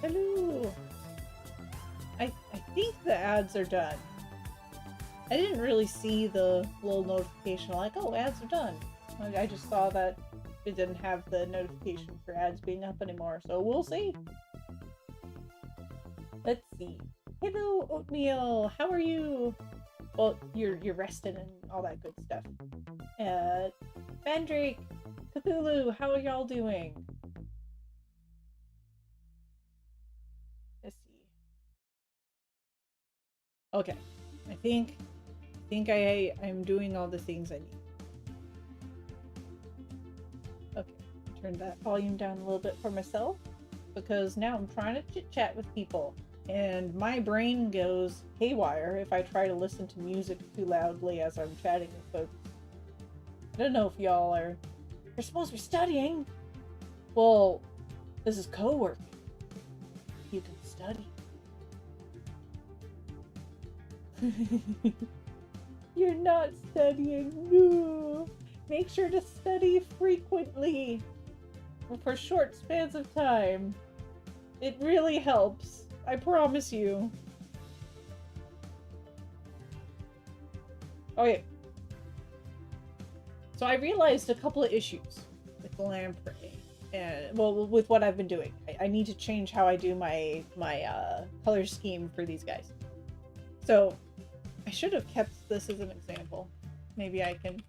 Hello. I think the ads are done. I didn't really see the little notification like, oh, ads are done. I just saw that it didn't have the notification for ads being up anymore, so we'll see. Let's see. Hello, Oatmeal. How are you? Well, you're resting and all that good stuff. Mandrake, Cthulhu, how are y'all doing? Let's see. Okay, I think I'm doing all the things I need. Okay, turn that volume down a little bit for myself because now I'm trying to chit chat with people, and my brain goes haywire if I try to listen to music too loudly as I'm chatting with folks. I don't know if y'all are. You're supposed to be studying. Well, this is co-working. You can study. You're not studying. No. Make sure to study frequently for short spans of time. It really helps. I promise you. Okay. So I realized a couple of issues with the lamprey. And well, with what I've been doing. I need to change how I do my color scheme for these guys. So I should have kept this as an example. Maybe I can.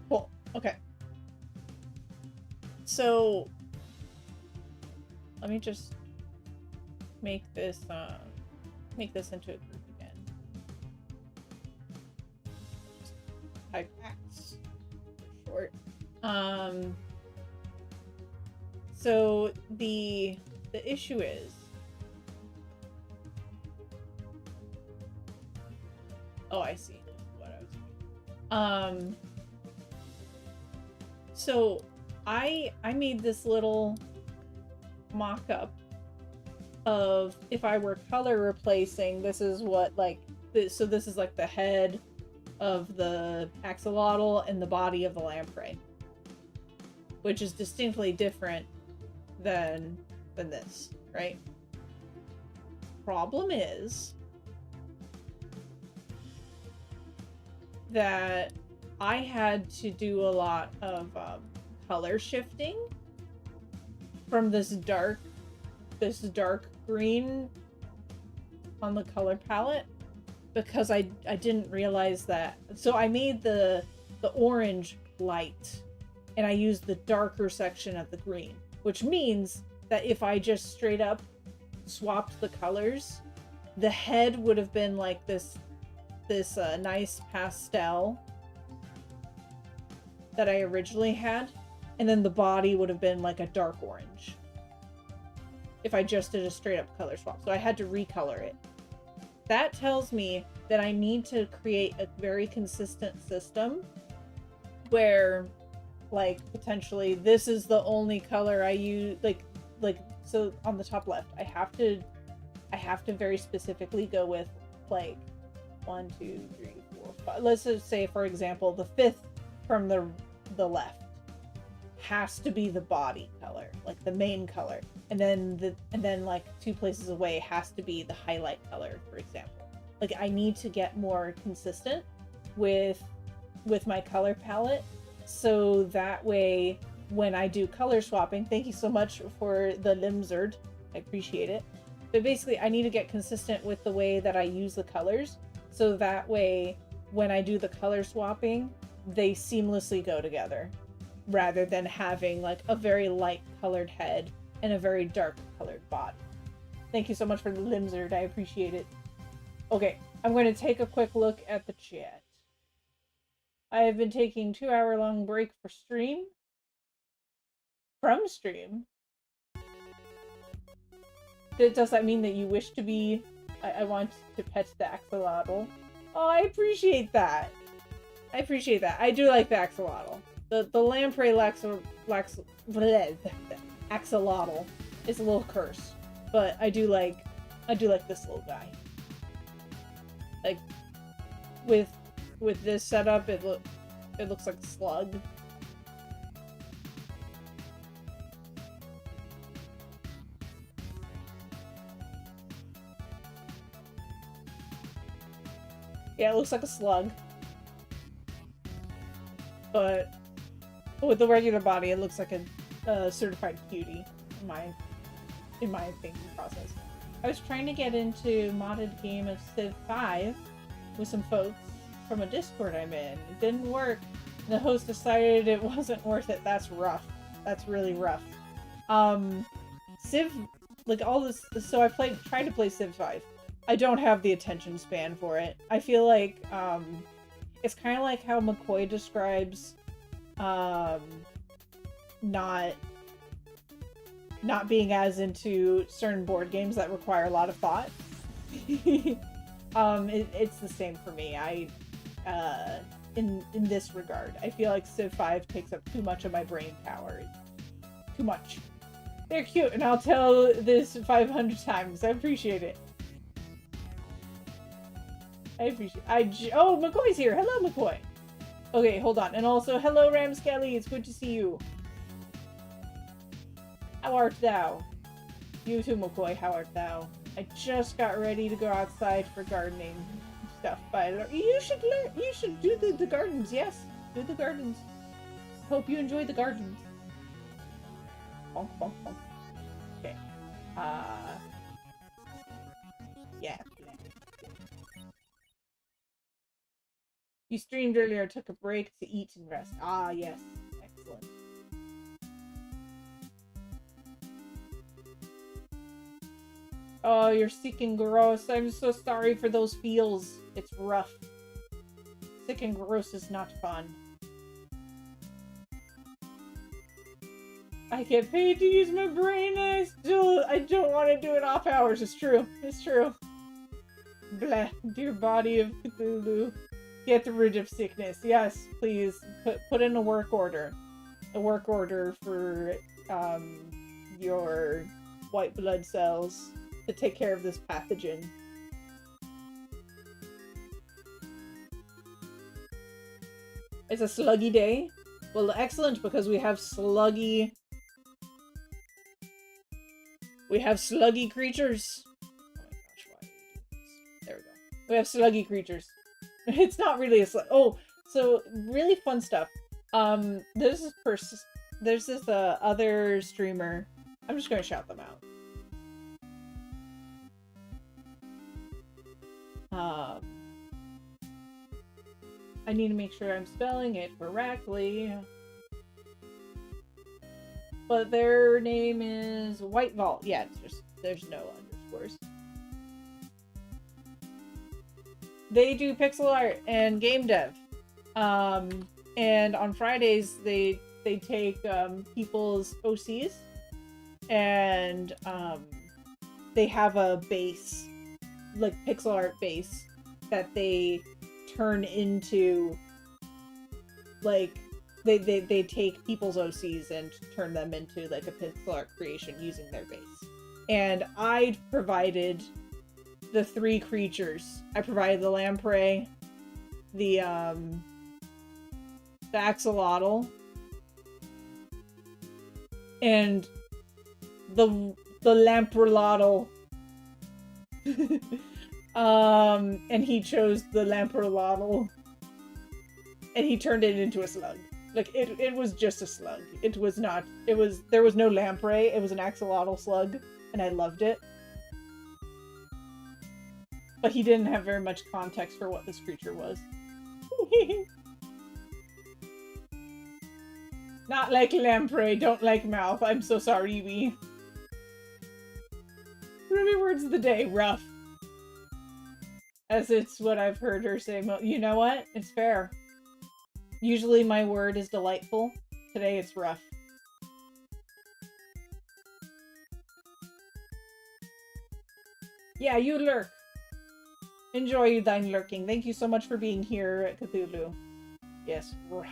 Cool. Okay. So let me just make this into a group again. Type X for short. So the issue is, oh, I see what I was doing. So I made this little mock-up of if I were color replacing, this is what like this. So this is like the head of the axolotl and the body of the lamprey, which is distinctly different than this, right? Problem is that I had to do a lot of color shifting from this dark green on the color palette because I didn't realize that. So I made the orange light and I used the darker section of the green, which means that if I just straight up swapped the colors, the head would have been like this nice pastel that I originally had, and then the body would have been like a dark orange if I just did a straight up color swap. So I had to recolor it. That tells me that I need to create a very consistent system where like potentially this is the only color I use, like so on the top left I have to very specifically go with like 1 2 3 4 5. Let's just say for example the fifth from the left has to be the body color, like the main color, and then like 2 places away has to be the highlight color, for example. Like I need to get more consistent with my color palette, so that way when I do color swapping, thank you so much for the Limzard, I appreciate it. But basically I need to get consistent with the way that I use the colors, so that way when I do the color swapping, they seamlessly go together, rather than having like a very light colored head and a very dark colored body. Thank you so much for the Limzard, I appreciate it. Okay, I'm going to take a quick look at the chat. I have been taking 2-hour-long break for stream. From stream? Does that mean that you wish to be... I want to pet the axolotl. Oh, I appreciate that. I appreciate that. I do like the axolotl. The lamprey axolotl is a little cursed, but I do like this little guy. Like with this setup, it looks like a slug. Yeah, it looks like a slug. But with the regular body, it looks like a certified cutie in my thinking process. I was trying to get into modded game of Civ 5 with some folks from a Discord I'm in. It didn't work. The host decided it wasn't worth it. That's rough. That's really rough. Civ, like all this, so I tried to play Civ 5. I don't have the attention span for it. I feel like, it's kind of like how McCoy describes, not being as into certain board games that require a lot of thought. It's the same for me. In this regard, I feel like Civ 5 takes up too much of my brain power. Too much. They're cute, and I'll tell this 500 times. I appreciate it. Oh, McCoy's here. Hello, McCoy. Okay, hold on. And also, hello, Ramskelly. It's good to see you. How art thou? You too, McCoy. How art thou? I just got ready to go outside for gardening stuff, but you should learn. You should do the gardens. Yes, do the gardens. Hope you enjoy the gardens. Bonk, bonk, bonk. Okay. Yeah. You streamed earlier. Took a break to eat and rest. Ah, yes. Excellent. Oh, you're sick and gross. I'm so sorry for those feels. It's rough. Sick and gross is not fun. I get paid to use my brain and I don't want to do it off hours. It's true. It's true. Blah. Dear body of Cthulhu. Get rid of sickness. Yes, please. Put in a work order. A work order for your white blood cells to take care of this pathogen. It's a sluggy day. Well, excellent, because we have sluggy creatures. Oh my gosh, why are you doing this? There we go. We have sluggy creatures. It's not really a slug. Oh, so really fun stuff. There's this other streamer. I'm just gonna shout them out. I need to make sure I'm spelling it correctly. But their name is White Vault. Yeah, it's just, there's no underscores. They do pixel art and game dev. And on Fridays, they take people's OCs and they have a base, like pixel art base, that they turn into, like, they take people's OCs and turn them into like a pixel art creation using their base. And I provided the 3 creatures. I provided the lamprey, the axolotl, and the lamprolotl. And he chose the lamprolotl, and he turned it into a slug. Like, it was just a slug. It was not, there was no lamprey, it was an axolotl slug, and I loved it. But he didn't have very much context for what this creature was. Not like lamprey, don't like mouth. I'm so sorry, we. Ruby words of the day, rough. As it's what I've heard her say. You know what? It's fair. Usually my word is delightful. Today it's rough. Yeah, you lurk. Enjoy thine lurking. Thank you so much for being here at Cthulhu. Yes, rough.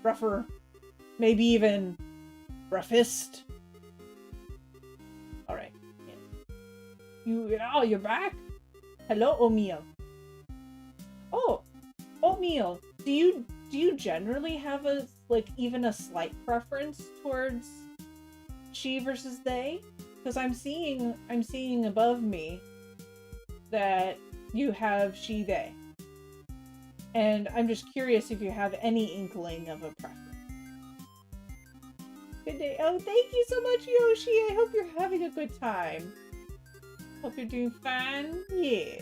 Rougher. Maybe even roughest. Alright. Yes. Oh, you're back? Hello, O'Meal. Oh, O'Meal. Do you generally have a, like, even a slight preference towards she versus they? Because I'm seeing above me that you have she they. And I'm just curious if you have any inkling of a preference. Good day. Oh, thank you so much, Yoshi. I hope you're having a good time. Hope you're doing fine. Yeah.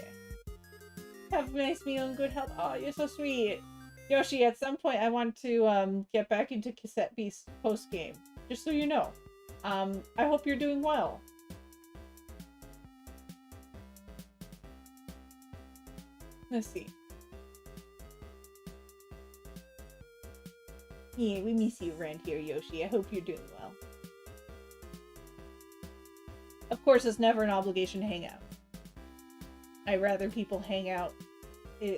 Have a nice meal and good health. Oh, you're so sweet. Yoshi, at some point I want to get back into Cassette Beast post-game. Just so you know. I hope you're doing well. Let's see. Yeah, we miss you around here, Yoshi. I hope you're doing well. Of course, it's never an obligation to hang out. I'd rather people hang out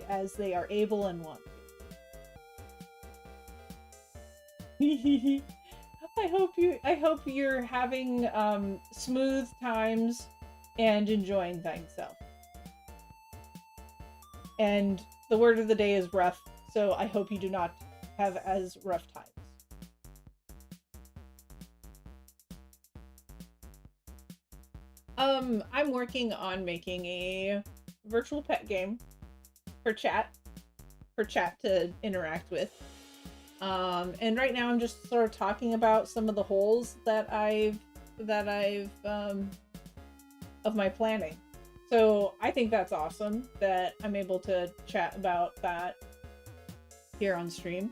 as they are able and want to. I hope you're having smooth times and enjoying thyself. And the word of the day is rough, so I hope you do not have as rough times. I'm working on making a virtual pet game for chat to interact with. And right now I'm just sort of talking about some of the holes that I've of my planning. So I think that's awesome that I'm able to chat about that here on stream.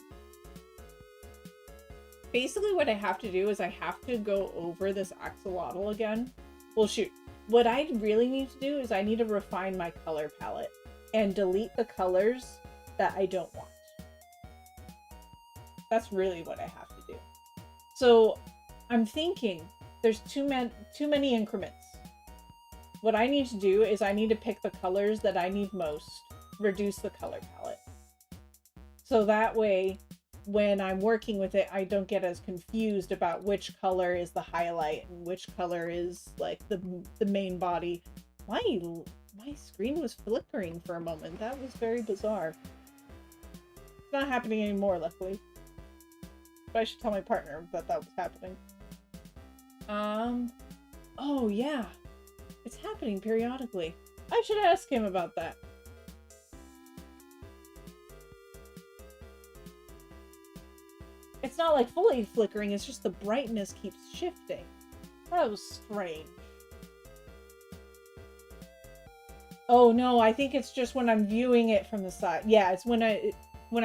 Basically what I have to do is I have to go over this axolotl again. Well, shoot. What I really need to do is I need to refine my color palette and delete the colors that I don't want. That's really what I have to do. So I'm thinking there's too many increments. What I need to do is I need to pick the colors that I need most, reduce the color palette. So that way, when I'm working with it, I don't get as confused about which color is the highlight and which color is like the main body. My screen was flickering for a moment. That was very bizarre. It's not happening anymore, luckily. But I should tell my partner that was happening. Oh yeah. It's happening periodically. I should ask him about that. It's not like fully flickering, it's just the brightness keeps shifting. That was strange. Oh no, I think it's just when I'm viewing it from the side. Yeah, it's when I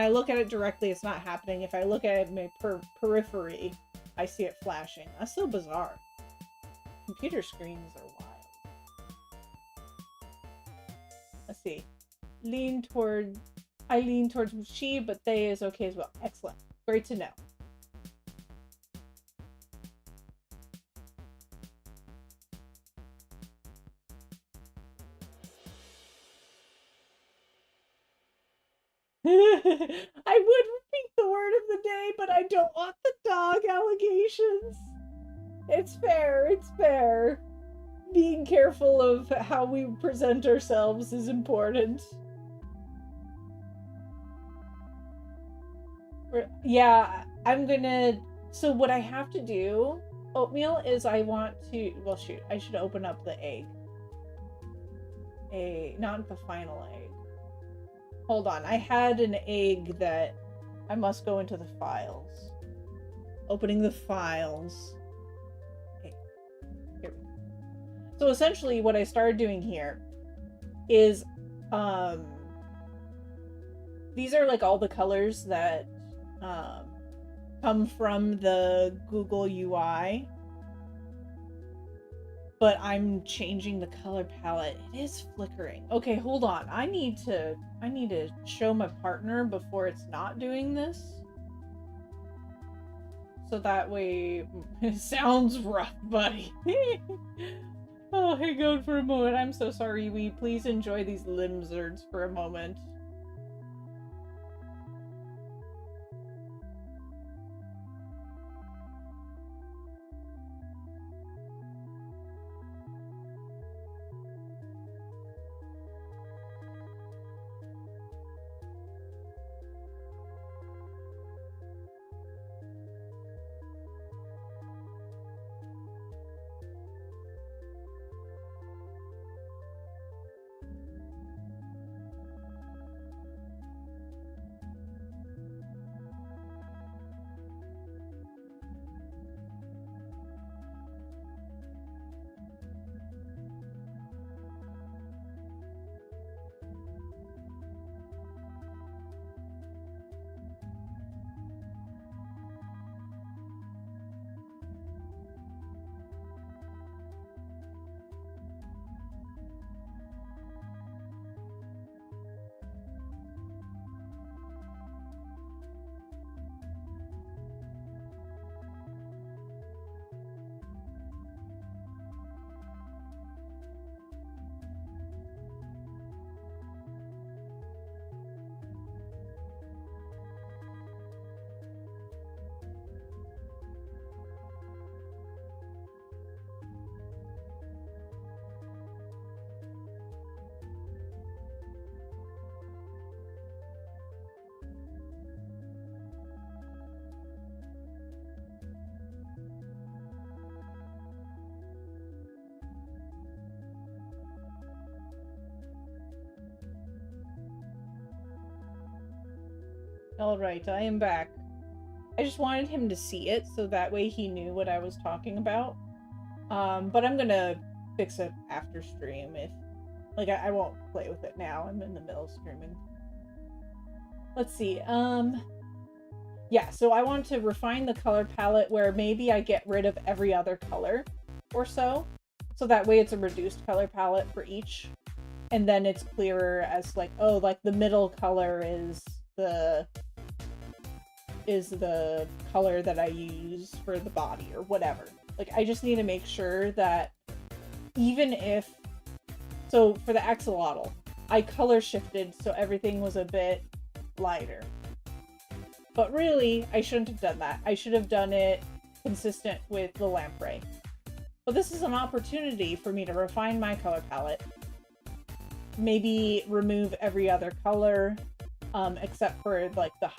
look at it directly, it's not happening. If I look at it in my periphery, I see it flashing. That's so bizarre. Computer screens are wild. Let's see. I lean towards she, but they is okay as well. Excellent. Great to know. I would repeat the word of the day, but I don't want the dog allegations. It's fair, it's fair. Being careful of how we present ourselves is important. Yeah, I'm gonna... So what I have to do, Oatmeal, is I want to... Well, shoot, I should open up the egg. Not the final egg. Hold on, I had an egg that I must go into the files. Opening the files. Okay. Here we go. So essentially what I started doing here is these are like all the colors that come from the Google UI. But I'm changing the color palette. It is flickering. Okay, hold on. I need to show my partner before it's not doing this. So that way it sounds rough, buddy. Oh, hang on for a moment. I'm so sorry. We please enjoy these lizards for a moment. Alright, I am back. I just wanted him to see it, so that way he knew what I was talking about. But I'm gonna fix it after stream if... Like, I won't play with it now. I'm in the middle of streaming. Let's see, yeah, so I want to refine the color palette where maybe I get rid of every other color or so. So that way it's a reduced color palette for each. And then it's clearer as like, oh, like the middle color is the color that I use for the body or whatever. Like, I just need to make sure that even if... So for the axolotl, I color shifted so everything was a bit lighter. But really, I shouldn't have done that. I should have done it consistent with the lamprey. But this is an opportunity for me to refine my color palette. Maybe remove every other color, except for like the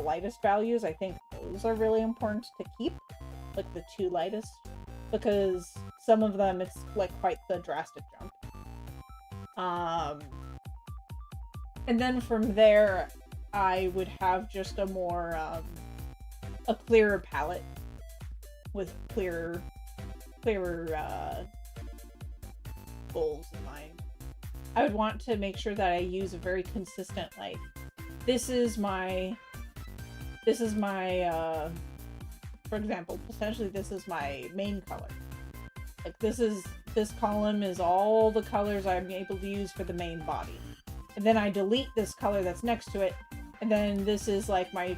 lightest values. I think those are really important to keep, like the two lightest, because some of them it's like quite the drastic jump. And then from there, I would have just a more, a clearer palette with clearer goals in mind. I would want to make sure that I use a very consistent, like, this is my, for example, potentially this is my main color. Like, this column is all the colors I'm able to use for the main body. And then I delete this color that's next to it, and then this is like my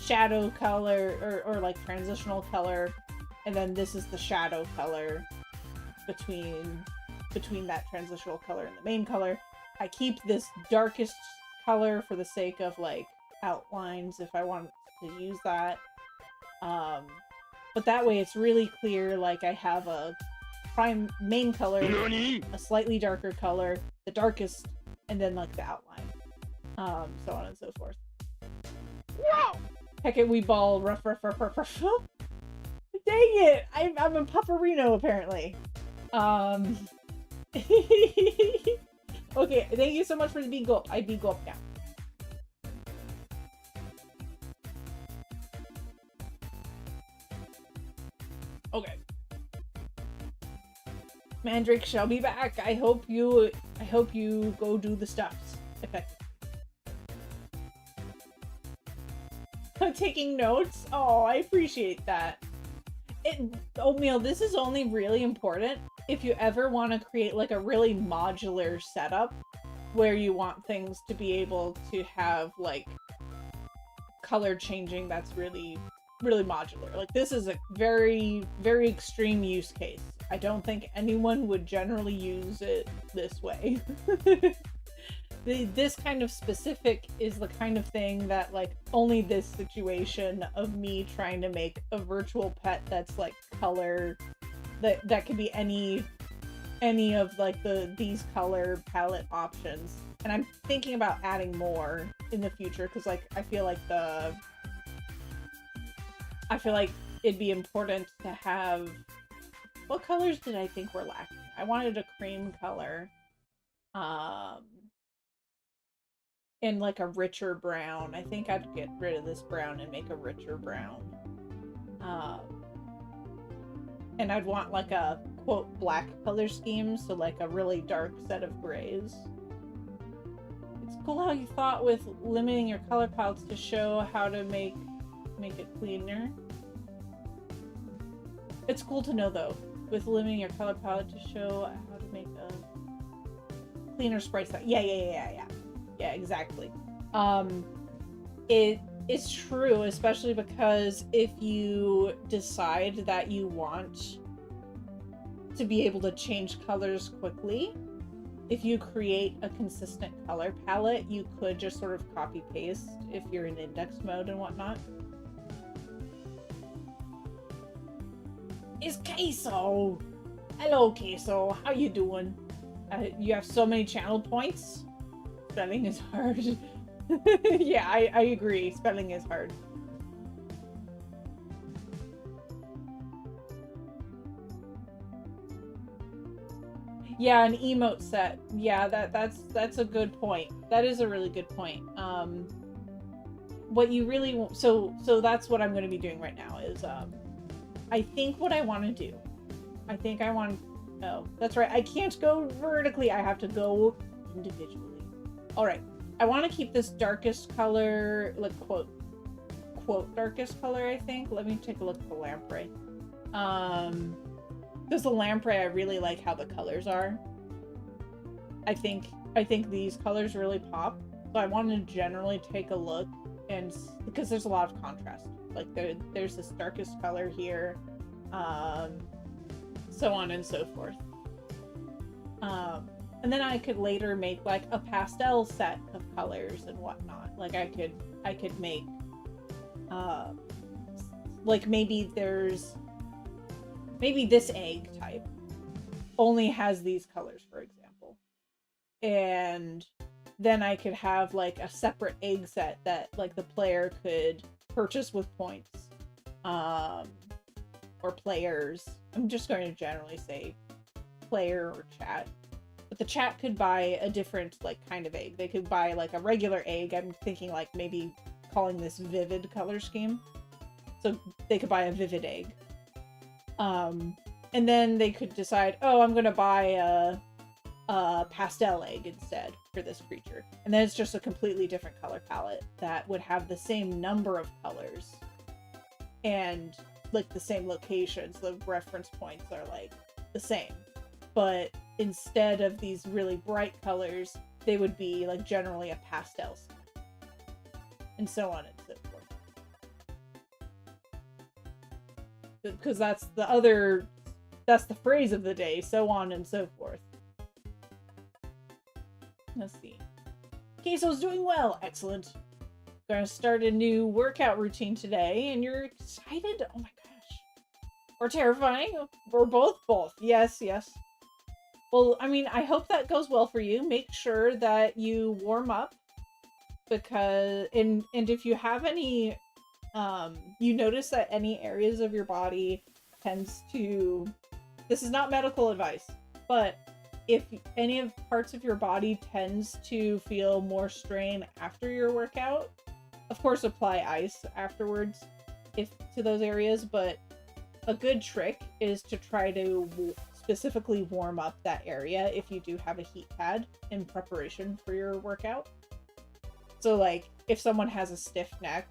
shadow color or like transitional color, and then this is the shadow color between that transitional color and the main color. I keep this darkest color for the sake of like outlines if I want to use that. But that way it's really clear, like I have a prime main color, a slightly darker color, the darkest, and then like the outline. So on and so forth. Wow! Heck it, we ball, ruff. Dang it! I'm a pufferino, apparently. Okay, thank you so much for the big gulp. I big gulp now. Okay. Mandrake shall be back. I hope you go do the stuffs. Effectively. I'm taking notes. Oh, I appreciate that. Oatmeal, this is only really important if you ever want to create like a really modular setup where you want things to be able to have like color changing that's really, really modular. Like, this is a very, very extreme use case. I don't think anyone would generally use it this way. This kind of specific is the kind of thing that, like, only this situation of me trying to make a virtual pet that's, like, color, that could be any of, like, these color palette options. And I'm thinking about adding more in the future, because, like, I feel like it'd be important to have... What colors did I think were lacking? I wanted a cream color. And like a richer brown. I think I'd get rid of this brown and make a richer brown. And I'd want like a, quote, black color scheme, so like a really dark set of grays. It's cool how you thought with limiting your color palettes to show how to make it cleaner. It's cool to know, though, with limiting your color palette to show how to make a cleaner sprite style. Yeah, exactly. It is true, especially because if you decide that you want to be able to change colors quickly, if you create a consistent color palette, you could just sort of copy paste if you're in index mode and whatnot. It's Queso! Hello, Queso. How you doing? You have so many channel points? Spelling is hard. Yeah, I agree. Spelling is hard. Yeah, an emote set. Yeah, that's a good point. That is a really good point. What you really so that's what I'm going to be doing right now is I think what I want to do. I think I want. Oh, that's right. I can't go vertically. I have to go individually. All right. I want to keep this darkest color, like quote darkest color. I think. Let me take a look at the lamprey. Because the lamprey, I really like how the colors are. I think these colors really pop. So I want to generally take a look, and because there's a lot of contrast. Like there's this darkest color here, so on and so forth. And then I could later make like a pastel set of colors and whatnot. Like I could make, like maybe this egg type only has these colors, for example. And then I could have like a separate egg set that like the player could purchase with points. Or players. I'm just going to generally say player or chat. But the chat could buy a different like kind of egg. They could buy like a regular egg. I'm thinking like maybe calling this vivid color scheme. So they could buy a vivid egg. And then they could decide, oh, I'm going to buy a pastel egg instead for this creature. And then it's just a completely different color palette that would have the same number of colors and like the same locations. The reference points are like the same, but instead of these really bright colors, they would be like generally a pastel scheme, and so on and so forth. Because that's the phrase of the day, so on and so forth. Let's see. Queso's doing well. Excellent. Gonna start a new workout routine today, and you're excited? Oh my gosh. Or terrifying? Or both? Both. Yes. Well, I mean, I hope that goes well for you. Make sure that you warm up, because and if you have any you notice that any areas of your body tends to, this is not medical advice, but if any of parts of your body tends to feel more strain after your workout, of course apply ice afterwards to those areas, but a good trick is to try to specifically warm up that area if you do have a heat pad in preparation for your workout. So like if someone has a stiff neck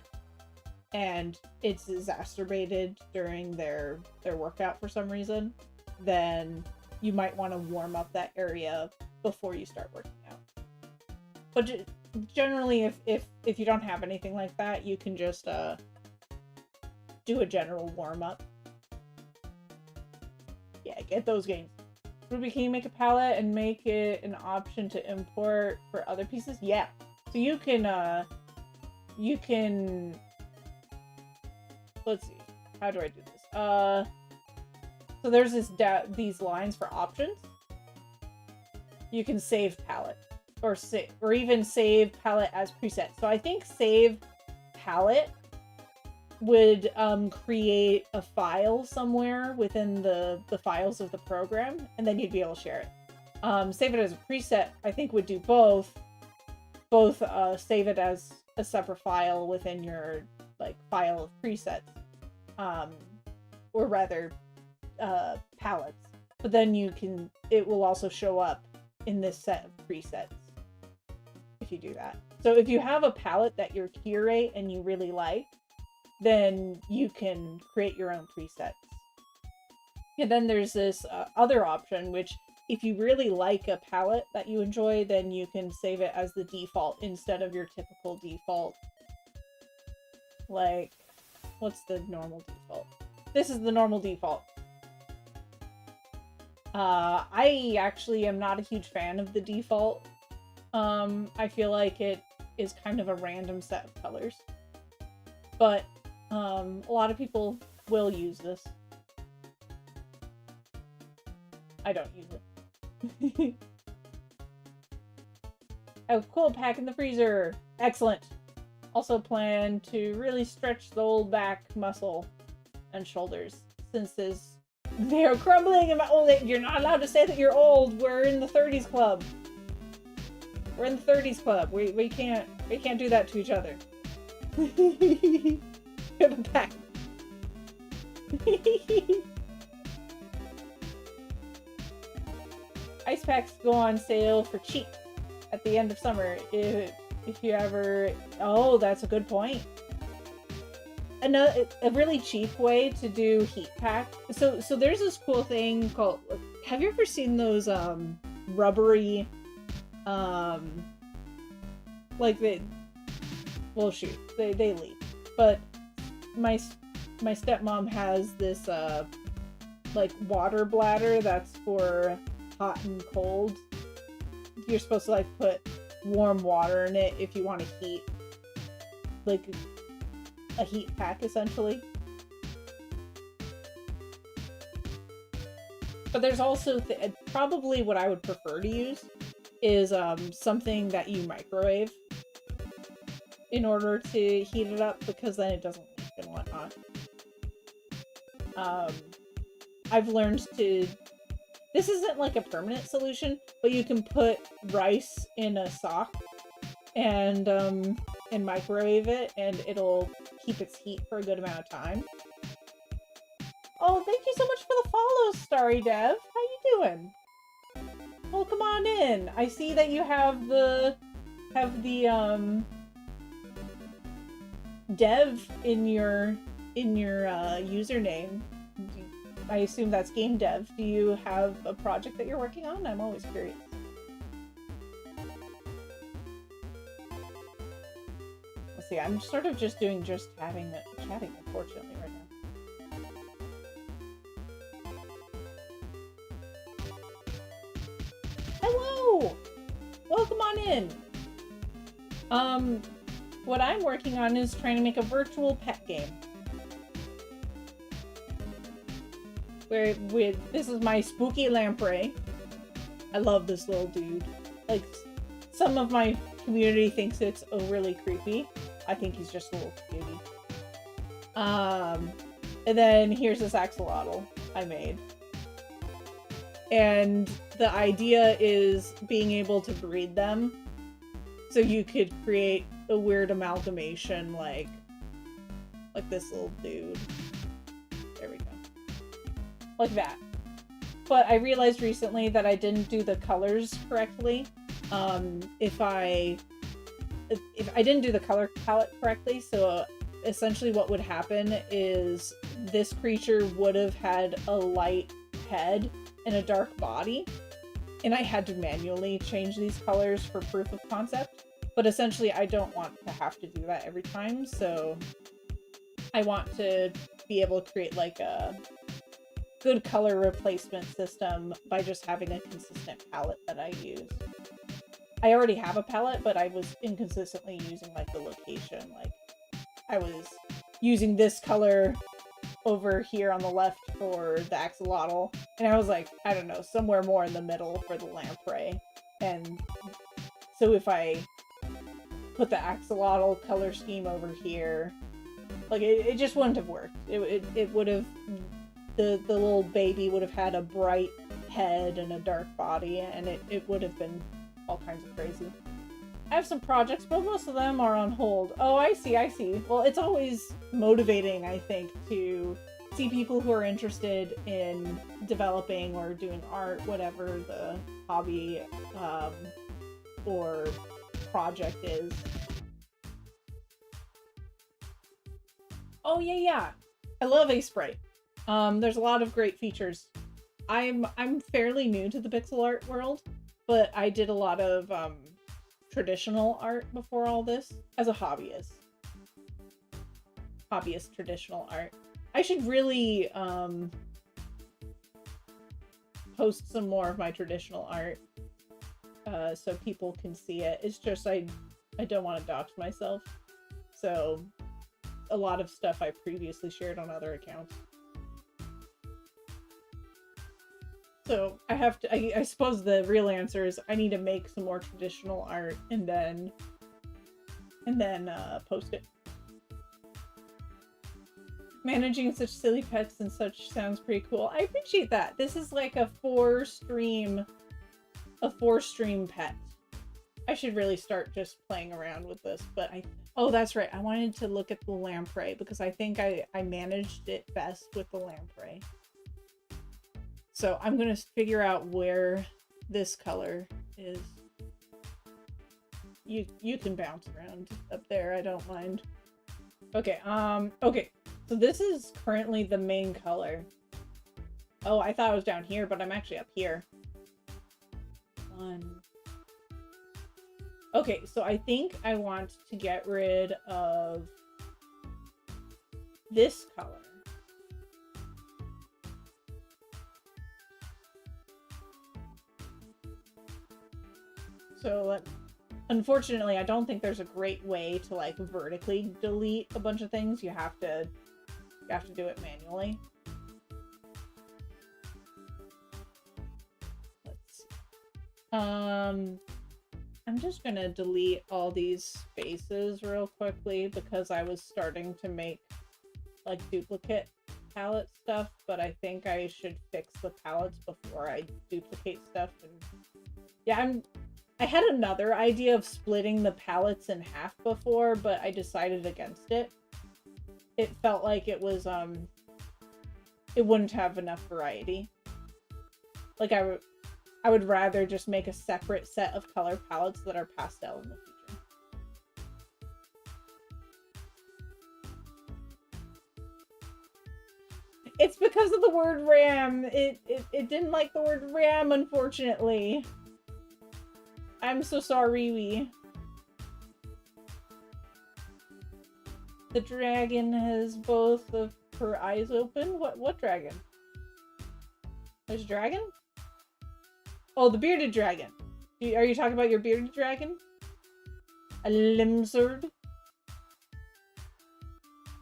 and it's exacerbated during their workout for some reason, then you might want to warm up that area before you start working out. But generally, if you don't have anything like that, you can just do a general warm-up. Yeah, get those games. Ruby, can you make a palette and make it an option to import for other pieces? Yeah. So you can, let's see. How do I do this? So there's these lines for options. You can save palette or even save palette as preset. So I think save palette would create a file somewhere within the files of the program, and then you'd be able to share it. Save it as a preset, I think, would do both save it as a separate file within your like file of presets, or rather palettes, but then it will also show up in this set of presets if you do that. So if you have a palette that you curate and you really like, then you can create your own presets. And then there's this other option, which if you really like a palette that you enjoy, then you can save it as the default instead of your typical default. Like, what's the normal default? This is the normal default. I actually am not a huge fan of the default. I feel like it is kind of a random set of colors. But a lot of people will use this. I don't use it. Oh, cool, pack in the freezer. Excellent. Also plan to really stretch the old back muscle and shoulders, since this They're crumbling in my... Oh, you're not allowed to say that you're old. We're in the 30s club. We're in the 30s club. We can't do that to each other. We have a pact. Ice packs go on sale for cheap at the end of summer. If you ever... Oh, that's a good point. A really cheap way to do heat pack. So there's this cool thing called... Have you ever seen those rubbery... like they... Well, shoot. They leak. But my stepmom has this like water bladder that's for hot and cold. You're supposed to like put warm water in it if you want to heat, like a heat pack essentially. But there's also probably what I would prefer to use is something that you microwave in order to heat it up, because then it doesn't leak and whatnot. I've learned to... This isn't like a permanent solution, but you can put rice in a sock and microwave it, and it'll keep its heat for a good amount of time. Oh, thank you so much for the follow, Starry Dev. How you doing? Well, come on in. I see that you have the dev in your username. I assume that's game dev. Do you have a project that you're working on? I'm always curious. Let's see, I'm sort of just doing chatting unfortunately right now. Hello! Welcome on in. What I'm working on is trying to make a virtual pet game. This is my spooky lamprey. I love this little dude. Like, some of my community thinks it's really creepy. I think he's just a little cutie. And then here's this axolotl I made. And the idea is being able to breed them. So you could create a weird amalgamation like this little dude. There we go. Like that. But I realized recently that I didn't do the colors correctly. If I didn't do the color palette correctly, so essentially what would happen is this creature would have had a light head and a dark body, and I had to manually change these colors for proof of concept. But essentially I don't want to have to do that every time, so I want to be able to create like a good color replacement system by just having a consistent palette that I use. I already have a palette, but I was inconsistently using like the location. Like I was using this color over here on the left for the axolotl, and I was like, I don't know, somewhere more in the middle for the lamprey. And so if I put the axolotl color scheme over here, like it just wouldn't have worked. It would have, the little baby would have had a bright head and a dark body, and it would have been all kinds of crazy. I have some projects, but most of them are on hold. Oh, I see. Well, it's always motivating, I think, to see people who are interested in developing or doing art, whatever the hobby or project is. Oh, yeah. I love Aseprite. There's a lot of great features. I'm fairly new to the pixel art world, but I did a lot of traditional art before all this as a hobbyist. Traditional art. I should really post some more of my traditional art so people can see it. It's just I don't want to dox myself, so a lot of stuff I previously shared on other accounts. So I have to, I suppose the real answer is I need to make some more traditional art and then post it. Managing such silly pets and such sounds pretty cool. I appreciate that. This is like a four stream pet. I should really start just playing around with this, but oh, that's right. I wanted to look at the lamprey because I think I managed it best with the lamprey. So I'm going to figure out where this color is. You can bounce around up there. I don't mind. Okay. Okay. So this is currently the main color. Oh, I thought I was down here, but I'm actually up here. Okay, so I think I want to get rid of this color. So unfortunately, I don't think there's a great way to like vertically delete a bunch of things. You have to do it manually. Let's see. I'm just gonna delete all these spaces real quickly because I was starting to make like duplicate palette stuff, but I think I should fix the palettes before I duplicate stuff. And yeah, I had another idea of splitting the palettes in half before, but I decided against it. It felt like it was it wouldn't have enough variety. Like I would rather just make a separate set of color palettes that are pastel in the future. It's because of the word RAM. It didn't like the word RAM, unfortunately. I'm so sorry. The dragon has both of her eyes open. What dragon? There's a dragon? Oh, the bearded dragon. Are you talking about your bearded dragon? A limsard?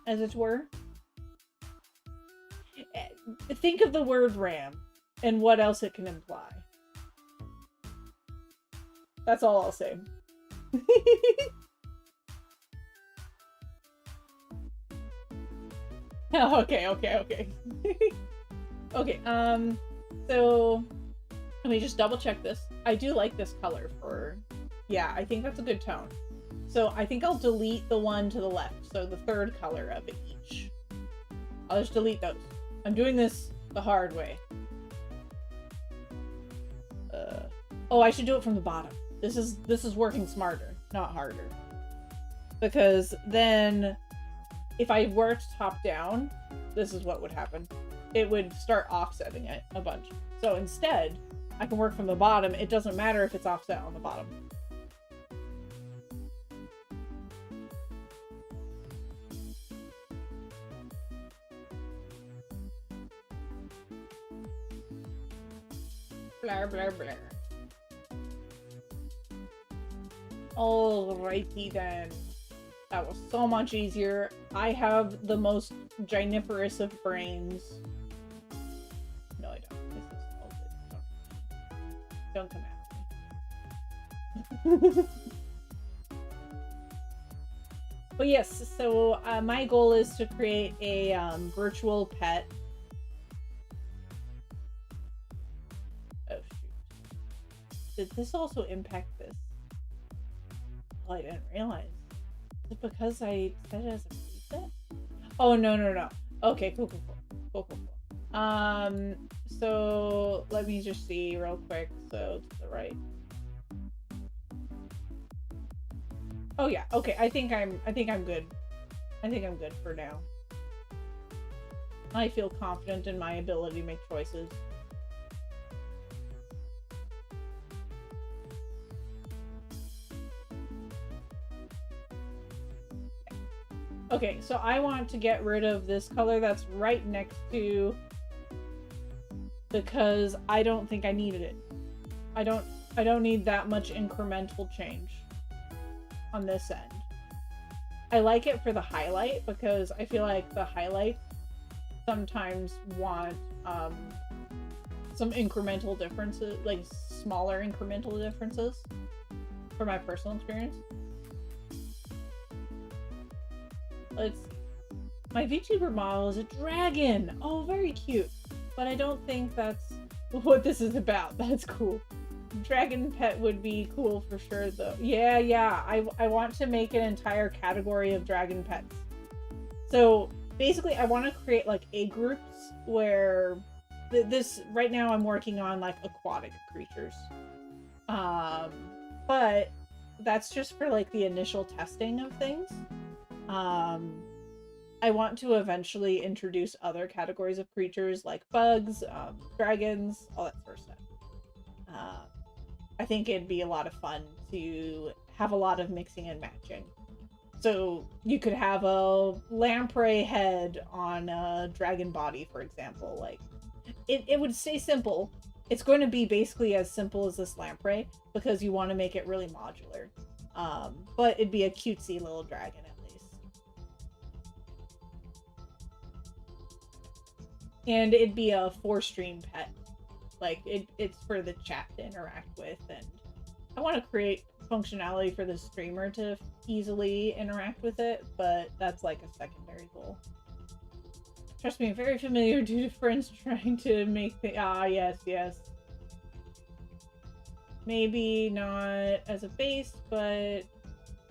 As it were? Think of the word ram and what else it can imply. That's all I'll say. Okay. Okay, so let me just double check this. I do like this color for, yeah, I think that's a good tone. So I think I'll delete the one to the left, so the third color of each. I'll just delete those. I'm doing this the hard way. Oh, I should do it from the bottom. This is working smarter, not harder. Because then, if I worked top down, this is what would happen. It would start offsetting it a bunch. So instead, I can work from the bottom. It doesn't matter if it's offset on the bottom. Blah, blah, blah. Alrighty then. That was so much easier. I have the most giniferous of brains. No, I don't. This is all good. Don't come after me. But yes, so my goal is to create a virtual pet. Oh shoot. Did this also impact this? Well, I didn't realize. Is it because I set it as a preset? Oh, no. Okay, cool. So let me just see real quick. So to the right. Oh yeah, okay. I think I'm good. I think I'm good for now. I feel confident in my ability to make choices. Okay, so I want to get rid of this color that's right next to, because I don't think I needed it. I don't need that much incremental change on this end. I like it for the highlight because I feel like the highlights sometimes want some incremental differences, like smaller incremental differences, for my personal experience. Let's see. My VTuber model is a dragon. Oh, very cute. But I don't think that's what this is about. That's cool. Dragon pet would be cool for sure, though. Yeah. I want to make an entire category of dragon pets. So basically, I want to create like egg groups where this right now I'm working on like aquatic creatures. But that's just for like the initial testing of things. I want to eventually introduce other categories of creatures like bugs, dragons, all that sort of stuff. I think it'd be a lot of fun to have a lot of mixing and matching. So you could have a lamprey head on a dragon body, for example. Like, it would stay simple. It's going to be basically as simple as this lamprey because you want to make it really modular. But it'd be a cutesy little dragon at least. And it'd be a 4-stream pet. Like, it's for the chat to interact with, and I want to create functionality for the streamer to easily interact with it, but that's like a secondary goal. Trust me, I'm very familiar due to friends trying to make the yes. Maybe not as a base, but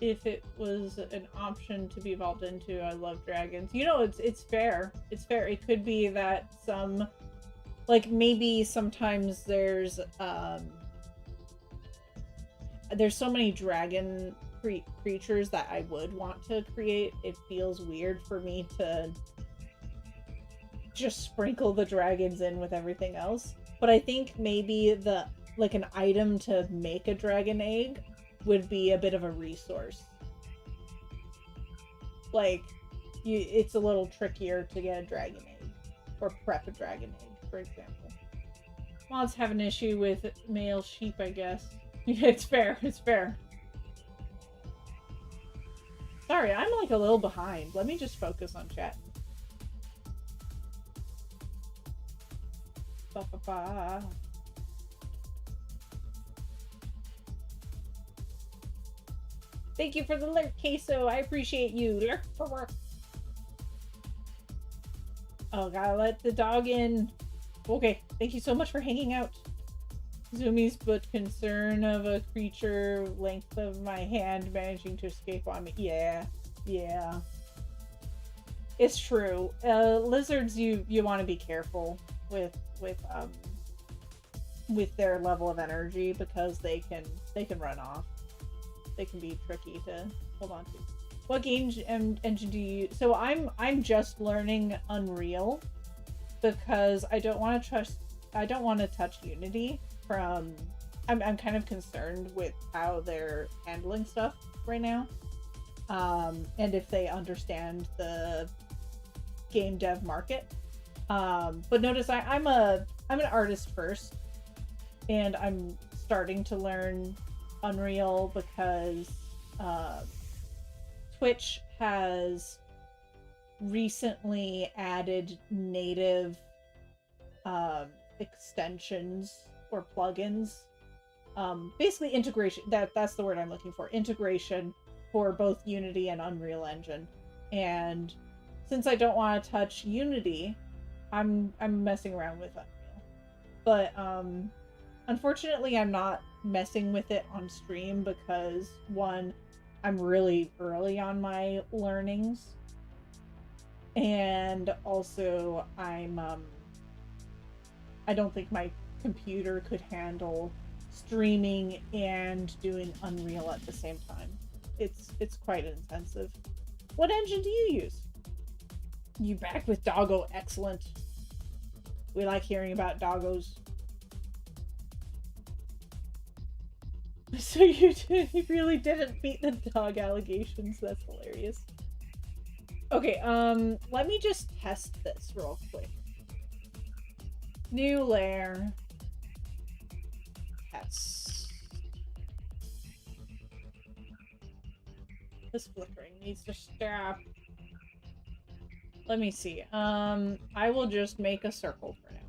if it was an option to be evolved into, I love dragons. You know, it's fair. It's fair. It could be that some, like, maybe sometimes there's so many dragon creatures that I would want to create. It feels weird for me to just sprinkle the dragons in with everything else. But I think maybe an item to make a dragon egg would be a bit of a resource. Like, it's a little trickier to get a dragon egg or prep a dragon egg, for example. Mods have an issue with male sheep, I guess. It's fair. Sorry, I'm like a little behind. Let me just focus on chat. Thank you for the lurk, Queso. I appreciate you. Lurk for work. Oh, gotta let the dog in. Okay, thank you so much for hanging out. Zoomies, but concern of a creature length of my hand managing to escape on me. Yeah. It's true. Lizards, you want to be careful with their level of energy because they can run off. They can be tricky to hold on to. What game engine do you use? So I'm just learning Unreal because I don't want to touch Unity. I'm kind of concerned with how they're handling stuff right now, and if they understand the game dev market. But notice I'm an artist first, and I'm starting to learn Unreal because Twitch has recently added native extensions or plugins, basically integration. That's the word I'm looking for. Integration for both Unity and Unreal Engine. And since I don't want to touch Unity, I'm messing around with Unreal. But unfortunately, I'm not messing with it on stream because, one, I'm really early on my learnings, and also I don't think my computer could handle streaming and doing Unreal at the same time. It's quite intensive. What engine do you use? You back with Doggo? Excellent. We like hearing about doggos. So you really didn't beat the dog allegations. That's hilarious. Okay, let me just test this real quick. New layer. Test. This flickering needs to stop. Let me see. I will just make a circle for now.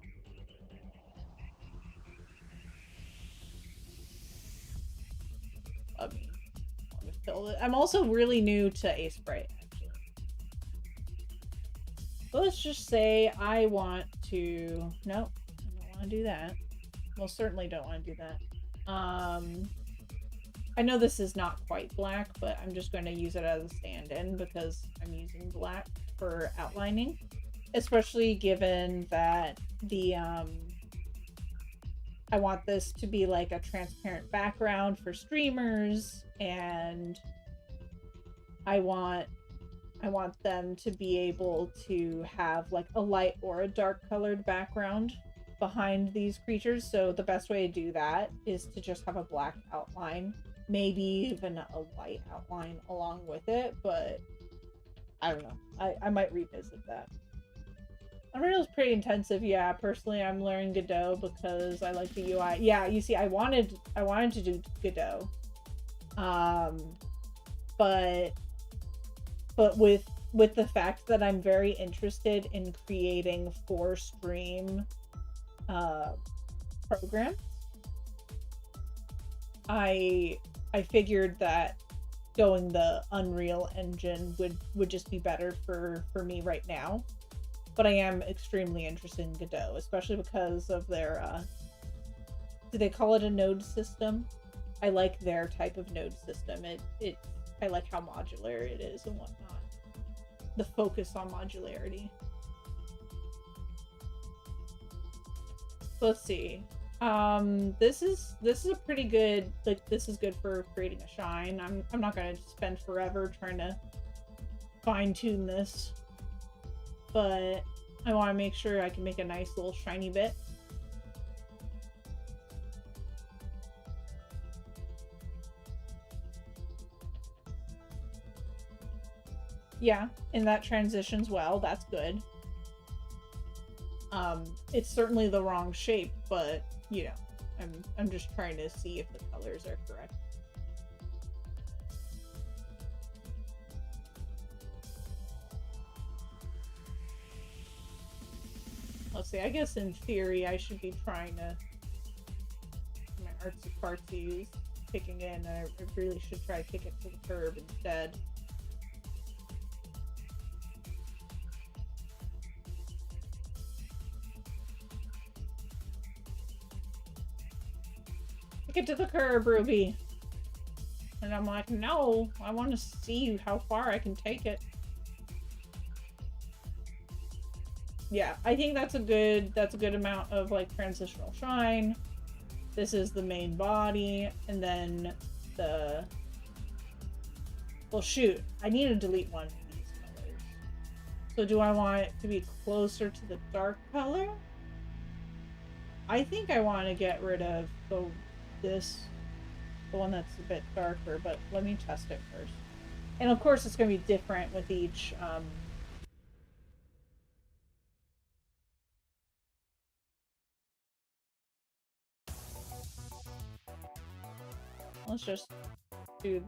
Let me fill it. I'm also really new to Aseprite, actually. let's just say I want to, nope, I don't want to do that. Most certainly don't want to do that. I know this is not quite black, but I'm just going to use it as a stand-in because I'm using black for outlining, especially given that the, I want this to be like a transparent background for streamers, and I want them to be able to have like a light or a dark colored background behind these creatures. So the best way to do that is to just have a black outline, maybe even a white outline along with it, but I don't know. I might revisit that. Unreal is pretty intensive, yeah. Personally, I'm learning Godot because I like the UI. Yeah, you see, I wanted to do Godot, but with the fact that I'm very interested in creating for stream programs, I figured that going the Unreal Engine would just be better for me right now. But I am extremely interested in Godot, especially because of their, do they call it a node system? I like their type of node system. I like how modular it is and whatnot. The focus on modularity. So let's see. This is a pretty good, like, this is good for creating a shine. I'm not gonna spend forever trying to fine tune this, but I want to make sure I can make a nice little shiny bit. Yeah, and that transitions well. That's good. It's certainly the wrong shape, but you know, I'm just trying to see if the colors are correct. Let's see, I guess in theory I should be trying to, my artsy fartsy is kicking in, I really should try to kick it to the curb instead. Kick it to the curb, Ruby. And I'm like, no, I want to see how far I can take it. Yeah, I think that's a good amount of like transitional shine. This is the main body, and then the, well shoot, I need to delete one of these colors. So do I want it to be closer to the dark color? I think I want to get rid of the one that's a bit darker, but let me test it first. And of course it's going to be different with each let's just do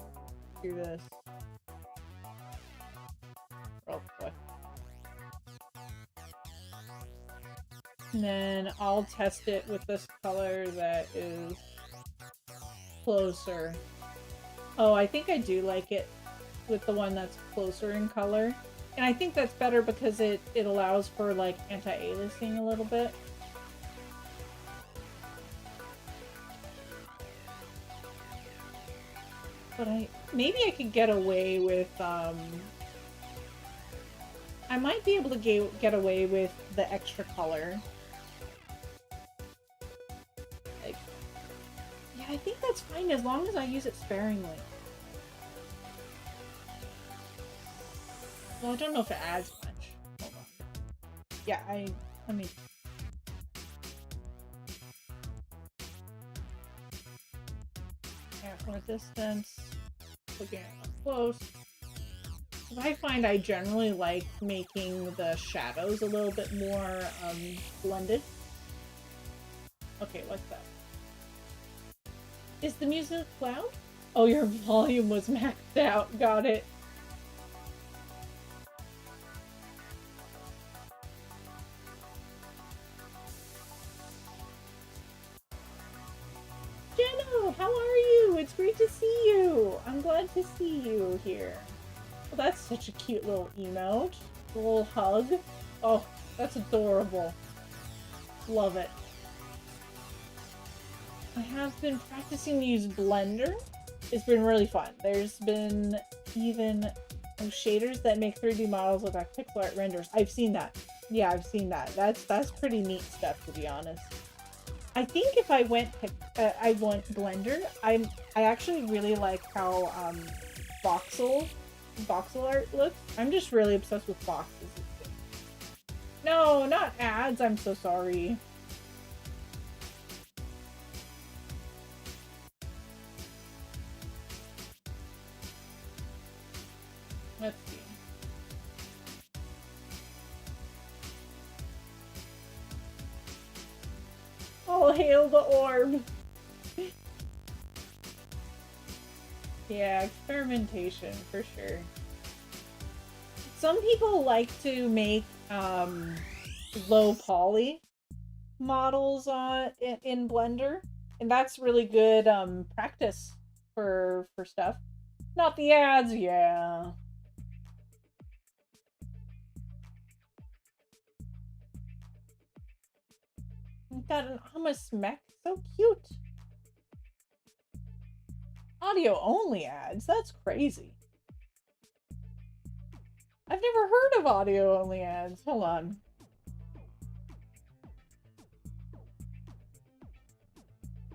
this real quick. And then I'll test it with this color that is closer. Oh, I think I do like it with the one that's closer in color. And I think that's better because it allows for like anti-aliasing a little bit. But maybe I could get away with, I might be able to get away with the extra color. Like, yeah, I think that's fine as long as I use it sparingly. Well, I don't know if it adds much. Hold on. Yeah, let me... From a distance, looking at it up close. I find I generally like making the shadows a little bit more blended. Okay, what's that? Is the music loud? Oh, your volume was maxed out. Got it. Jenno, how are you? It's great to see you. I'm glad to see you here. Well, that's such a cute little emote. A little hug. Oh, that's adorable. Love it. I have been practicing to use Blender. It's been really fun. There's been even shaders that make 3D models look like pixel art renders. I've seen that. Yeah, I've seen that. That's pretty neat stuff, to be honest. I think if I went, I want Blender. I actually really like how voxel art looks. I'm just really obsessed with boxes. No, not ads. I'm so sorry. Let's see. All hail the orb. Yeah, experimentation for sure. Some people like to make low poly models in Blender, and that's really good practice for stuff. Not the ads, yeah. Got an Amos mech, so cute. Audio only ads, that's crazy. I've never heard of audio only ads. Hold on.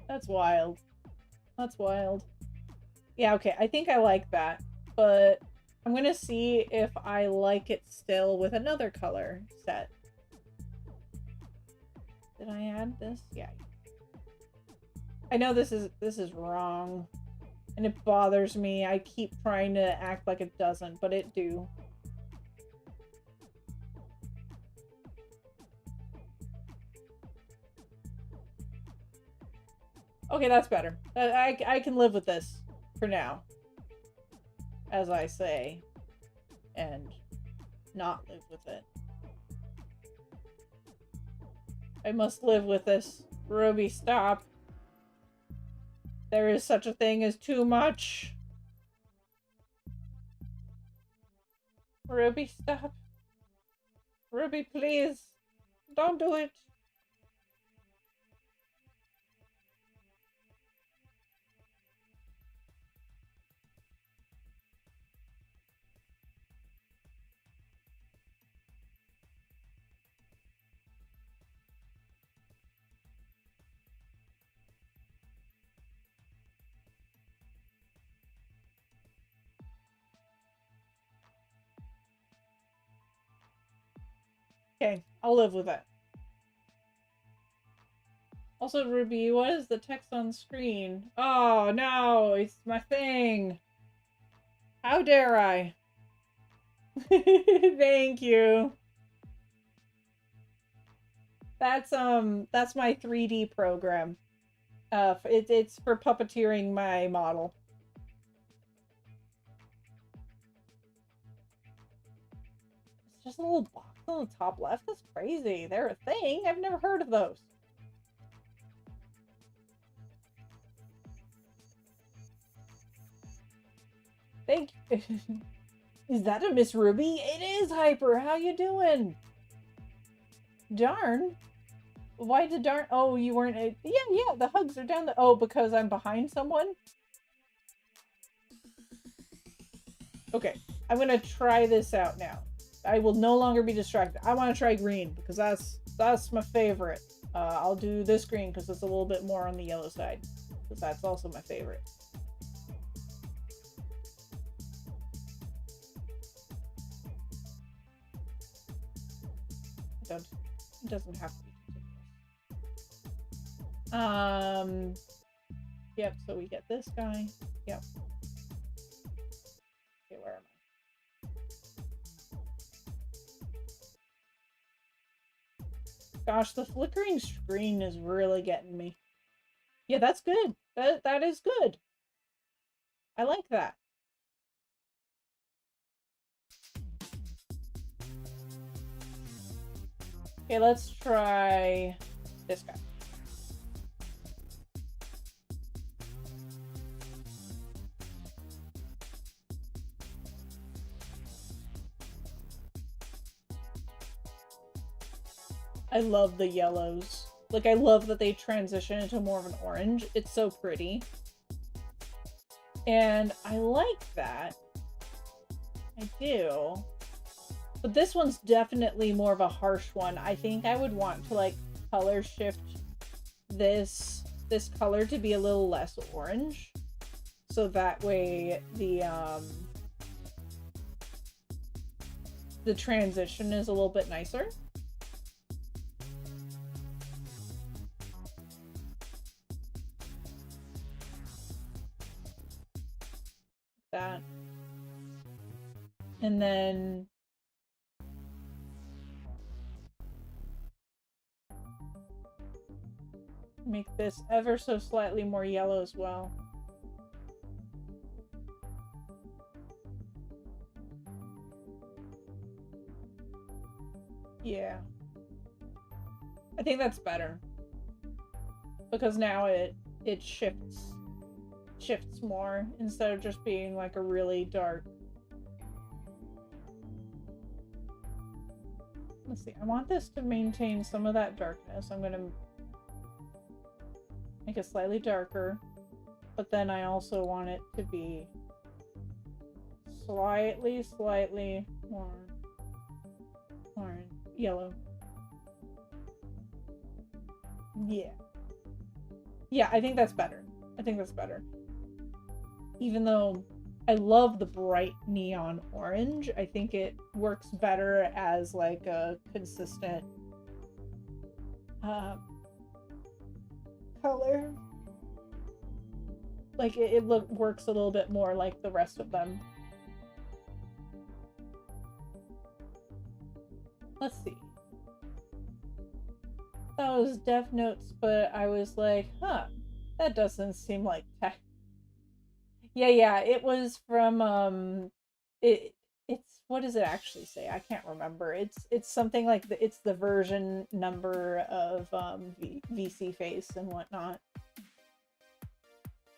That's wild. That's wild. Yeah, okay, I think I like that, but I'm gonna see if I like it still with another color set. Did I add this? Yeah. I know this is wrong, and it bothers me. I keep trying to act like it doesn't, but it do. Okay, that's better. I can live with this for now, as I say, and not live with it. I must live with this. Ruby, stop. There is such a thing as too much. Ruby, stop. Ruby, please. Don't do it. Okay, I'll live with it. Also, Ruby, what is the text on screen? Oh, no, it's my thing. How dare I? Thank you. That's my 3D program. It's for puppeteering my model. It's just a little box on the top left. That's crazy. They're a thing. I've never heard of those. Thank you. Is that a Miss Ruby? It is, Hyper. How you doing? Darn. Why did darn? Oh, you weren't. Yeah. The hugs are down the. Oh, because I'm behind someone. Okay, I'm gonna try this out now. I will no longer be distracted. I want to try green because that's my favorite. I'll do this green because it's a little bit more on the yellow side because that's also my favorite. It doesn't have to be continuous. Yep, so we get this guy. Yep. Okay, where am I? Gosh, the flickering screen is really getting me. Yeah, that's good. That is good. I like that. Okay, let's try this guy. I love the yellows. Like, I love that they transition into more of an orange. It's so pretty. And I like that. I do. But this one's definitely more of a harsh one. I think I would want to, like, color shift this color to be a little less orange. So that way the transition is a little bit nicer. That. And then make this ever so slightly more yellow as well. Yeah. I think that's better. Because now it shifts more instead of just being like a really dark. Let's see. I want this to maintain some of that darkness. I'm going to make it slightly darker, but then I also want it to be slightly more yellow. Yeah, I think that's better. Even though I love the bright neon orange, I think it works better as like a consistent color. Like it works a little bit more like the rest of them. Let's see. That was Death Notes, but I was like, huh, that doesn't seem like tech. Yeah, it was from it's what does it actually say? I can't remember. It's something like it's the version number of VC face and whatnot.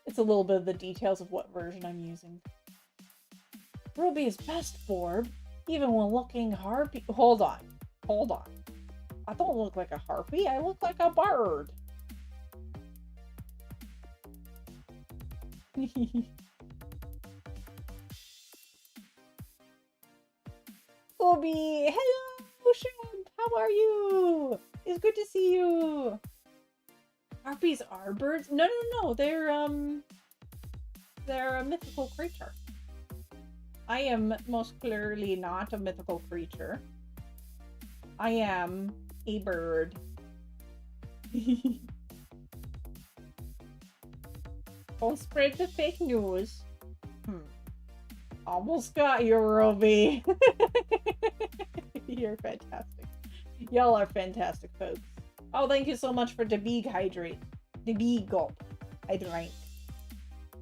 It's a little bit of the details of what version I'm using. Ruby is best Forb, even when looking harpy. Hold on. I don't look like a harpy. I look like a bird. Obi, hello, Shrimp. How are you? It's good to see you. Harpies are birds? No. They're a mythical creature. I am most clearly not a mythical creature. I am a bird. Don't spread the fake news. Almost got you, Ruby. You're fantastic. Y'all are fantastic folks. Oh, thank you so much for the big hydrate. The big gulp. I drank.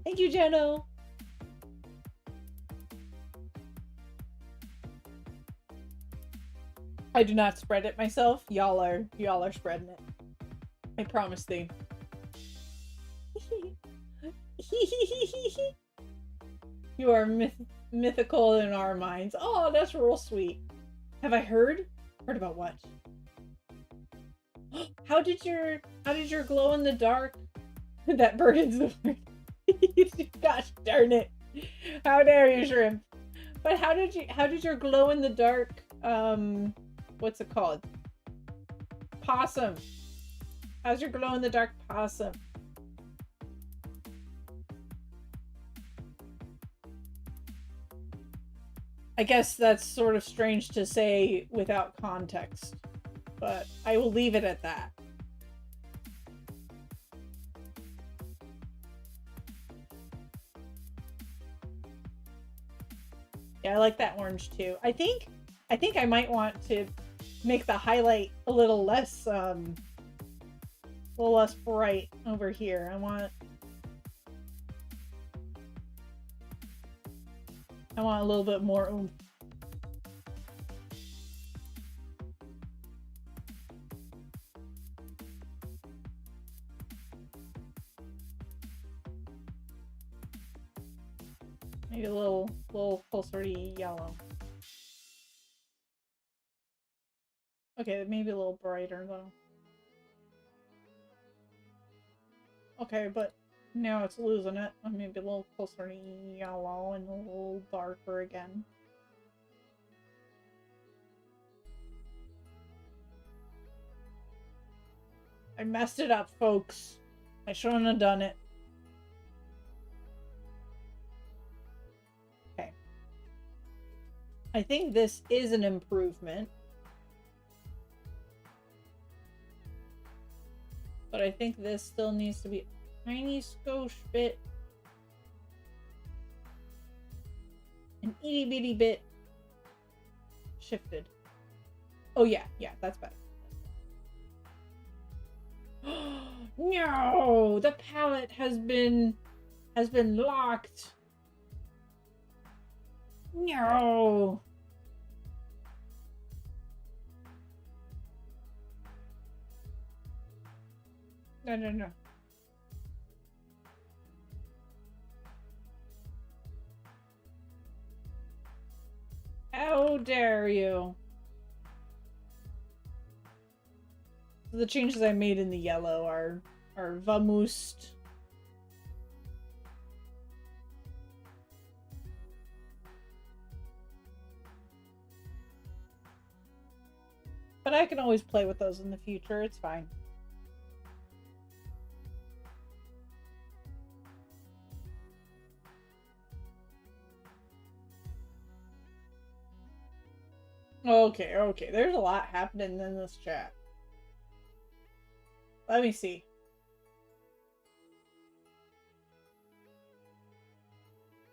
Thank you, Jeno. I do not spread it myself. Y'all are spreading it. I promise thee. You are mythical in our minds. Oh, that's real sweet. Have I heard? Heard about what? How did your glow in the dark? That bird is the word. Gosh darn it! How dare you, Shrimp? But how did your glow in the dark? What's it called? Possum. How's your glow in the dark possum? I guess that's sort of strange to say without context, but I will leave it at that. Yeah, I like that orange too. I think I might want to make the highlight a little less bright over here. I want a little bit more oomph. Maybe a little closer to yellow. Okay, maybe a little brighter though. Okay, but now it's losing it. Maybe a little closer to yellow and a little darker again. I messed it up, folks. I shouldn't have done it. Okay. I think this is an improvement. But I think this still needs to be a tiny skosh bit. An itty bitty bit shifted. Oh yeah, that's better. No, the palette has been locked. No. No. How dare you? The changes I made in the yellow are vamoosed. But I can always play with those in the future. It's fine. Okay. There's a lot happening in this chat. Let me see.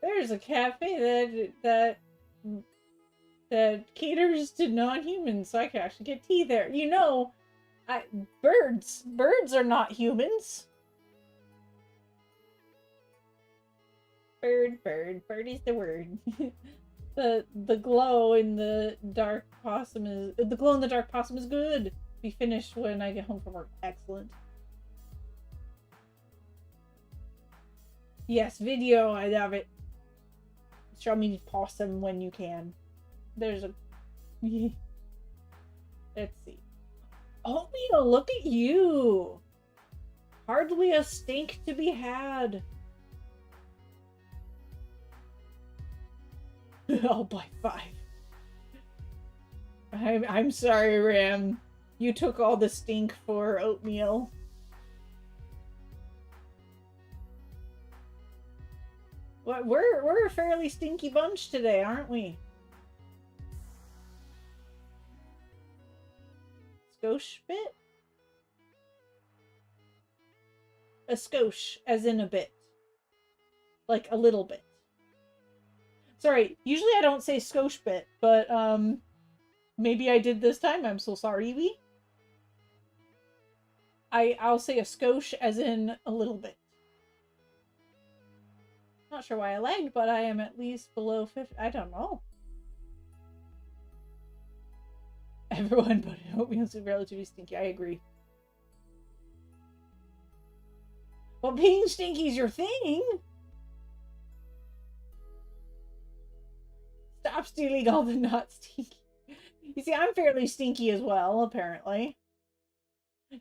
There's a cafe that caters to non-humans, so I can actually get tea there. You know, birds are not humans. Bird is the word. The glow in the dark possum is good. Be finished when I get home from work. Excellent. Yes, video. I love it. Show me possum when you can. There's a. Let's see. Oh, Lena, look at you. Hardly a stink to be had. I'll buy 5. I'm sorry, Ram. You took all the stink for oatmeal. What? We're a fairly stinky bunch today, aren't we? Skosh bit? A skosh, as in a bit. Like a little bit. Sorry, usually I don't say skosh bit, but maybe I did this time. I'm so sorry. I'll say a skosh as in a little bit. Not sure why I lagged, but I am at least below 50. I don't know. Everyone but oatmeal's relatively stinky. I agree. Well, being stinky's your thing. Stop stealing all the not stinky. You see, I'm fairly stinky as well, apparently.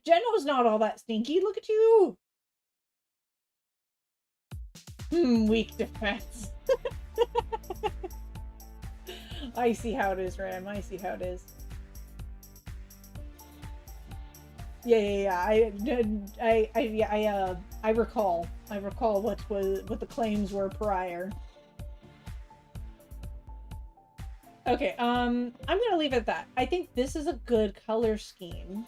Geno's not all that stinky. Look at you. Weak defense. I see how it is, Ram. I see how it is. Yeah. I recall. I recall what the claims were prior. Okay, I'm gonna leave it at that. I think this is a good color scheme.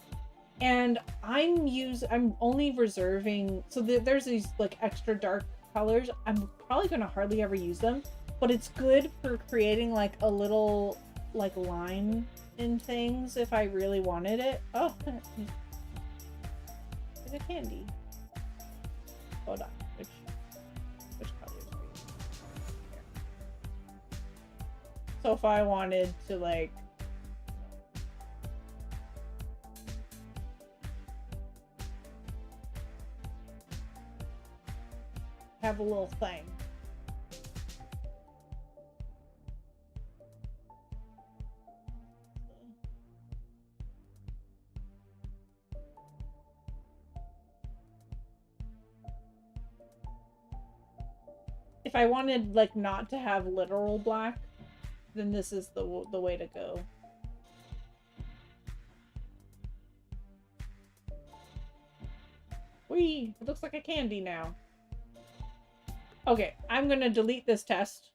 And I'm only reserving, so there's these like extra dark colors. I'm probably gonna hardly ever use them, but it's good for creating like a little like line in things if I really wanted it. Oh, it's a candy. Hold on, which colors are you? Here. So if I wanted to like have a little thing. if I wanted like not to have literal black, then this is the way to go. Whee! It looks like a candy now. Okay, I'm gonna delete this test.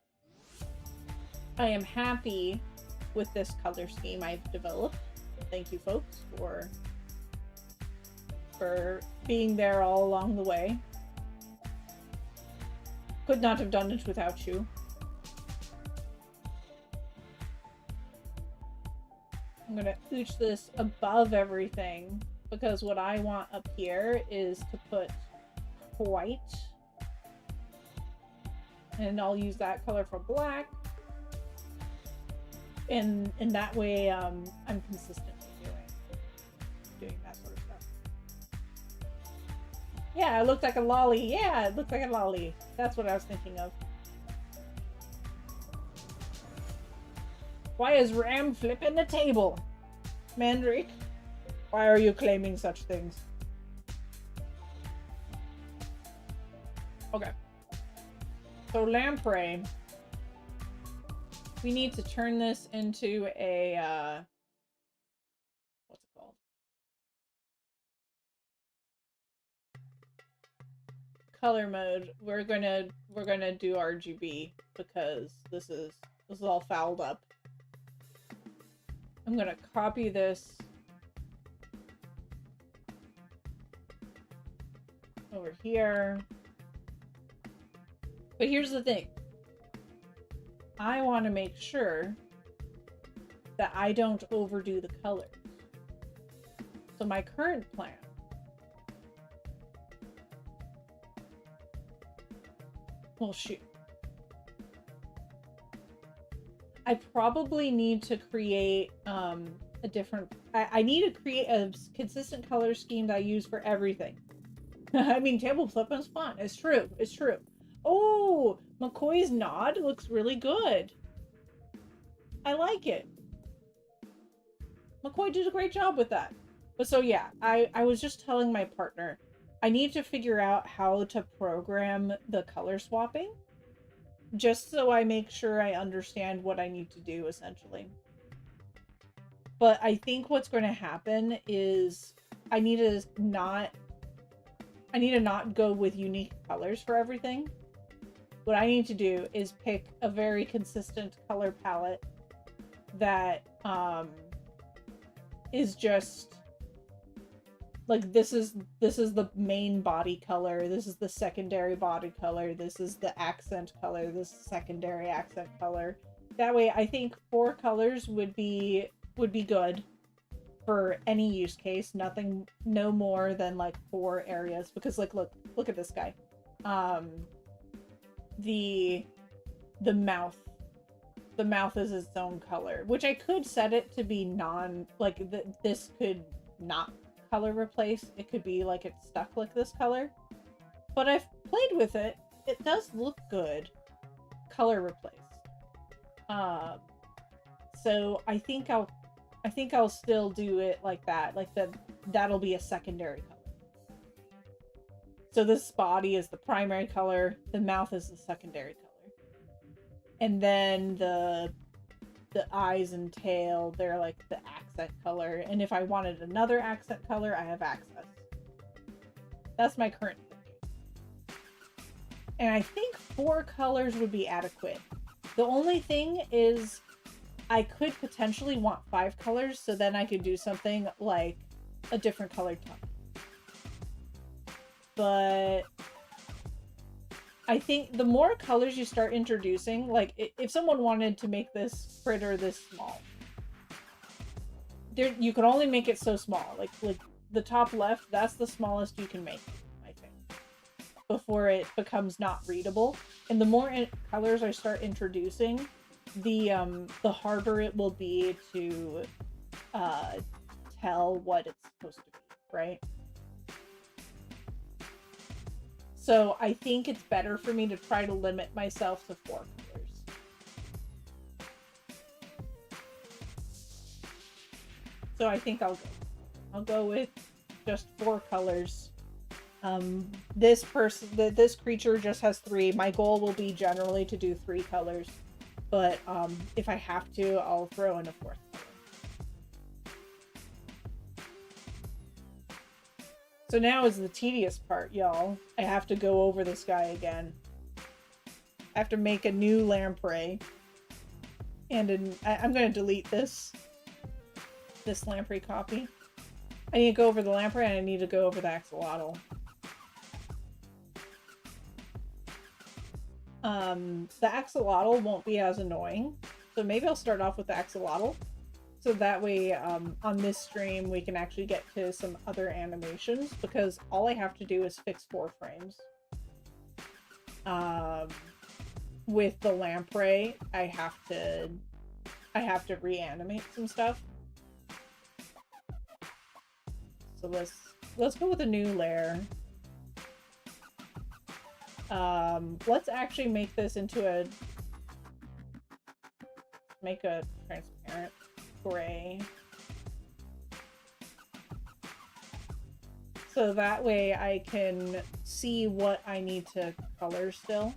I am happy with this color scheme I've developed. Thank you, folks, for being there all along the way. Could not have done it without you. I'm gonna ooch this above everything because what I want up here is to put white. And I'll use that color for black. And that way, I'm consistent with doing that sort of stuff. Yeah, it looked like a lolly. Yeah, it looked like a lolly. That's what I was thinking of. Why is Ram flipping the table? Mandrake, why are you claiming such things? Okay. So lamprey. We need to turn this into a what's it called? Color mode. We're gonna do RGB because this is all fouled up. I'm gonna copy this over here. But here's the thing. I want to make sure that I don't overdo the colors. So my current plan well, shoot. I probably need to create a different... I need to create a consistent color scheme that I use for everything. I mean, table flipping's fun. It's true. It's true. Oh, McCoy's nod looks really good. I like it. McCoy did a great job with that. But so yeah, I was just telling my partner, I need to figure out how to program the color swapping. Just so I make sure I understand what I need to do, essentially. But I think what's going to happen is I need to not go with unique colors for everything. What I need to do is pick a very consistent color palette that is just like this is the main body color, this is the secondary body color, this is the accent color, this is secondary accent color. That way I think 4 colors would be good for any use case. No more than like 4 areas, because like look at this guy. The mouth is its own color, which I could set it to be this could not color replace. It could be like it's stuck like this color, but I've played with it. It does look good color replace. So I think I'll still do it like that. Like that'll be a secondary color. So this body is the primary color, the mouth is the secondary color. And then the eyes and tail, they're like the accent color. And if I wanted another accent color, I have access. That's my current thinking. And I think 4 colors would be adequate. The only thing is I could potentially want 5 colors, so then I could do something like a different colored tone. But I think the more colors you start introducing, like if someone wanted to make this critter this small, you can only make it so small. Like the top left, that's the smallest you can make, I think, before it becomes not readable. And the more colors I start introducing, the harder it will be to tell what it's supposed to be, right? So I think it's better for me to try to limit myself to 4 colors. So I think I'll go with just 4 colors. This creature just has 3. My goal will be generally to do 3 colors, but if I have to, I'll throw in a 4th color. So now is the tedious part, y'all. I have to go over this guy again. I have to make a new lamprey. And I'm going to delete this lamprey copy. I need to go over the lamprey and I need to go over the axolotl. The axolotl won't be as annoying. So maybe I'll start off with the axolotl. So that way, on this stream, we can actually get to some other animations, because all I have to do is fix 4 frames. With the lamprey, I have to reanimate some stuff. So let's go with a new layer. Let's actually make this into a transparent gray. So that way I can see what I need to color still.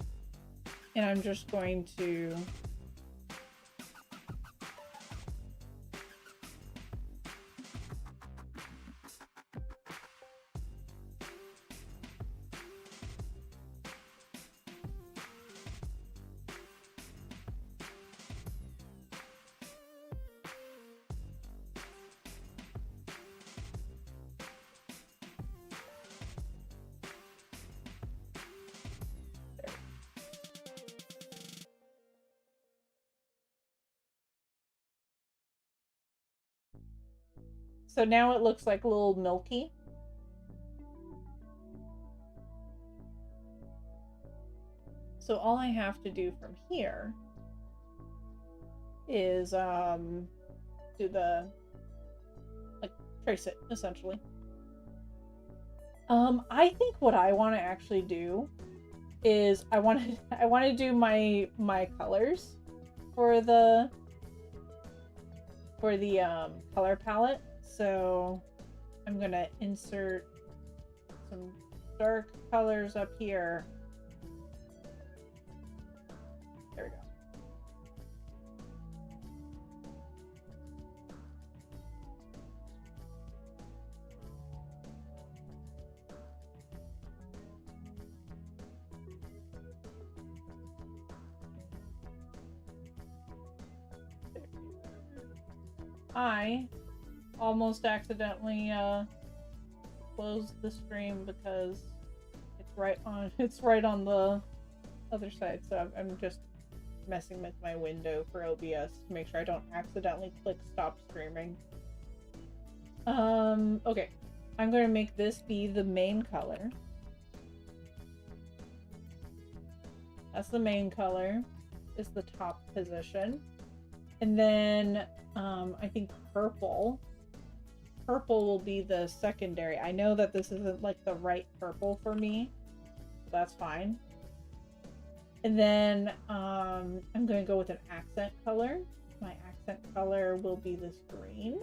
And I'm just going to So now it looks like a little milky. So all I have to do from here is do the, like, trace it essentially. I think what I want to actually do is I want to do my colors for the color palette. So I'm gonna insert some dark colors up here. There we go. I almost accidentally closed the stream because it's right on the other side, so I'm just messing with my window for OBS to make sure I don't accidentally click stop streaming. Okay, I'm going to make this be the main color. That's the main color, is the top position. And then I think purple will be the secondary. I know that this isn't like the right purple for me, but that's fine. And then I'm going to go with an accent color. My accent color will be this green.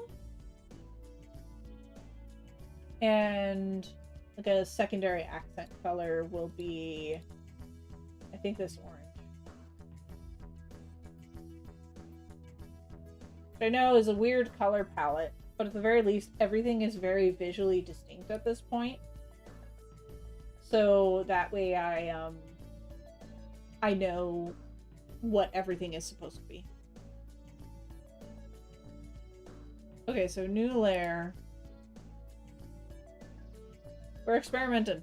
And like a secondary accent color will be, I think, this orange. Which I know is a weird color palette, but at the very least, everything is very visually distinct at this point. So that way I know what everything is supposed to be. Okay, so new layer. We're experimenting.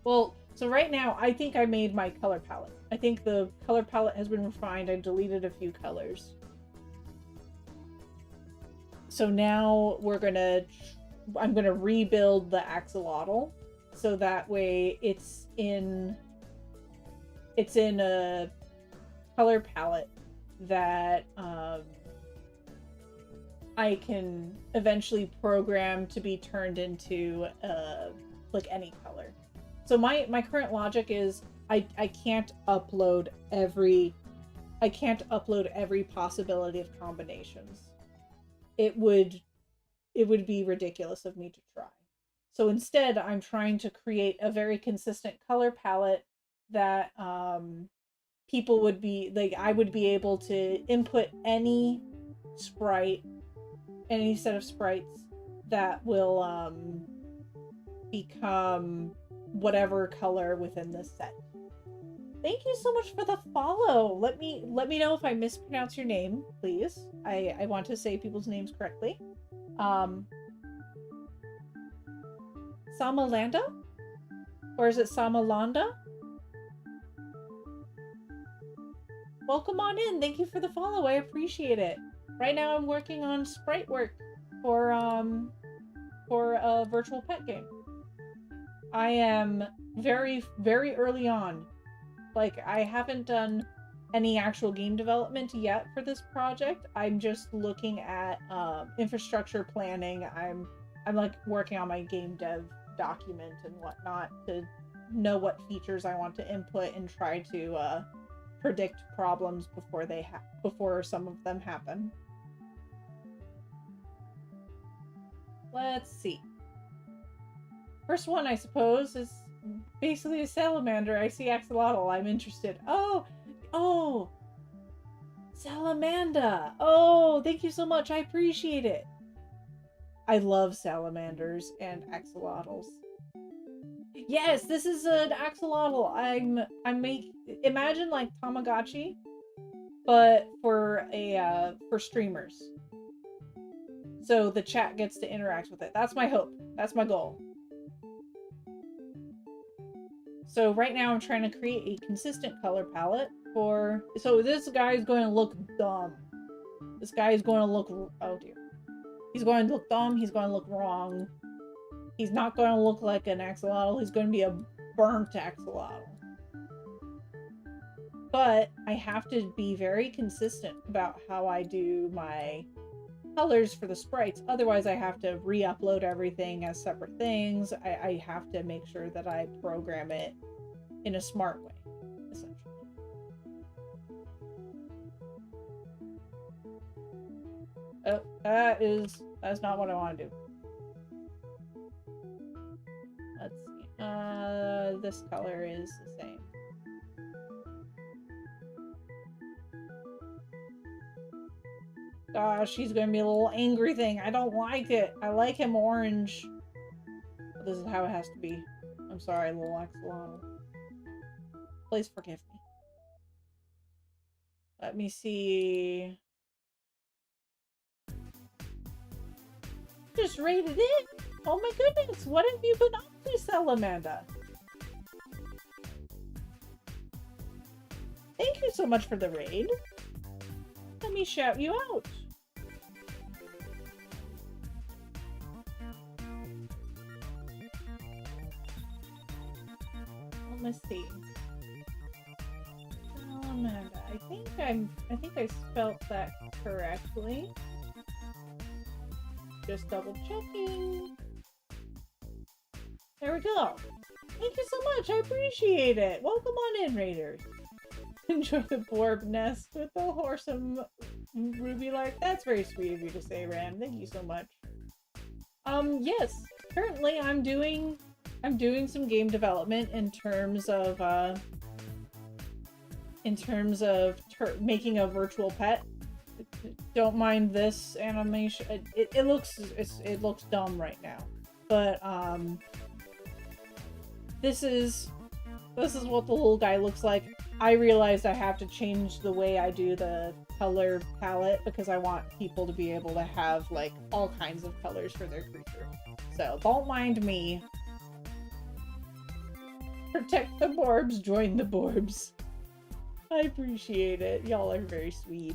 Well, so right now, I think I made my color palette. I think the color palette has been refined. I deleted a few colors. So now I'm gonna rebuild the axolotl, so that way it's in a color palette that I can eventually program to be turned into like any color. So my current logic is I can't upload every possibility of combinations. It would be ridiculous of me to try. So instead, I'm trying to create a very consistent color palette that people would be like, I would be able to input any sprite, any set of sprites that will become whatever color within this set. Thank you so much for the follow. Let me know if I mispronounce your name, please. I want to say people's names correctly. Samalanda? Or is it Samalanda? Welcome on in. Thank you for the follow. I appreciate it. Right now I'm working on sprite work for a virtual pet game. I am very, very early on. Like, I haven't done any actual game development yet for this project. I'm just looking at infrastructure planning. I'm like working on my game dev document and whatnot to know what features I want to input and try to predict problems before some of them happen. Let's see. First one, I suppose, is basically a salamander. I see axolotl. I'm interested. Oh, Salamanda. Oh, thank you so much. I appreciate it. I love salamanders and axolotls. Yes, this is an axolotl. Imagine like Tamagotchi, but for streamers. So the chat gets to interact with it. That's my hope. That's my goal. So right now I'm trying to create a consistent color palette for... So this guy is going to look dumb. This guy is going to look... Oh dear. He's going to look dumb. He's going to look wrong. He's not going to look like an axolotl. He's going to be a burnt axolotl. But I have to be very consistent about how I do my colors for the sprites. Otherwise, I have to re-upload everything as separate things. I have to make sure that I program it in a smart way, essentially. Oh, that's not what I want to do. Let's see. This color is the same. Gosh, he's gonna be a little angry thing. I don't like it. I like him orange. But this is how it has to be. I'm sorry, little axolotl. Please forgive me. Let me see. Just raided it? Oh my goodness, what have you been up to, Salamanda? Thank you so much for the raid. Let me shout you out. Let's see. Salamanda. I think I spelt that correctly. Just double checking. There we go. Thank you so much. I appreciate it. Welcome on in, Raiders. Enjoy the Borb nest with the wholesome Ruby Lark. That's very sweet of you to say, Ram. Thank you so much. Yes. Currently, I'm doing some game development in terms of making a virtual pet. Don't mind this animation. It looks dumb right now, but this is what the little guy looks like. I realized I have to change the way I do the color palette because I want people to be able to have like all kinds of colors for their creature. So don't mind me. Protect the Borbs, join the Borbs. I appreciate it. Y'all are very sweet.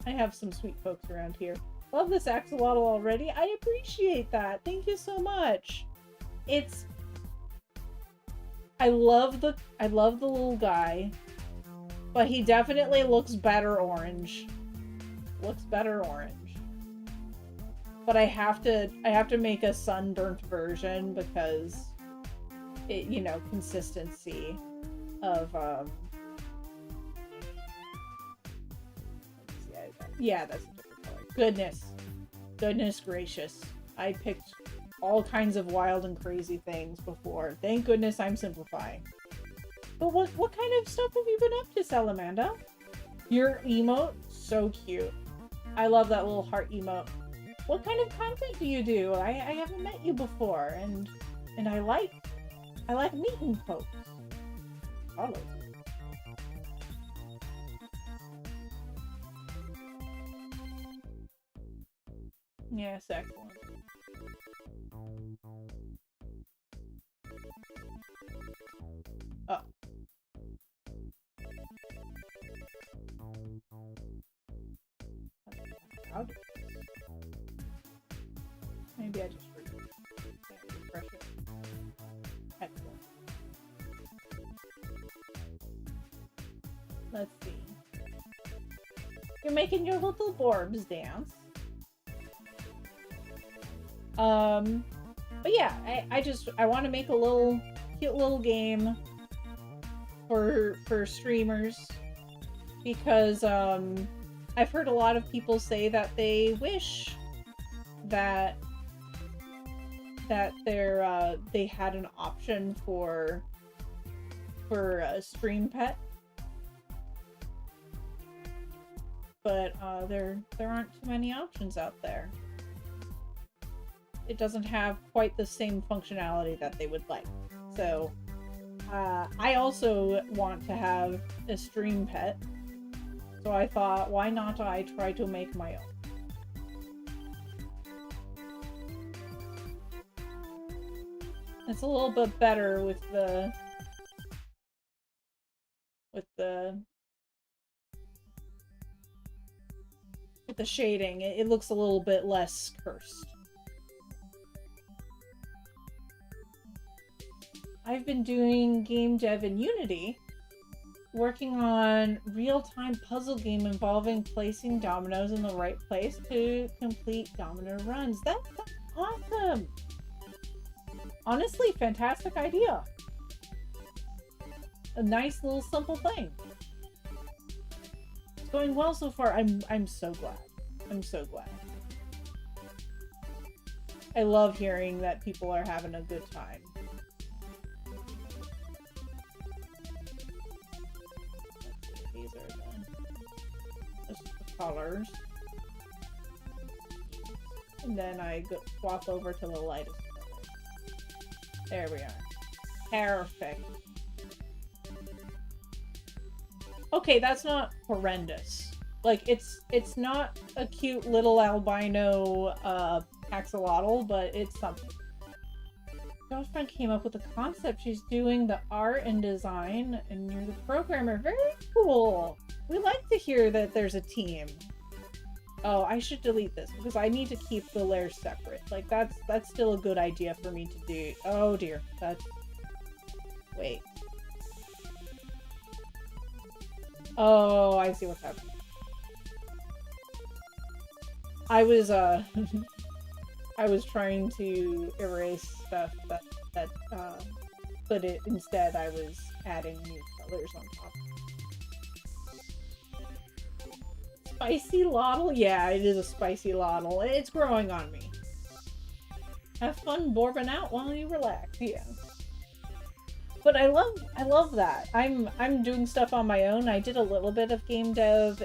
I have some sweet folks around here. Love this axolotl already. I appreciate that. Thank you so much. I love the little guy, but he definitely looks better orange. Looks better orange. But I have to make a sunburnt version because it, you know, consistency of yeah, that's a different color. Goodness gracious. I picked all kinds of wild and crazy things before. Thank goodness I'm simplifying. But what kind of stuff have you been up to, Salamanda? Your emote, so cute. I love that little heart emote. What kind of content do you do? I haven't met you before, and I like meeting folks. Follow. Yes, excellent. Oh. Maybe I just refresh it. Excellent. Let's see. You're making your little Borbs dance. But yeah, I want to make a cute little game for streamers, because I've heard a lot of people say that they wish that they had an option for a stream pet, but there aren't too many options out there. It doesn't have quite the same functionality that they would like. So I also want to have a stream pet, so I thought, why not I try to make my own? It's a little bit better with the shading. It looks a little bit less cursed. I've been doing game dev in Unity, working on real-time puzzle game involving placing dominoes in the right place to complete domino runs. That's awesome! Honestly, fantastic idea. A nice little simple thing. It's going well so far. I'm so glad. I'm so glad. I love hearing that people are having a good time. These are just the colors. And then I swap over to the lightest color. There we are. Perfect. Okay, that's not horrendous. Like, it's not a cute little albino axolotl, but it's something. Girlfriend came up with the concept. She's doing the art and design, and you're the programmer. Very cool. We like to hear that there's a team. Oh, I should delete this because I need to keep the layers separate. Like, that's still a good idea for me to do. Oh dear. That's... Wait. Oh, I see what's happening. I was I was trying to erase stuff but instead I was adding new colors on top. Spicy Lottle? Yeah, it is a spicy Lottle. It's growing on me. Have fun borbing out while you relax. Yeah. But I love that. I'm doing stuff on my own. I did a little bit of game dev.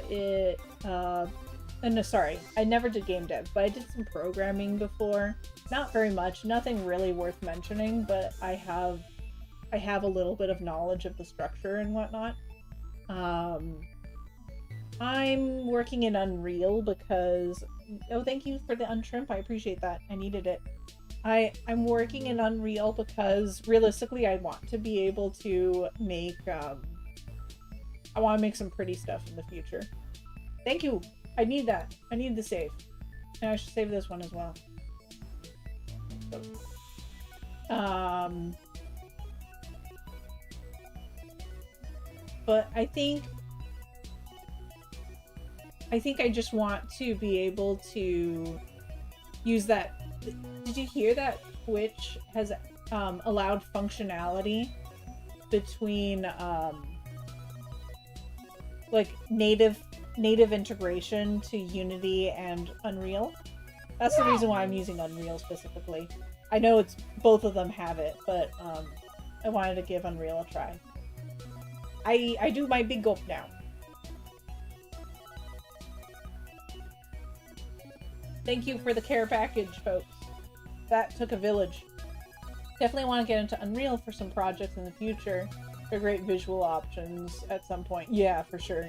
No, sorry, I never did game dev, but I did some programming before. Not very much, nothing really worth mentioning, but I have a little bit of knowledge of the structure and whatnot. I'm working in Unreal because... Oh, thank you for the untrimp. I appreciate that. I needed it. I'm working in Unreal because realistically I want to be able to make I want to make some pretty stuff in the future. Thank you. I need that. I need the save. And I should save this one as well. But I think I just want to be able to use that. Did you hear that Twitch has allowed functionality between like native integration to Unity and Unreal? That's the reason why I'm using Unreal specifically. I know it's both of them have it, but I wanted to give Unreal a try. I do my big gulp now. Thank you for the care package, folks. That took a village. Definitely want to get into Unreal for some projects in the future. They're great visual options at some point. Yeah, for sure.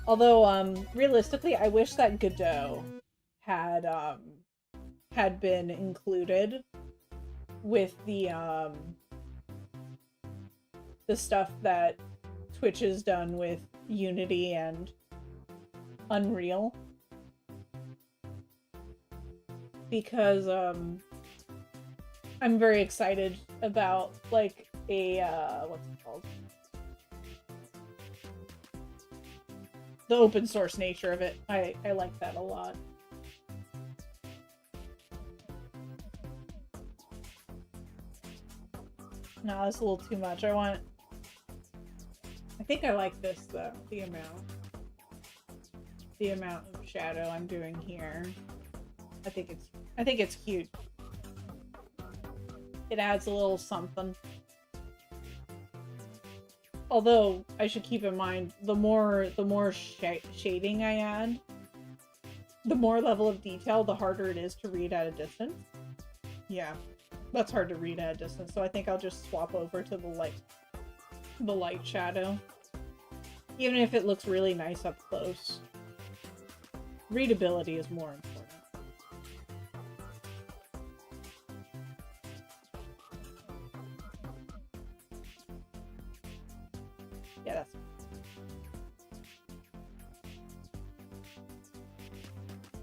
Although, realistically, I wish that Godot had been included with the stuff that Twitch has done with Unity and Unreal. Because, I'm very excited about, like, a, what's it called? The open source nature of it. I like that a lot. No, that's a little too much. I think I like this though, the amount of shadow I'm doing here. I think it's cute. It adds a little something. Although I should keep in mind, the more shading I add, the more level of detail, the harder it is to read at a distance. Yeah, that's hard to read at a distance. So I think I'll just swap over to the light shadow, even if it looks really nice up close. Readability is more important. Yeah, that's...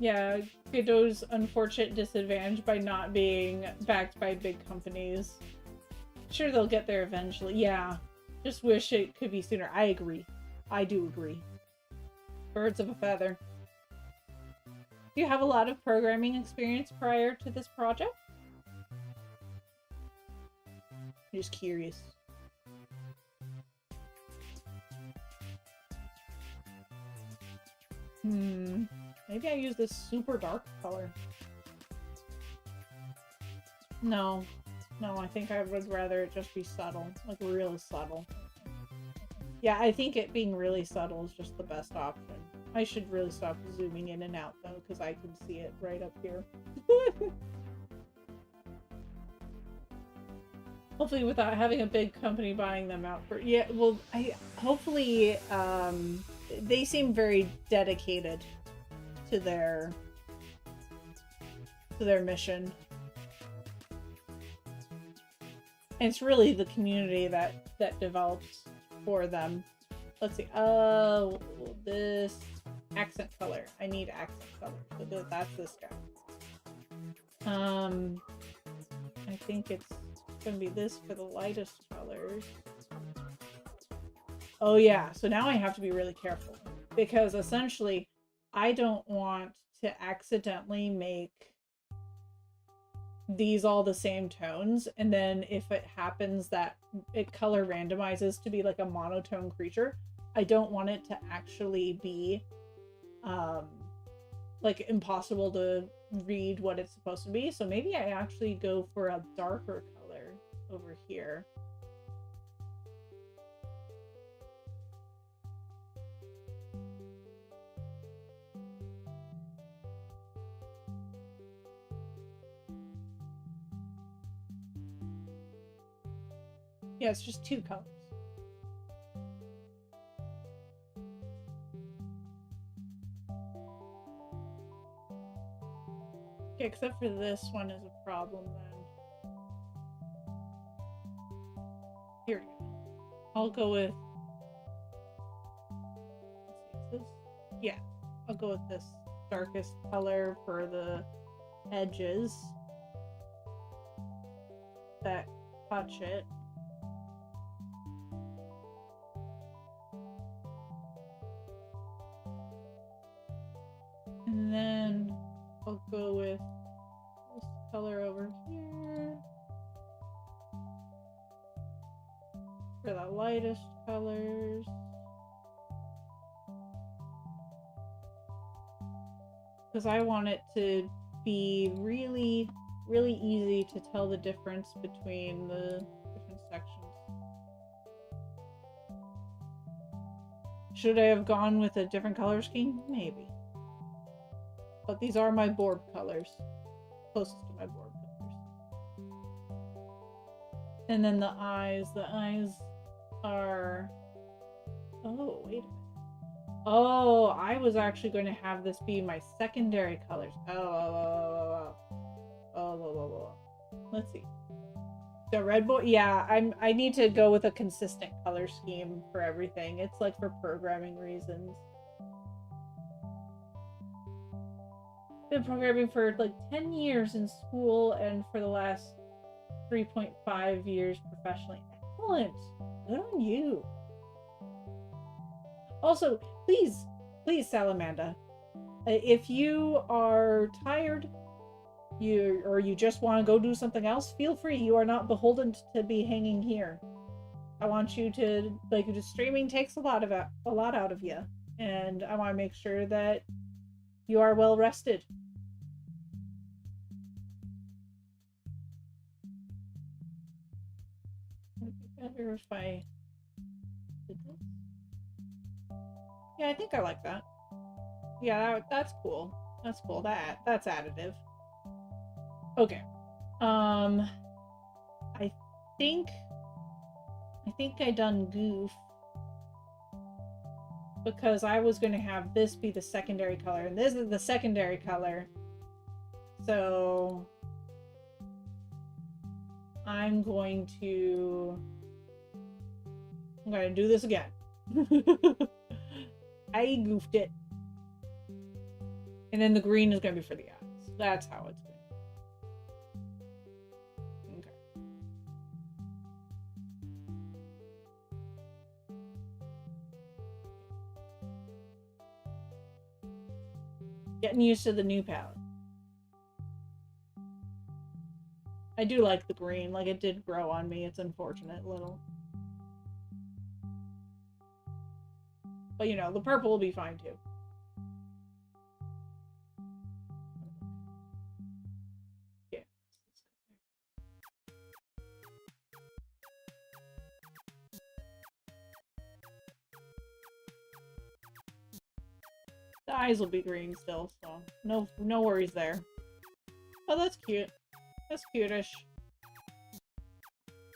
Yeah, Godot's unfortunate disadvantage by not being backed by big companies. Sure, they'll get there eventually. Yeah, just wish it could be sooner. I agree. I do agree. Birds of a feather. Do you have a lot of programming experience prior to this project? I'm just curious. Maybe I use this super dark color. No, I think I would rather it just be subtle, like really subtle. Yeah, I think it being really subtle is just the best option. I should really stop zooming in and out though, because I can see it right up here. Hopefully without having a big company buying them out for... Yeah, well, hopefully, they seem very dedicated to their mission. And it's really the community that develops for them. Let's see. Oh, this accent color. I need accent color. So that's this guy. I think it's gonna be this for the lightest colors. Oh yeah, so now I have to be really careful because essentially I don't want to accidentally make these all the same tones, and then if it happens that it color randomizes to be like a monotone creature, I don't want it to actually be like impossible to read what it's supposed to be. So maybe I actually go for a darker color over here. Yeah, it's just two colors. Okay, except for this one is a problem then. Here we go. I'll go with... Let's see, is this? Yeah, I'll go with this darkest color for the edges that touch it. And then I'll go with this color over here for the lightest colors. Because I want it to be really really easy to tell the difference between the different sections. Should I have gone with a different color scheme? Maybe. But these are my board colors. Closest to my board colors. And then the eyes. The eyes are... Oh, wait a minute. Oh, I was actually going to have this be my secondary colors. Let's see. The red boy, yeah, I need to go with a consistent color scheme for everything. It's like for programming reasons. Been programming for like 10 years in school and for the last 3.5 years professionally. Excellent. Good on you. Also, please, Salamanda, if you are tired, or you just want to go do something else, feel free. You are not beholden to be hanging here. I want you to, like, just streaming takes a lot out of you, and I want to make sure that you are well rested. Would it be better if I did this? Yeah, I think I like that. Yeah, that's cool. That's cool. That's additive. Okay. I think I done goof because I was going to have this be the secondary color, and this is the secondary color. So I'm going to do this again. I goofed it. And then the green is going to be for the eyes. That's how it's going. Okay. Getting used to the new palette. I do like the green. Like, it did grow on me. It's unfortunate little. But, you know, the purple will be fine, too. Yeah. The eyes will be green still, so no worries there. Oh, that's cute. That's cute-ish.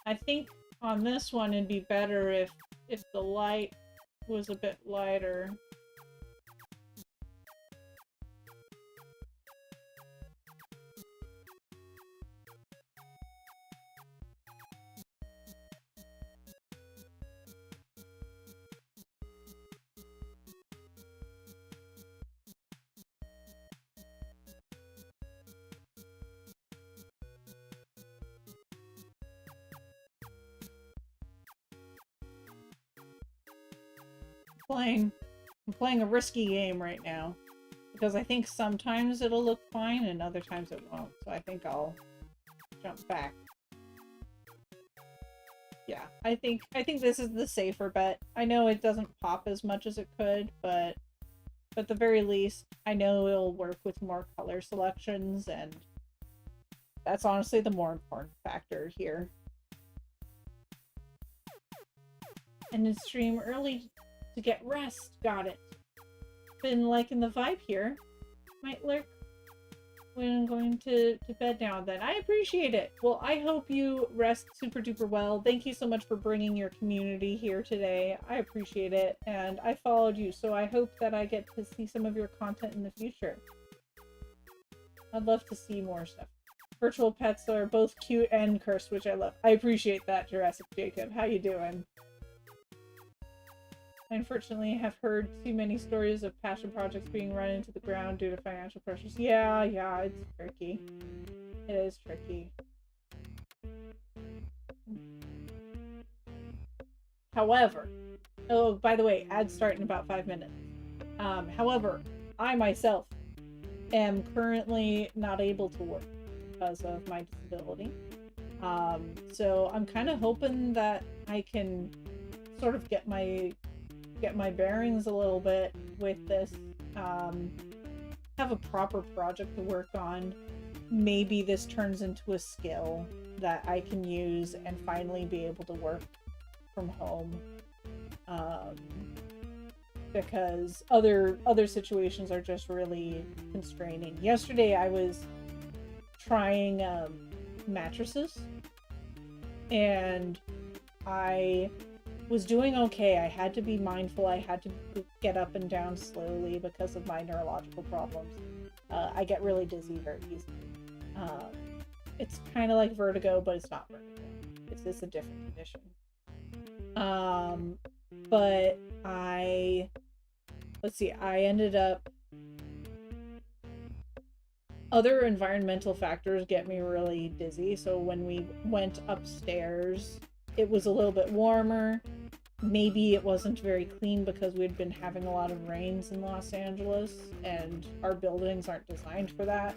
I think on this one it'd be better if the light was a bit lighter. I'm playing a risky game right now because I think sometimes it'll look fine and other times it won't, so I think I'll jump back. Yeah, I think this is the safer bet. I know it doesn't pop as much as it could, but at the very least I know it'll work with more color selections, and that's honestly the more important factor here. And then stream early to get rest. Got it. Been liking the vibe here. Might lurk when I'm going to bed now then. I appreciate it. Well, I hope you rest super duper well. Thank you so much for bringing your community here today. I appreciate it. And I followed you, so I hope that I get to see some of your content in the future. I'd love to see more stuff. Virtual pets are both cute and cursed, which I love. I appreciate that, Jurassic Jacob. How you doing? I unfortunately have heard too many stories of passion projects being run into the ground due to financial pressures. Yeah, it's tricky. It is tricky. However, oh, by the way, ads start in about 5 minutes. However, I myself am currently not able to work because of my disability. So I'm kind of hoping that I can sort of get my bearings a little bit with this, have a proper project to work on, maybe this turns into a skill that I can use and finally be able to work from home. Because other situations are just really constraining. Yesterday I was trying mattresses, and I was doing okay. I had to be mindful. I had to get up and down slowly because of my neurological problems. I get really dizzy very easily. It's kind of like vertigo, but it's not vertigo. It's a different condition. But let's see, I ended up, other environmental factors get me really dizzy. So when we went upstairs, it was a little bit warmer. Maybe it wasn't very clean because we'd been having a lot of rains in Los Angeles and our buildings aren't designed for that.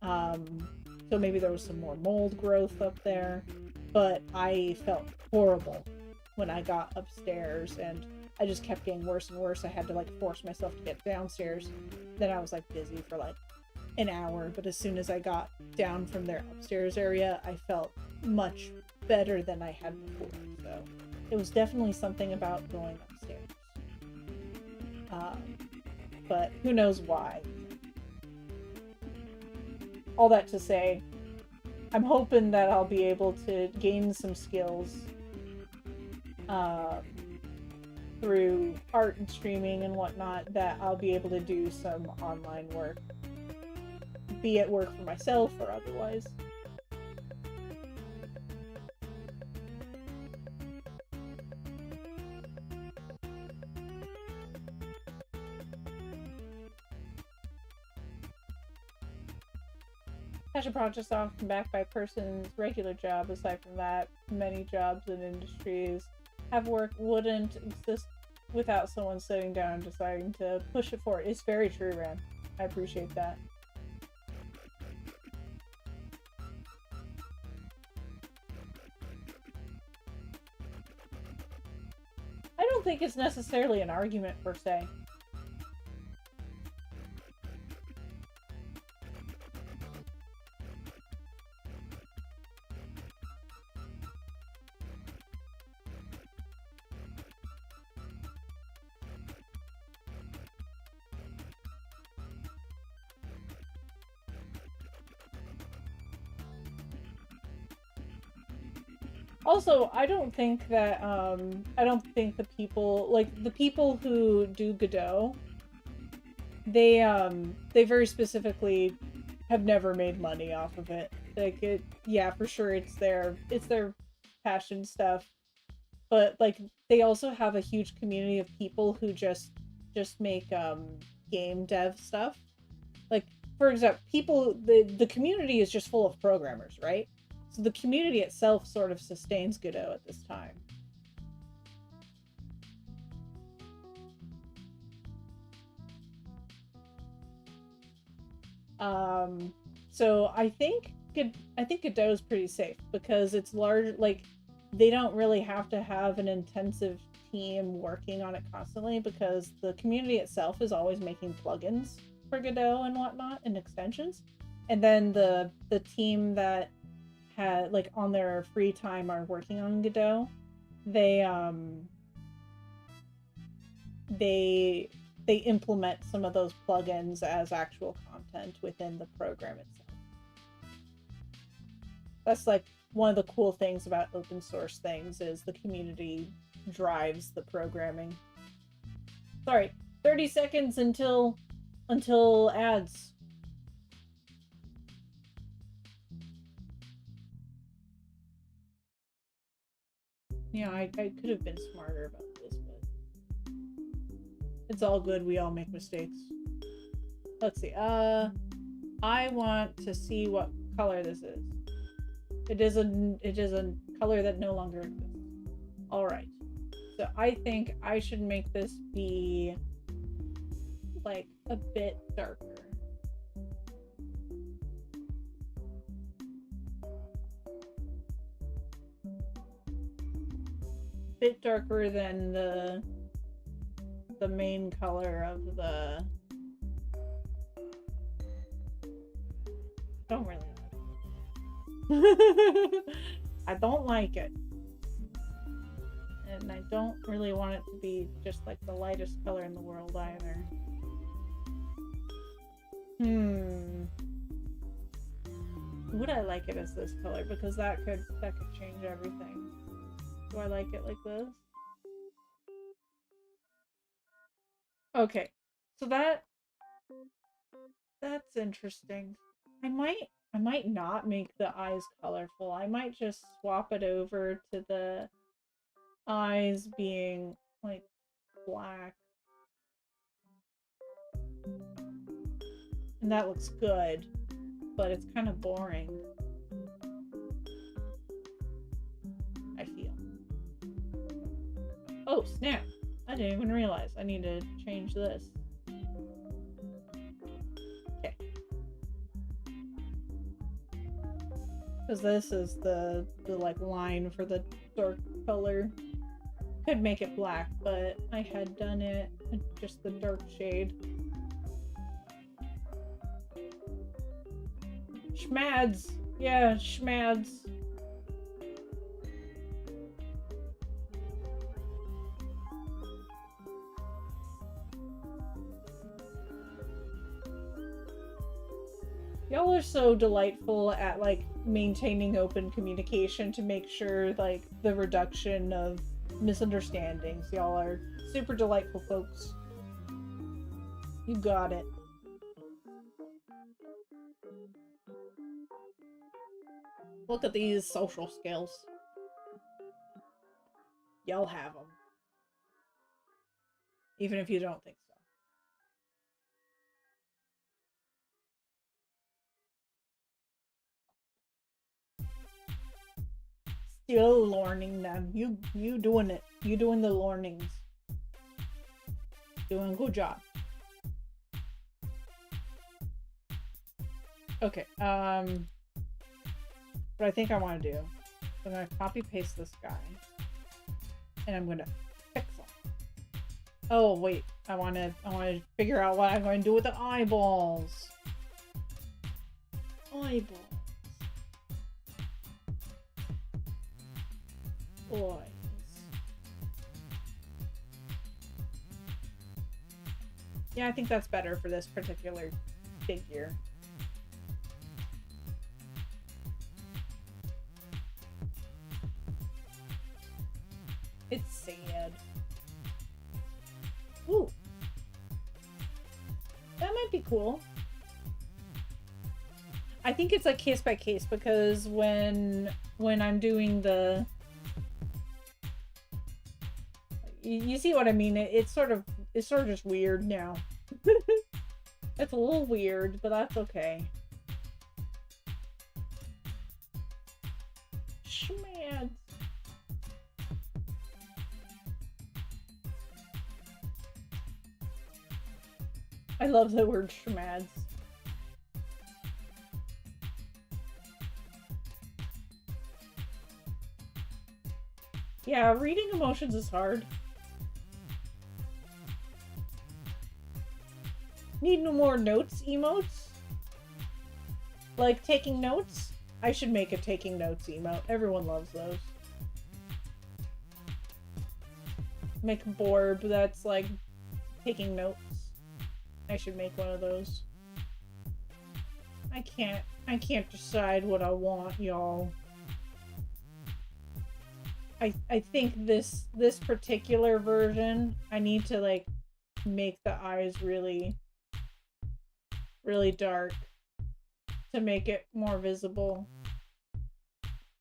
So maybe there was some more mold growth up there, but I felt horrible when I got upstairs, and I just kept getting worse and worse. I had to like force myself to get downstairs. Then I was like dizzy for like an hour, but as soon as I got down from their upstairs area, I felt much better than I had before. So it was definitely something about going upstairs. But who knows why. All that to say, I'm hoping that I'll be able to gain some skills through art and streaming and whatnot, that I'll be able to do some online work, be it work for myself or otherwise. Passion projects often backed by a person's regular job. Aside from that, many jobs and industries have work wouldn't exist without someone sitting down and deciding to push it forward. It's very true, Ran. I appreciate that. I don't think it's necessarily an argument per se. Also, I don't think the people who do Godot, they very specifically have never made money off of it. Like yeah, for sure it's their passion stuff. But like they also have a huge community of people who just make game dev stuff. Like for example, the community is just full of programmers, right? So the community itself sort of sustains Godot at this time. So I think Godot is pretty safe because it's large. Like they don't really have to have an intensive team working on it constantly because the community itself is always making plugins for Godot and whatnot and extensions. And then the team that had like on their free time are working on Godot, they implement some of those plugins as actual content within the program itself. That's like one of the cool things about open source things is the community drives the programming. Sorry, 30 seconds until ads. Yeah, I could have been smarter about this, but it's all good. We all make mistakes. Let's see. I want to see what color this is. It is a color that no longer exists. All right. So I think I should make this be like a bit darker. Bit darker than the main color of the... Oh don't really like it. I don't like it. And I don't really want it to be just like the lightest color in the world either. Would I like it as this color? Because that could change everything. Do I like it like this? Okay. So that's interesting. I might not make the eyes colorful. I might just swap it over to the eyes being like black. And that looks good, but it's kind of boring. I feel. Oh, snap. I didn't even realize I need to change this. Okay. Because this is the like line for the dark color. Could make it black, but I had done it just the dark shade. Schmads! Yeah, schmads. Y'all are so delightful at like maintaining open communication to make sure like the reduction of misunderstandings. Y'all are super delightful folks. You got it. Look at these social skills. Y'all have them. Even if you don't think so. Still learning them. You doing it. You doing the learnings. Doing a good job. Okay, what I think I want to do, I'm going to copy paste this guy, and I'm going to pixel. Oh wait, I want to figure out what I'm going to do with the eyeballs. Eyeballs. Eyes. Yeah, I think that's better for this particular figure. It's sad. Ooh. That might be cool. I think it's like case by case because when I'm doing the... You see what I mean? It's sort of just weird now. It's a little weird, but that's okay. Schmads. I love the word schmads. Yeah, reading emotions is hard. Need no more notes emotes? Like taking notes? I should make a taking notes emote. Everyone loves those. Make a Borb that's like taking notes. I should make one of those. I can't decide what I want, y'all. I think this particular version, I need to like make the eyes really dark to make it more visible.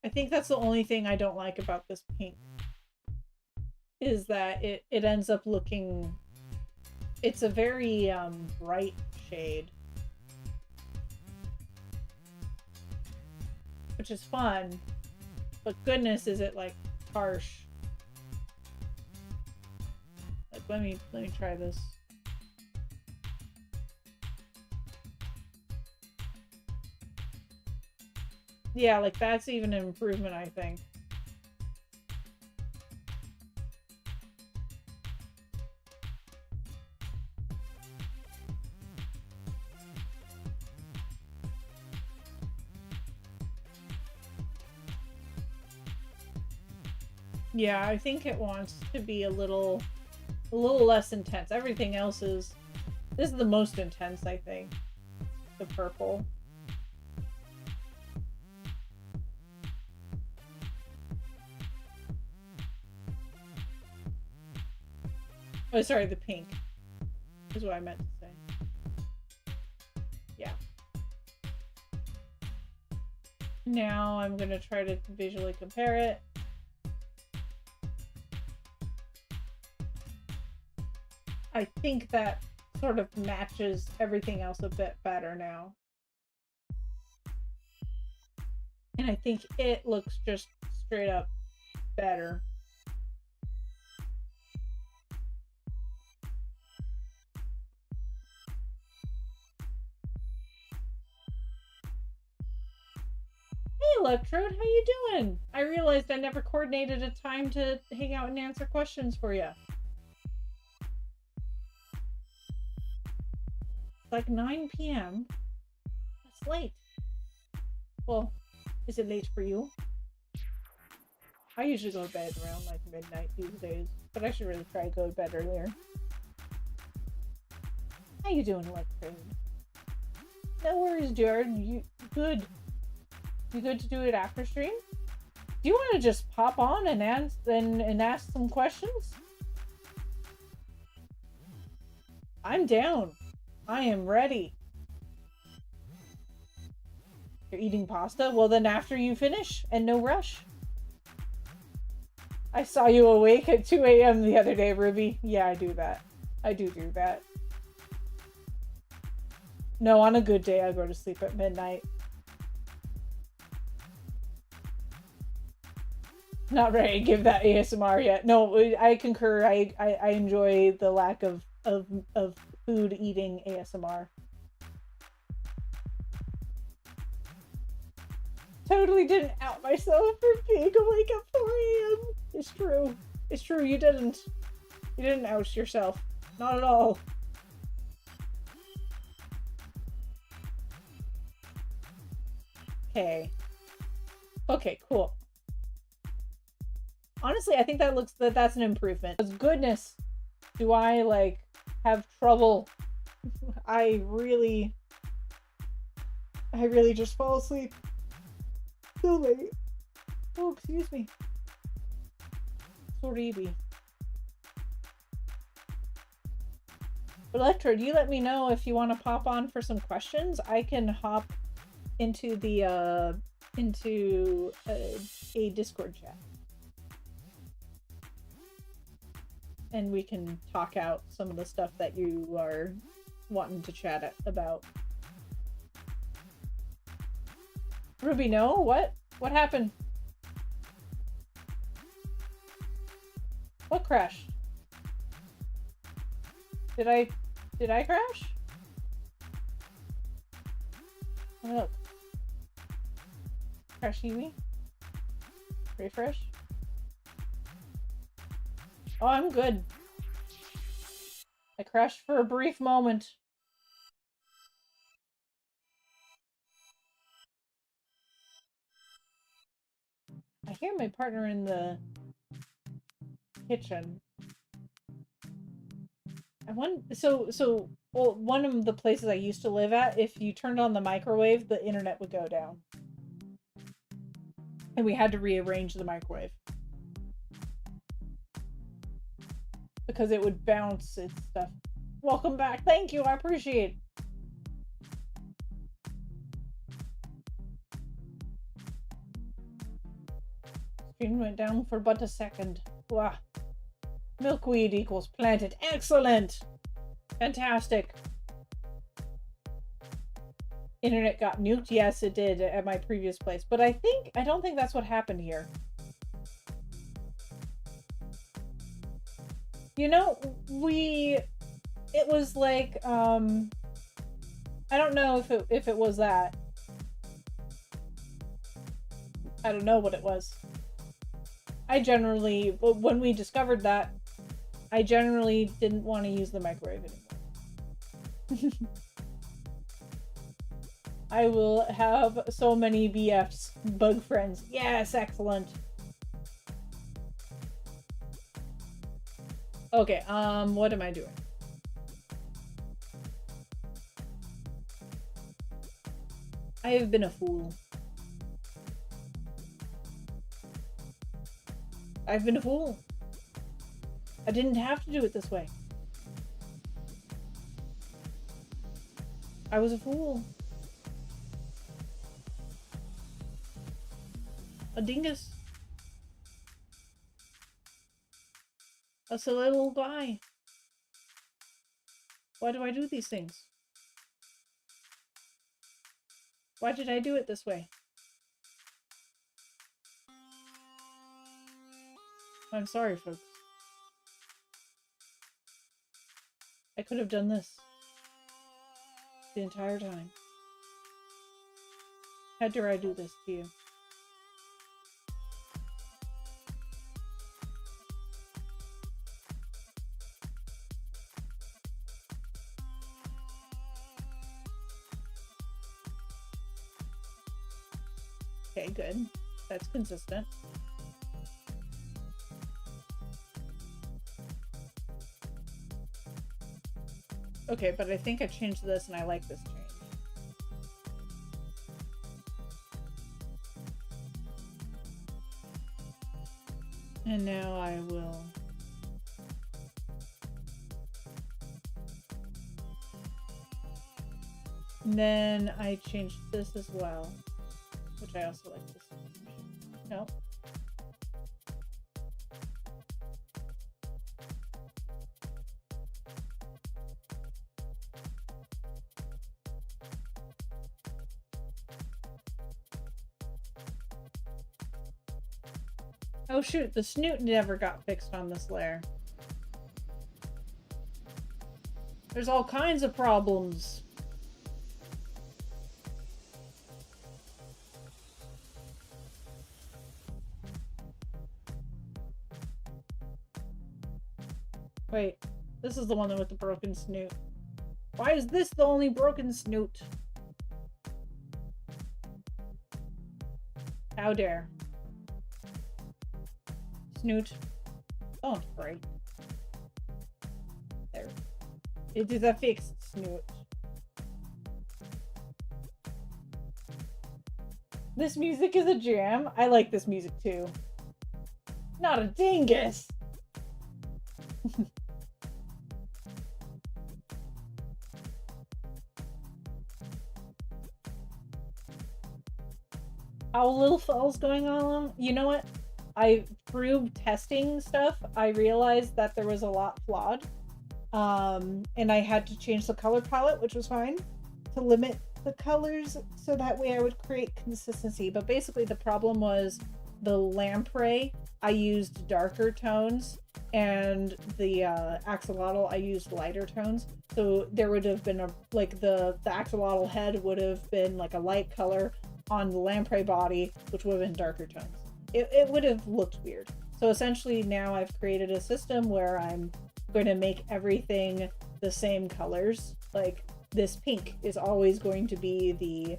I think that's the only thing I don't like about this pink is that it ends up looking... It's a very bright shade. Which is fun. But goodness, is it like harsh. Like let me try this. Yeah, like that's even an improvement, I think. Yeah, I think it wants to be a little less intense. Everything else is... This is the most intense, I think. The purple. Oh, sorry, the pink is what I meant to say. Yeah. Now I'm gonna try to visually compare it. I think that sort of matches everything else a bit better now. And I think it looks just straight up better. Hey Electrode, how you doing? I realized I never coordinated a time to hang out and answer questions for you. It's like 9 p.m. That's late. Well, is it late for you? I usually go to bed around like midnight these days, but I should really try to go to bed earlier. How you doing, Electrode? No worries, Jared. You good? You good to do it after stream? Do you want to just pop on and ask some questions? I'm down. I am ready. You're eating pasta? Well, then after you finish, and no rush. I saw you awake at 2 a.m. the other day, Ruby. Yeah, I do that. I do that. No, on a good day, I go to sleep at midnight. Not ready to give that ASMR yet. No, I concur. I enjoy the lack of food eating ASMR. Totally didn't out myself for being awake at 4 a.m. It's true. It's true. You didn't. You didn't out yourself. Not at all. Okay. Okay, cool. Honestly, I think that's an improvement. Because goodness, do I like have trouble. I really just fall asleep so late. Oh, excuse me. Sorry. Electra, do you let me know if you want to pop on for some questions? I can hop into the a Discord chat. And we can talk out some of the stuff that you are wanting to chat about. Ruby, no? What? What happened? What crashed? Did I crash? Oh, look. Crash Yui? Refresh? Oh, I'm good. I crashed for a brief moment. I hear my partner in the kitchen. Well, one of the places I used to live at, if you turned on the microwave, the internet would go down. And we had to rearrange the microwave. Because it would bounce its stuff. Welcome back. Thank you. I appreciate it. Stream went down for but a second. Wow. Milkweed equals planted. Excellent. Fantastic. Internet got nuked. Yes, it did at my previous place. But I don't think that's what happened here. You know, it was like, I don't know if it was that. I don't know what it was. I generally, when we discovered that, I generally didn't want to use the microwave anymore. I will have so many BFs, bug friends. Yes, excellent. Okay, what am I doing? I have been a fool. I've been a fool. I didn't have to do it this way. I was a fool. A dingus. A silly little guy. Why do I do these things? Why did I do it this way? I'm sorry, folks. I could have done this the entire time. How dare I do this to you? Okay, good. That's consistent. Okay, but I think I changed this and I like this change. And now I will... And then I changed this as well, which I also like this change. No. Oh shoot, the snoot never got fixed on this layer. There's all kinds of problems. Wait, this is the one with the broken snoot. Why is this the only broken snoot? How dare. Snoot. Don't break. There. It is a fixed snoot. This music is a jam. I like this music too. Not a dingus! How little fell's going on? You know what? Through testing stuff, I realized that there was a lot flawed. And I had to change the color palette, which was fine, to limit the colors so that way I would create consistency. But basically the problem was the lamprey, I used darker tones, and the axolotl, I used lighter tones. So there would have been the axolotl head would have been like a light color on the lamprey body, which would have been darker tones. It would have looked weird. So essentially now I've created a system where I'm going to make everything the same colors. Like this pink is always going to be the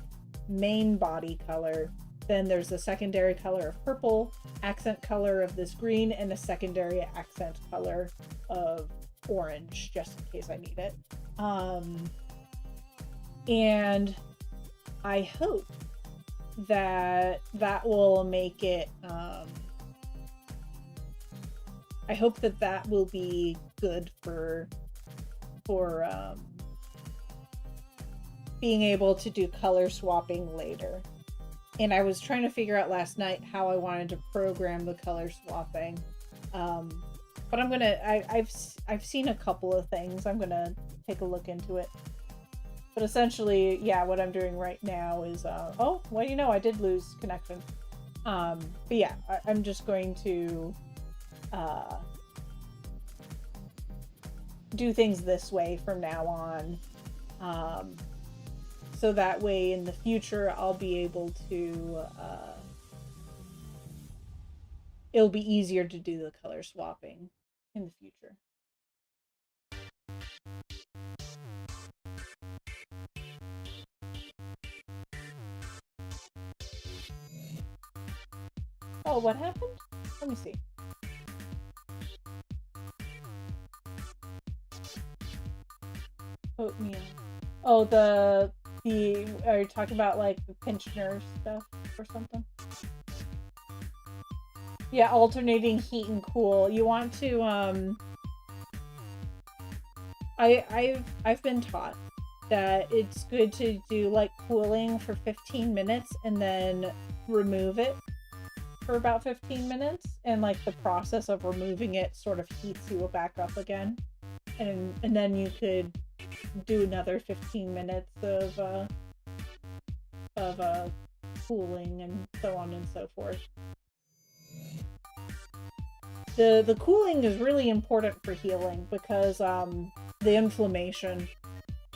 main body color. Then there's a secondary color of purple, accent color of this green, and a secondary accent color of orange, just in case I need it. And I hope that will make it I hope that will be good for being able to do color swapping later. And I was trying to figure out last night how I wanted to program the color swapping, but I'm gonna I've seen a couple of things. I'm gonna take a look into it. But essentially, yeah, what I'm doing right now is, oh, well, you know, I did lose connection. But yeah, I'm just going to do things this way from now on. So that way in the future, I'll be able to, it'll be easier to do the color swapping in the future. Oh, what happened? Let me see. Oatmeal. Oh, the are you talking about like the pinched nerve stuff or something? Yeah, alternating heat and cool. You want to I've been taught that it's good to do like cooling for 15 minutes and then remove it for about 15 minutes, and like the process of removing it sort of heats you back up again, and then you could do another 15 minutes of cooling and so on and so forth. The cooling is really important for healing because the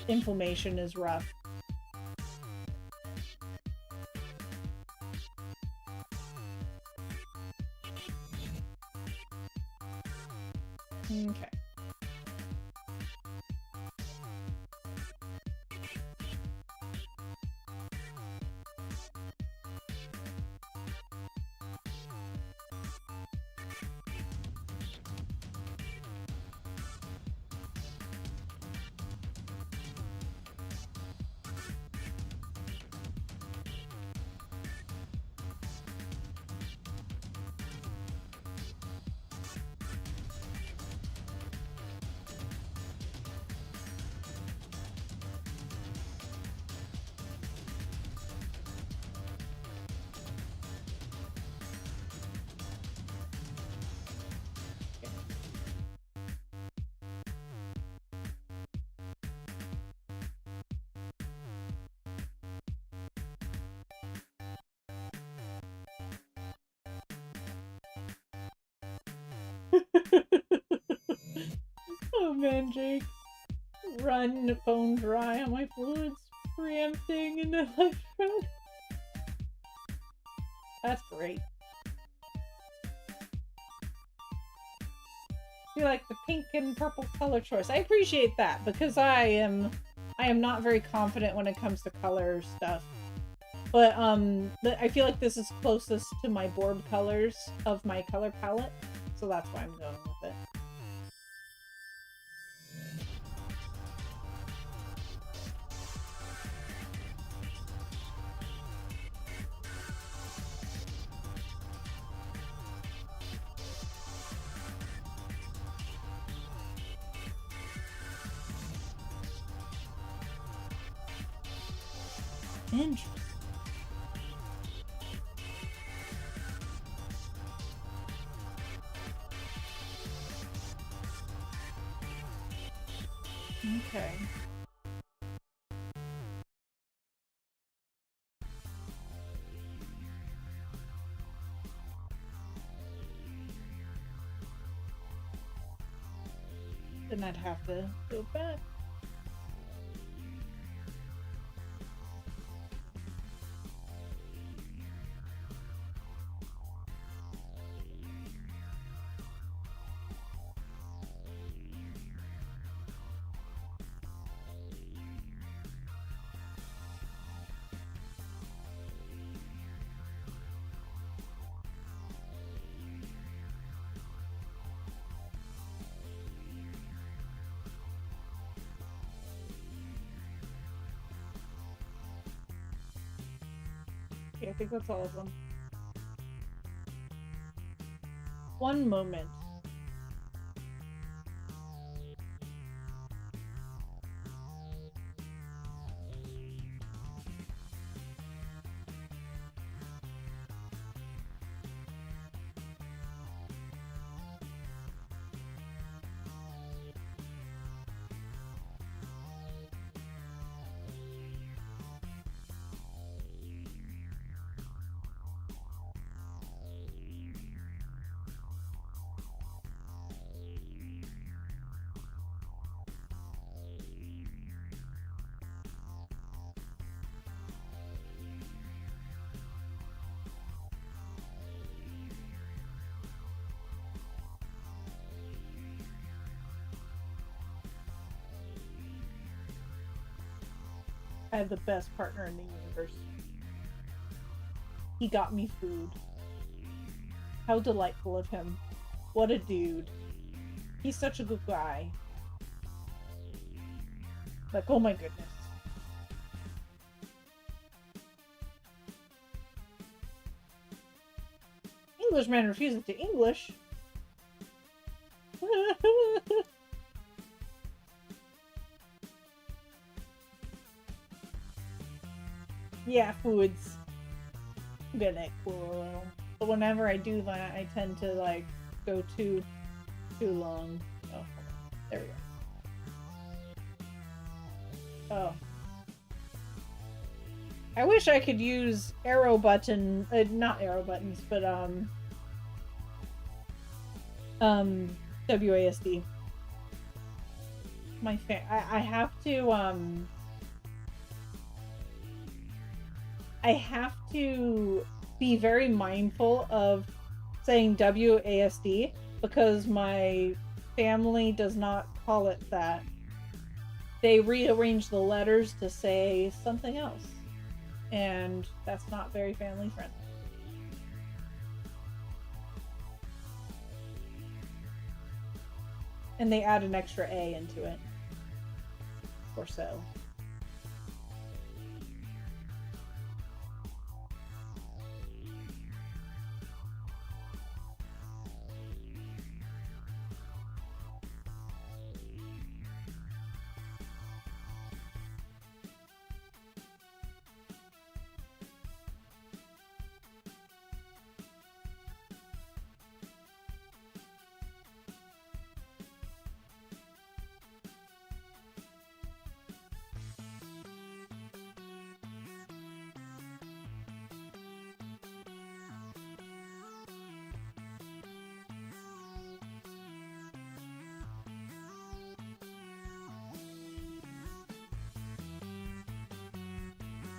inflammation is rough. Okay. Oh man, Jake. Run, bone dry on my fluids, preempting in the electrode. That's great. You like the pink and purple color choice. I appreciate that because I am not very confident when it comes to color stuff. But I feel like this is closest to my board colors of my color palette, so that's why I'm going with it. Interesting. Okay. Then I'd have to go back. Yeah, I think that's all of them. One moment. I have the best partner in the universe. He got me food. How delightful of him. What a dude. He's such a good guy. Like, oh my goodness. Englishman refuses to English. Yeah, foods. Get it cool. But whenever I do that, I tend to like go too long. Oh, there we go. Oh. I wish I could use arrow button, not arrow buttons, but WASD. I have to I have to be very mindful of saying WASD because my family does not call it that. They rearrange the letters to say something else, and that's not very family friendly. And they add an extra A into it, or so.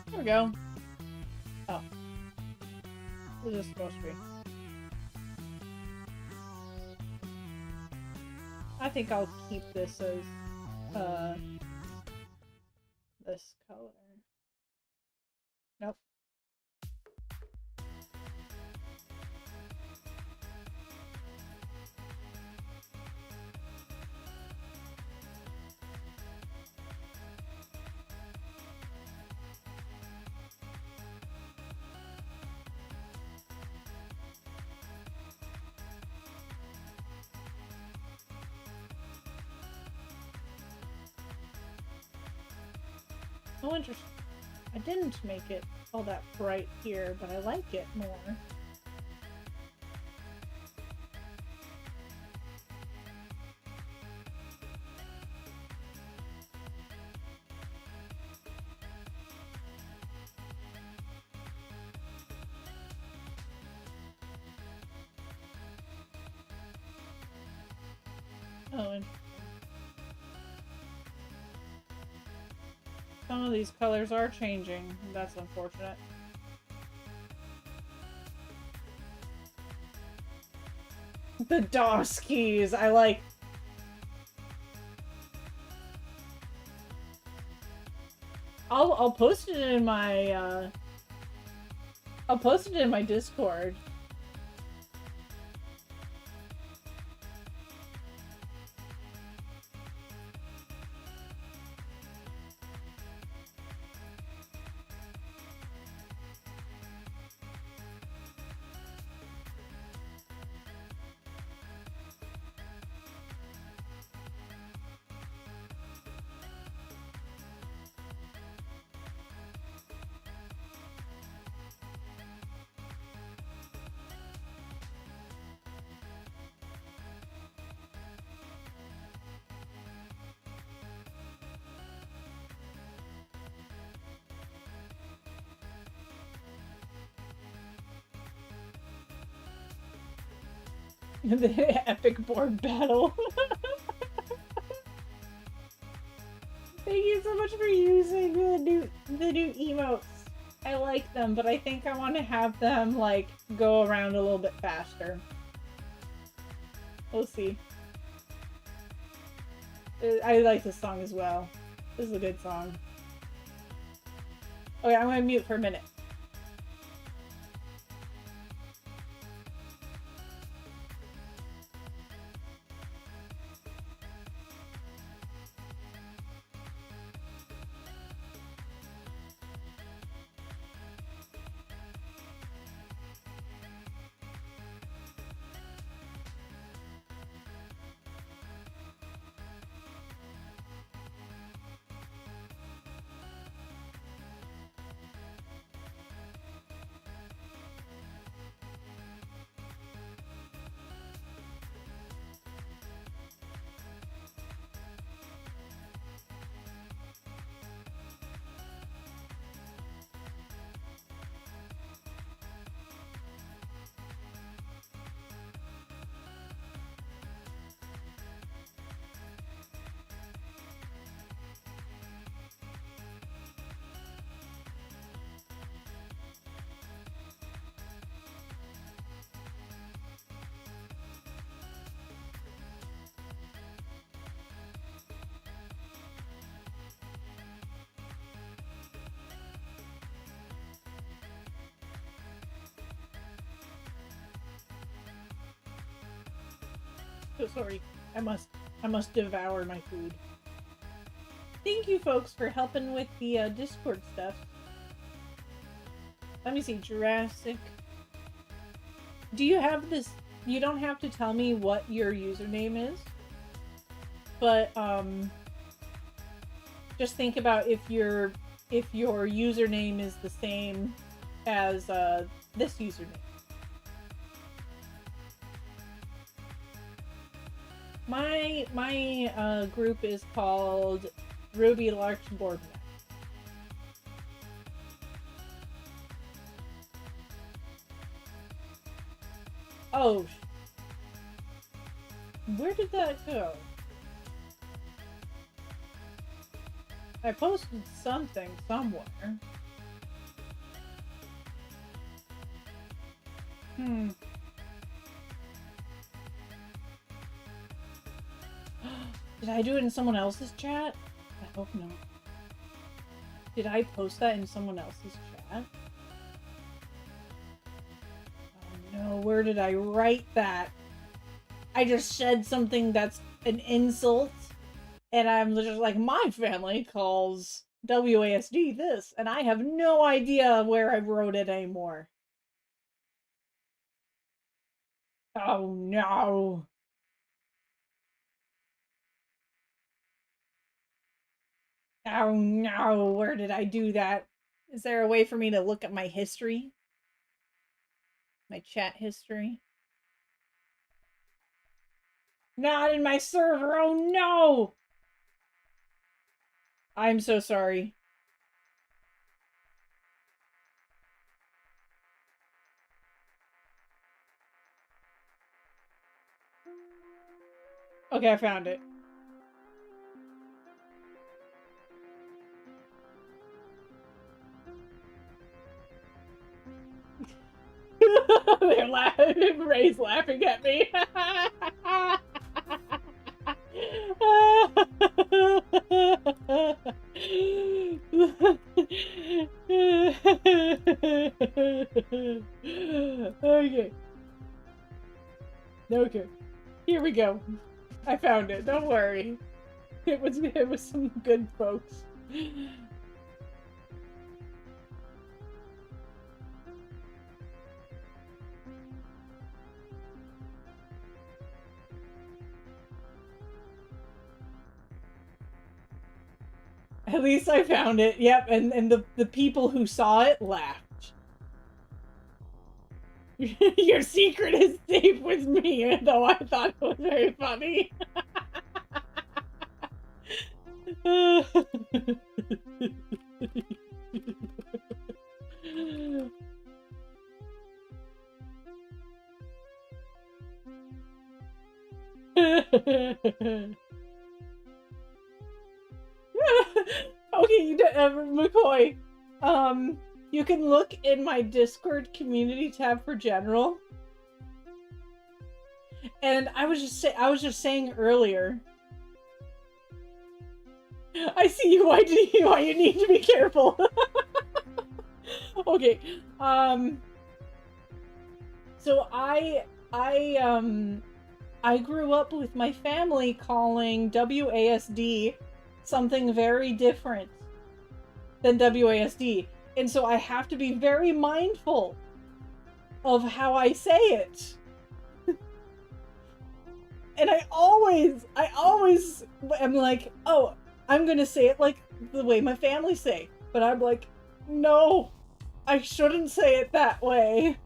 There we go. Oh. What is this supposed to be? I think I'll keep this as, this color. Nope. Oh, interesting. I didn't make it all that bright here, but I like it more. Oh, interesting. Some of these colors are changing. That's unfortunate. The DOS keys, I like. I'll post it in my I'll post it in my Discord. The epic board battle. Thank you so much for using the new emotes. I like them, but I think I want to have them like go around a little bit faster. We'll see. I like this song as well. This is a good song. Okay, I'm gonna mute for a minute. So sorry. I must devour my food. Thank you, folks, for helping with the Discord stuff. Let me see, Jurassic. Do you have this? You don't have to tell me what your username is, but just think about if your username is the same as this username. My group is called Ruby Larchboard. Oh, where did that go? I posted something somewhere. Did I do it in someone else's chat? I hope not. Did I post that in someone else's chat? Oh no, where did I write that? I just said something that's an insult, and I'm just like, my family calls WASD this, and I have no idea where I wrote it anymore. Oh no. Oh no, where did I do that? Is there a way for me to look at my history? My chat history? Not in my server, oh no! I'm so sorry. Okay, I found it. They're laughing. Ray's laughing at me. Okay. Okay. Here we go. I found it. Don't worry. It was some good folks. At least I found it. Yep, and the people who saw it laughed. Your secret is safe with me, though I thought it was very funny. Okay, McCoy, you can look in my Discord community tab for general. And I was just saying earlier. I see you. Why you need to be careful? Okay. So I grew up with my family calling WASD something very different than WASD. And so I have to be very mindful of how I say it. And I always am like, oh, I'm gonna say it like the way my family say. But I'm like, no, I shouldn't say it that way.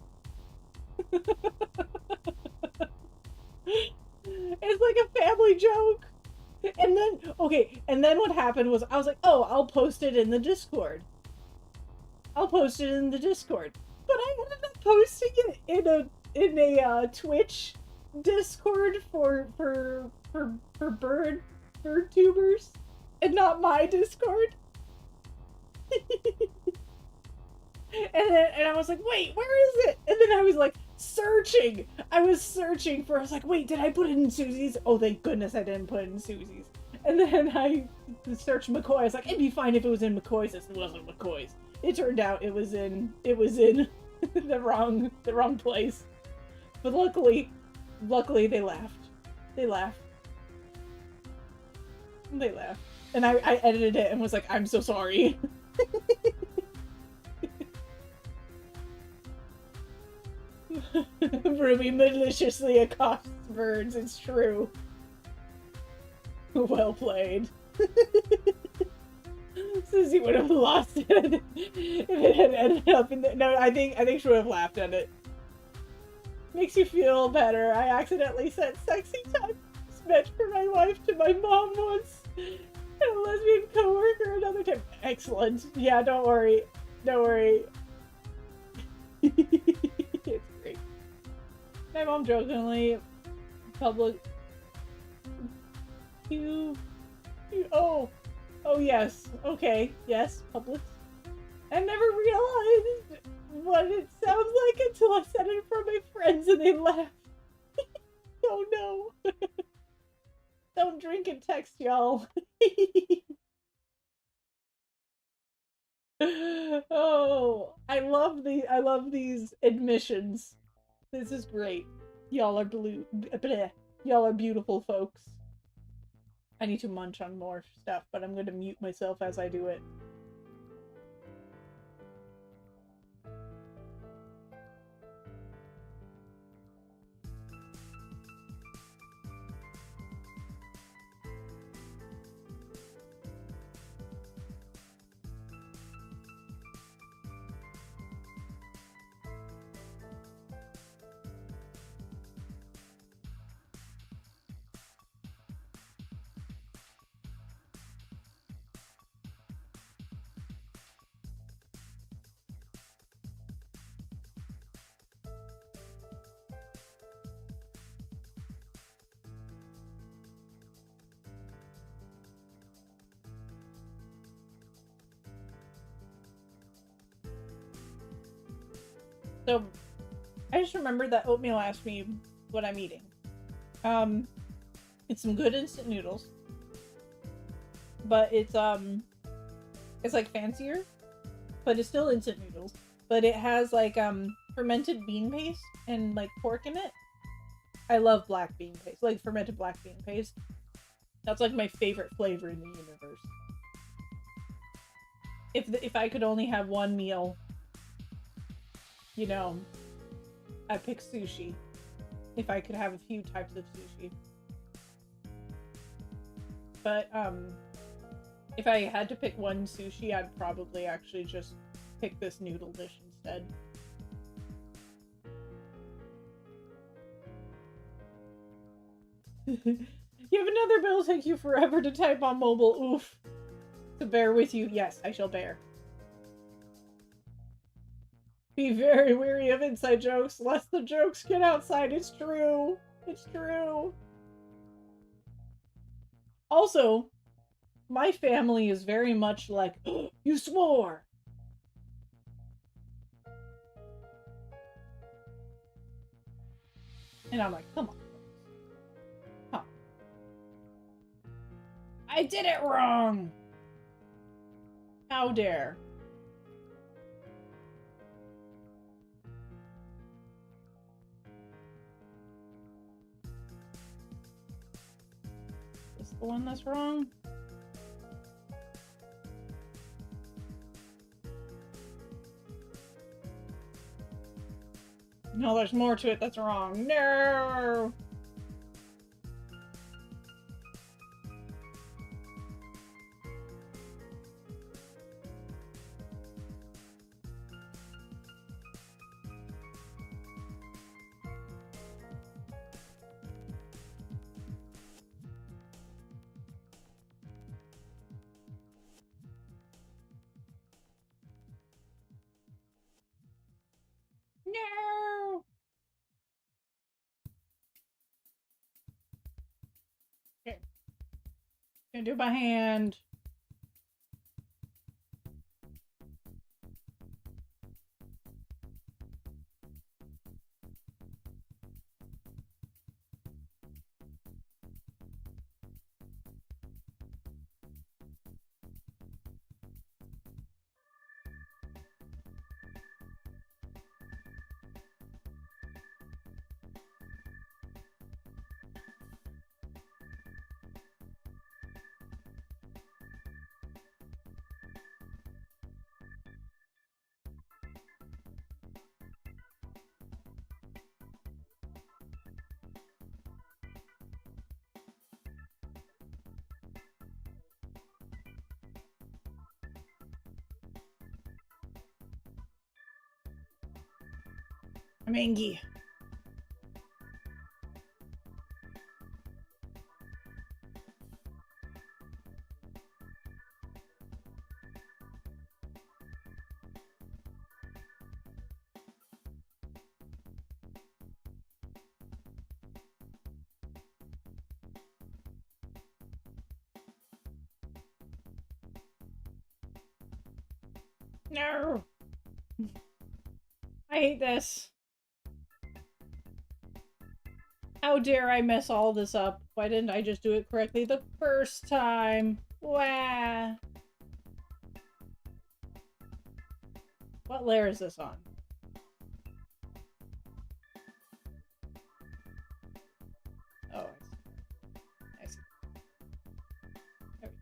It's like a family joke. And then, okay, and then what happened was I was like, oh, I'll post it in the Discord. But I ended up posting it in a Twitch Discord for bird tubers, and not my Discord. and I was like, wait, where is it? And then I was like searching. I was like, wait, did I put it in Susie's? Oh, thank goodness I didn't put it in Susie's. And then I searched McCoy. I was like, it'd be fine if it was in McCoy's. It wasn't McCoy's. It turned out it was in the wrong place. But luckily they laughed. They laugh. They laugh. And I edited it and was like, I'm so sorry. Ruby maliciously accosts birds, it's true. Well played. Susie would have lost it if it had ended up in the... No, I think she would have laughed at it. Makes you feel better. I accidentally sent sexy time match for my wife to my mom once. And a lesbian coworker another time. Excellent. Yeah, don't worry. Don't worry. It's great. My mom jokingly public... Oh yes. Okay. Yes. Publix. I never realized what it sounds like until I said it in front of my friends and they laughed. Oh no. Don't drink and text, y'all. Oh, I love these admissions. This is great. Y'all are y'all are beautiful folks. I need to munch on more stuff, but I'm going to mute myself as I do it. So, I just remembered that oatmeal asked me what I'm eating. It's some good instant noodles. But it's like fancier. But it's still instant noodles. But it has like, fermented bean paste and like pork in it. I love black bean paste. Like fermented black bean paste. That's like my favorite flavor in the universe. If I could only have one meal, you know, I pick sushi. If I could have a few types of sushi. But, if I had to pick one sushi, I'd probably actually just pick this noodle dish instead. You have another bill, take you forever to type on mobile, oof. To bear with you, yes, I shall bear. Be very wary of inside jokes, lest the jokes get outside. It's true. It's true. Also, my family is very much like, oh, you swore! And I'm like, come on. Huh. I did it wrong! How dare. Is this the one that's wrong? No, there's more to it that's wrong. No! No! Okay. Gonna do by hand. I'm angry. No! I hate this. How dare I mess all this up? Why didn't I just do it correctly the first time? Wah! What layer is this on? Oh, I see. There we go.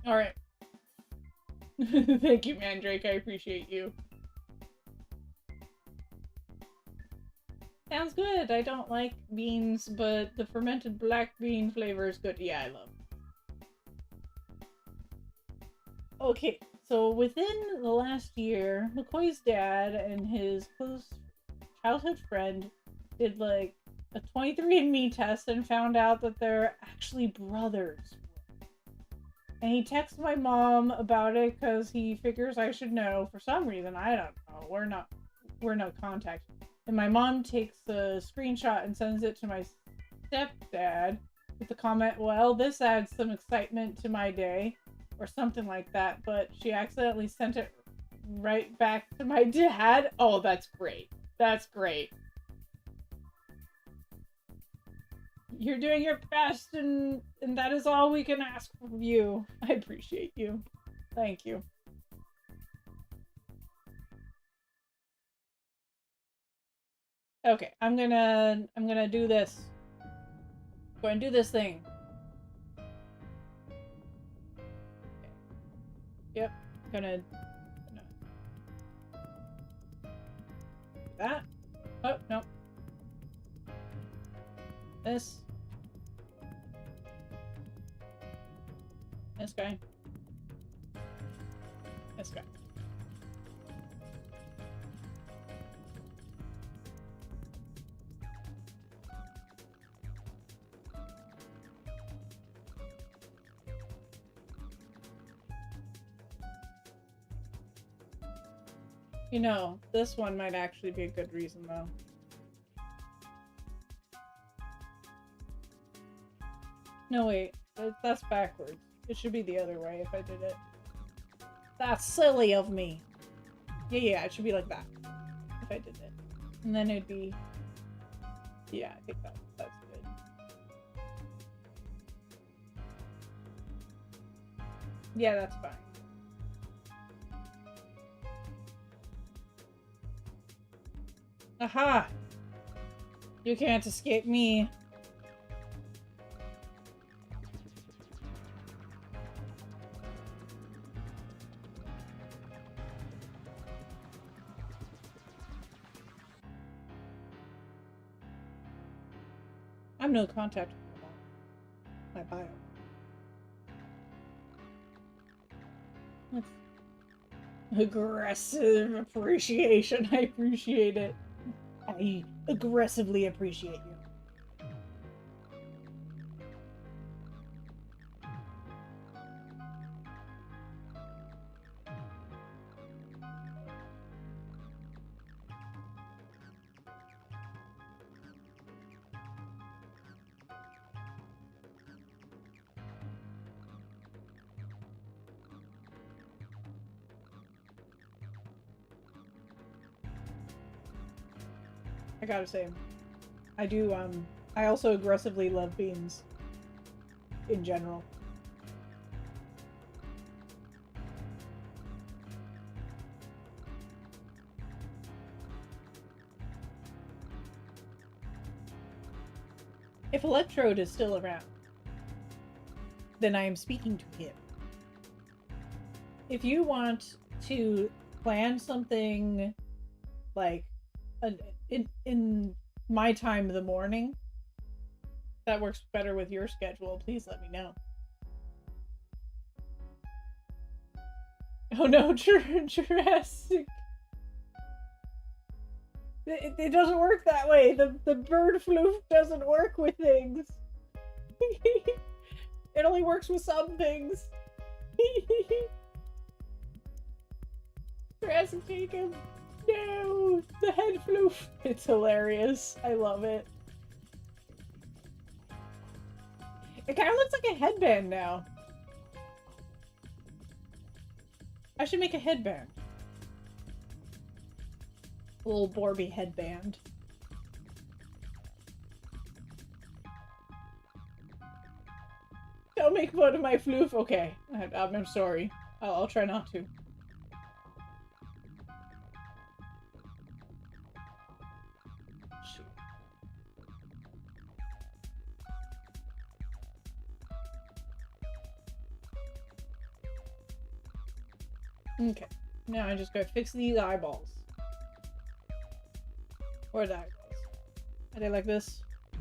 Alright. Thank you, Mandrake. I appreciate you. Sounds good. I don't like beans, but the fermented black bean flavor is good. Yeah, I love it. Okay, so within the last year, McCoy's dad and his close childhood friend did like a 23andMe test and found out that they're actually brothers. And he texted my mom about it because he figures I should know for some reason. I don't know. We're no contact. And my mom takes a screenshot and sends it to my stepdad with the comment, well, this adds some excitement to my day, or something like that. But she accidentally sent it right back to my dad. Oh, that's great. That's great. You're doing your best, and that is all we can ask from you. I appreciate you. Thank you. Okay, I'm gonna do this. Go and do this thing. Okay. Yep, gonna do that. Oh, no. This guy. This guy. You know, this one might actually be a good reason, though. No, wait. That's backwards. It should be the other way if I did it. That's silly of me. Yeah, it should be like that. If I did it. And then it'd be... Yeah, I think that's good. Yeah, that's fine. Aha! You can't escape me. I'm no contact with my bio. That's aggressive appreciation. I appreciate it. I aggressively appreciate you. I gotta say, I also aggressively love beans. In general. If Electrode is still around, then I am speaking to him. If you want to plan something like in my time of the morning that works better with your schedule, please let me know. Oh no, Jurassic. It doesn't work that way. The bird floof doesn't work with things. It only works with some things. Jurassic Jacob. No, the head floof. It's hilarious. I love it. It kind of looks like a headband now. I should make a headband. A little Borby headband. Don't make fun of my floof. Okay, I'm sorry. I'll try not to. Okay, now I just gotta fix these eyeballs. Where are the eyeballs? Are they like this? I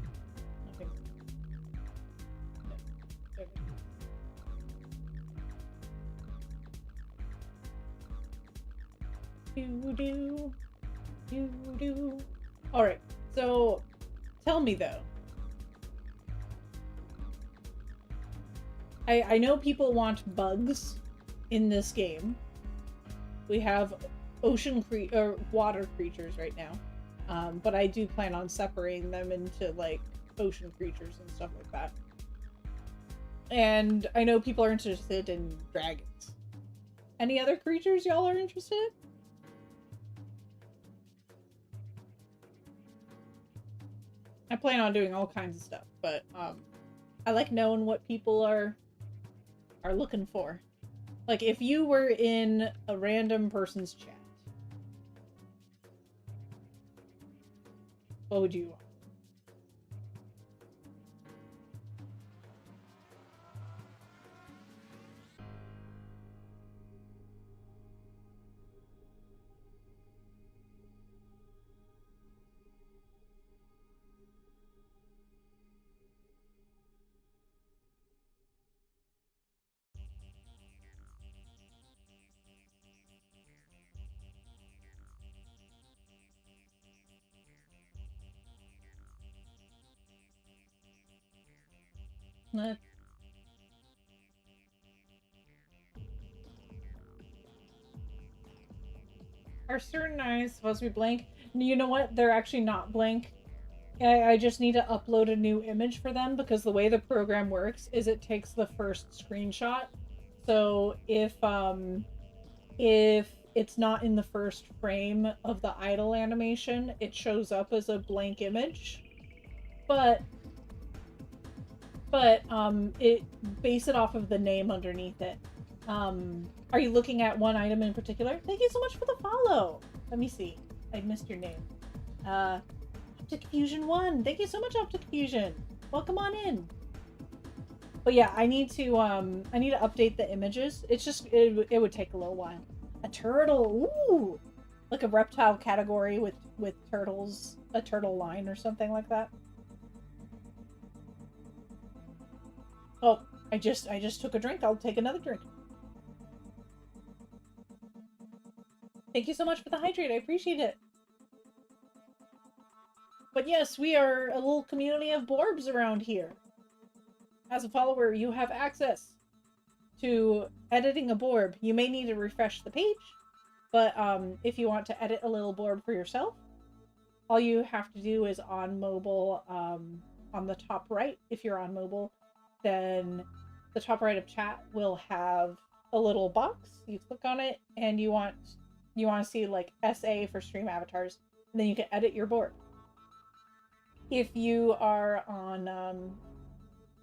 think so. No. There we go. Do. Alright, so tell me though. I know people want bugs in this game. We have water creatures right now, but I do plan on separating them into like ocean creatures and stuff like that. And I know people are interested in dragons. Any other creatures y'all are interested in? I plan on doing all kinds of stuff, but I like knowing what people are looking for. Like, if you were in a random person's chat, what would you want? Are certain eyes supposed to be blank? You know what? They're actually not blank. I just need to upload a new image for them because the way the program works is it takes the first screenshot. So if it's not in the first frame of the idle animation, it shows up as a blank image. But it base it off of the name underneath it. Are you looking at one item in particular? Thank you so much for the follow. Let me see. I missed your name. Optic Fusion 1. Thank you so much, Optic Fusion. Welcome on in. But yeah, I need to update the images. It's just it would take a little while. A turtle. Ooh. Like a reptile category with turtles, a turtle line or something like that. Oh, I just took a drink. I'll take another drink. Thank you so much for the hydrate. I appreciate it. But yes, we are a little community of Borbs around here. As a follower, you have access to editing a Borb. You may need to refresh the page, but if you want to edit a little Borb for yourself, all you have to do is on mobile, on the top right, if you're on mobile, then the top right of chat will have a little box. You click on it, and you want to see like SA for stream avatars, and then you can edit your Borb. If you are on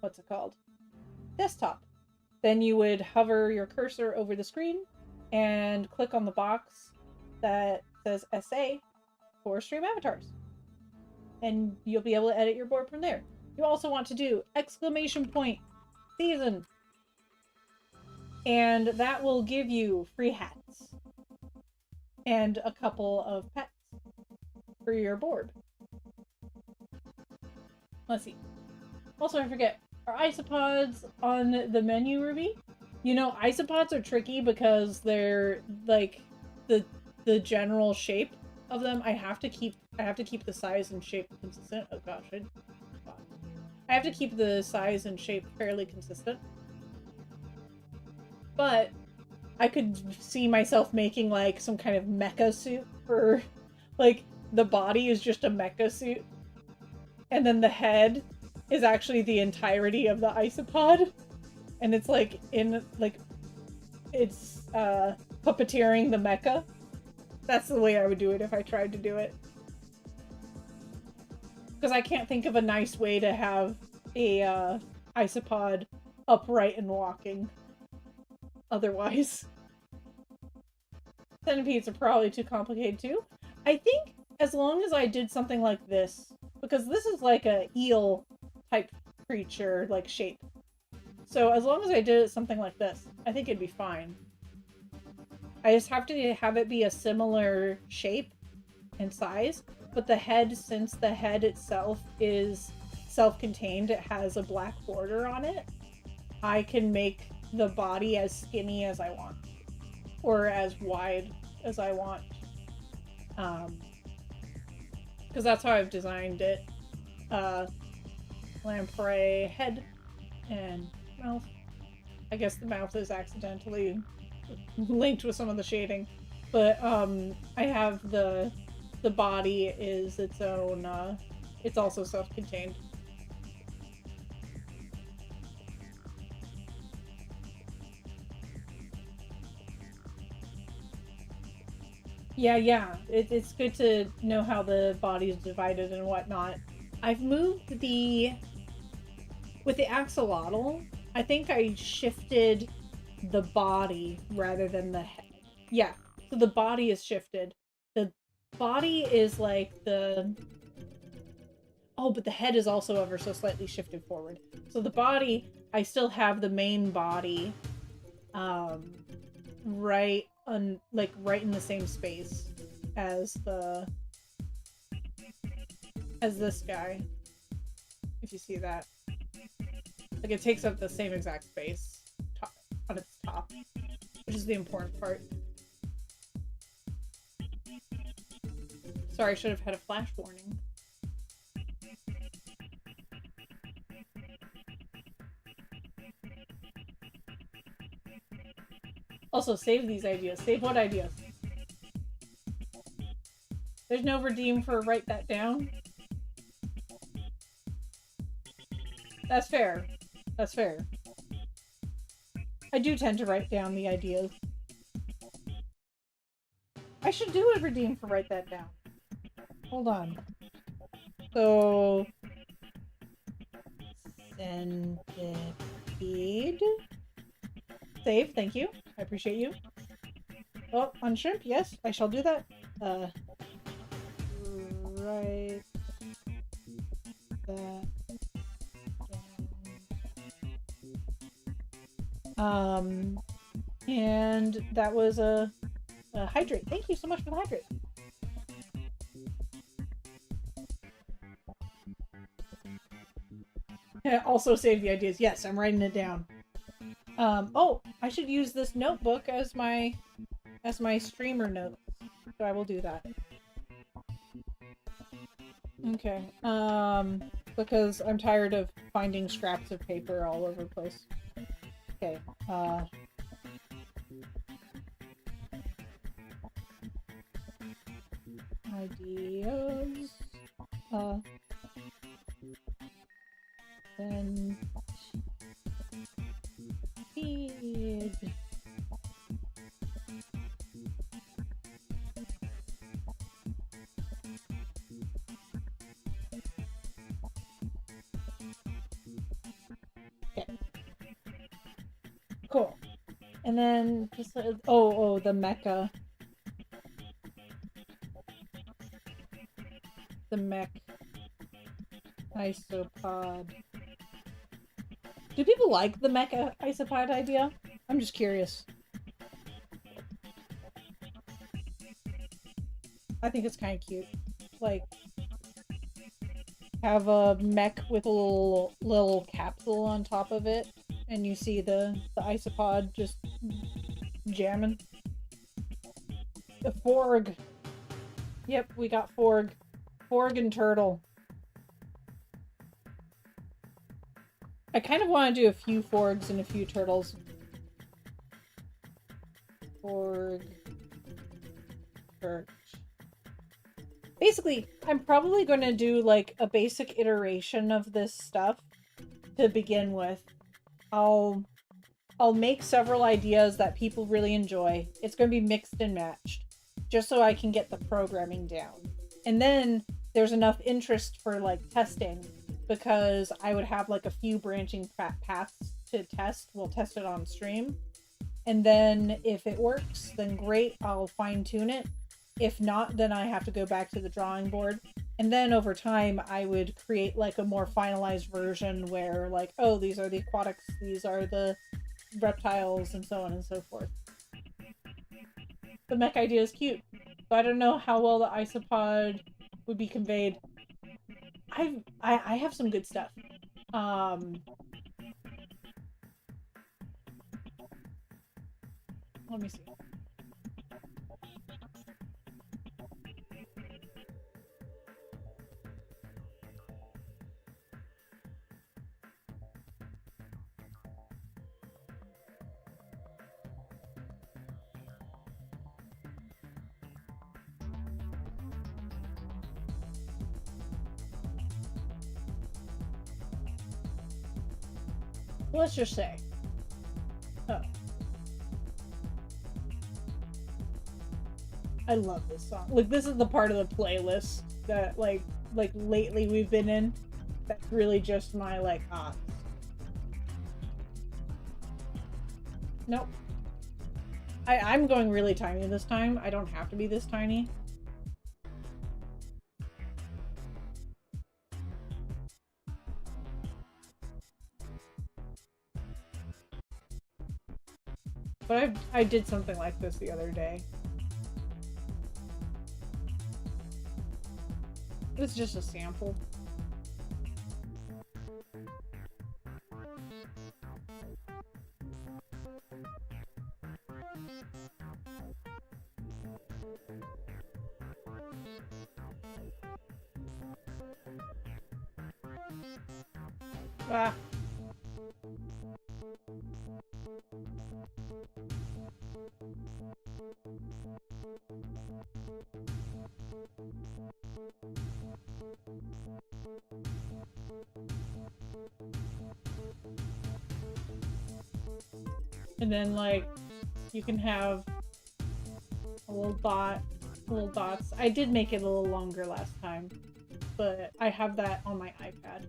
what's it called? Desktop, then you would hover your cursor over the screen and click on the box that says SA for stream avatars. And you'll be able to edit your Borb from there. You also want to do !season. And that will give you free hats. And a couple of pets for your Borb. Let's see. Also, I forget. Are isopods on the menu, Ruby? You know, isopods are tricky because they're like the general shape of them. I have to keep the size and shape consistent. Oh gosh, I have to keep the size and shape fairly consistent. But I could see myself making like some kind of mecha suit for like the body is just a mecha suit. And then the head is actually the entirety of the isopod. And it's like it's puppeteering the mecha. That's the way I would do it if I tried to do it. Because I can't think of a nice way to have a isopod upright and walking. Otherwise. Centipedes are probably too complicated too. I think as long as I did something like this, because this is like a eel type creature, like shape. So as long as I did something like this, I think it'd be fine. I just have to have it be a similar shape and size, but the head, since the head itself is self-contained, it has a black border on it, I can make the body as skinny as I want. Or as wide as I want. Because that's how I've designed it. Lamprey head and mouth. I guess the mouth is accidentally linked with some of the shading. But I have the body is its own, it's also self-contained. Yeah. It's good to know how the body is divided and whatnot. I've moved with the axolotl, I think I shifted the body rather than the head. Yeah, so the body is shifted. The body is like the... Oh, but the head is also ever so slightly shifted forward. So the body, I still have the main body, right in the same space as this guy. If you see that. Like, it takes up the same exact space on its top, which is the important part. Sorry, I should have had a flash warning. Also, save these ideas. Save what ideas? There's no redeem for write that down. That's fair. That's fair. I do tend to write down the ideas. I should do a redeem for write that down. Hold on. So... Centipede. Save, thank you. I appreciate you. Oh, on shrimp, yes, I shall do that. Write that down. And that was a hydrate. Thank you so much for the hydrate. Also save the ideas. Yes, I'm writing it down. Oh, I should use this notebook as my streamer notes. So I will do that. Okay. Because I'm tired of finding scraps of paper all over the place. Okay. Ideas. Then feed. Okay. Cool. And then just oh, the mecha. The mech isopod. Do people like the mecha isopod idea? I'm just curious. I think it's kind of cute. Like, have a mech with a little capsule on top of it and you see the isopod just jamming. The Forg. Yep, we got Forg. Forg and Turtle. I kind of want to do a few Forgs and a few Turtles. Forg. Church. Basically, I'm probably going to do like a basic iteration of this stuff to begin with. I'll make several ideas that people really enjoy. It's going to be mixed and matched, just so I can get the programming down. And then there's enough interest for like testing, because I would have like a few branching paths to test. We'll test it on stream. And then if it works, then great, I'll fine tune it. If not, then I have to go back to the drawing board. And then over time, I would create like a more finalized version where like, oh, these are the aquatics, these are the reptiles, and so on and so forth. The mech idea is cute, but I don't know how well the isopod would be conveyed. I have some good stuff. Let me see. Let's just say. Oh. I love this song. Like, this is the part of the playlist that, like lately we've been in. That's really just my, like, Nope. I'm going really tiny this time. I don't have to be this tiny. But I did something like this the other day. It's just a sample. Ah. And then, like, you can have a little dot, little dots. I did make it a little longer last time, but I have that on my iPad.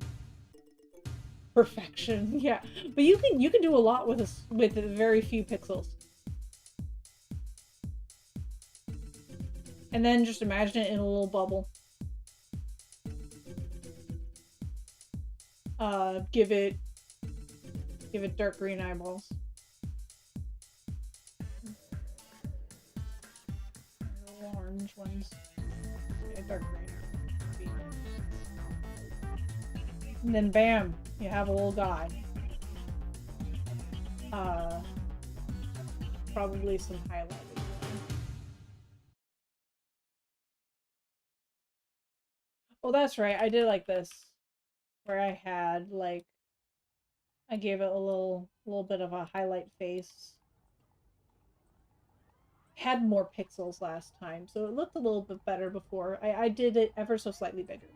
Perfection, yeah. But you can do a lot with very few pixels. And then just imagine it in a little bubble. Give it dark green eyeballs. Orange ones. Yeah, dark green. And then bam, you have a little guy. Probably some highlighting. Oh, that's right. I did like this, where I had like, I gave it a little bit of a highlight face. Had more pixels last time, so it looked a little bit better before. I did it ever so slightly bigger.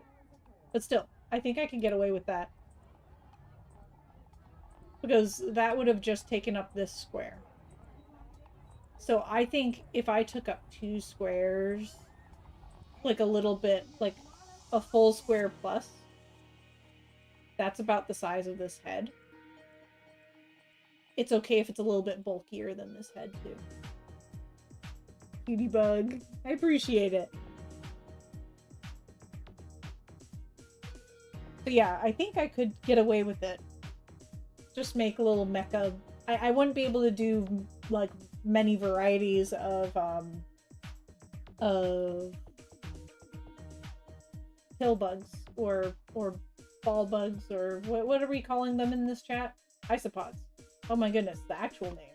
But still, I think I can get away with that. Because that would have just taken up this square. So I think if I took up 2 squares, like a little bit, like a full square plus, that's about the size of this head. It's okay if it's a little bit bulkier than this head, too. Cutie bug. I appreciate it. But yeah, I think I could get away with it. Just make a little mecha. I wouldn't be able to do, like, many varieties of pill bugs or ball bugs, or what are we calling them in this chat? Isopods. Oh my goodness, the actual name.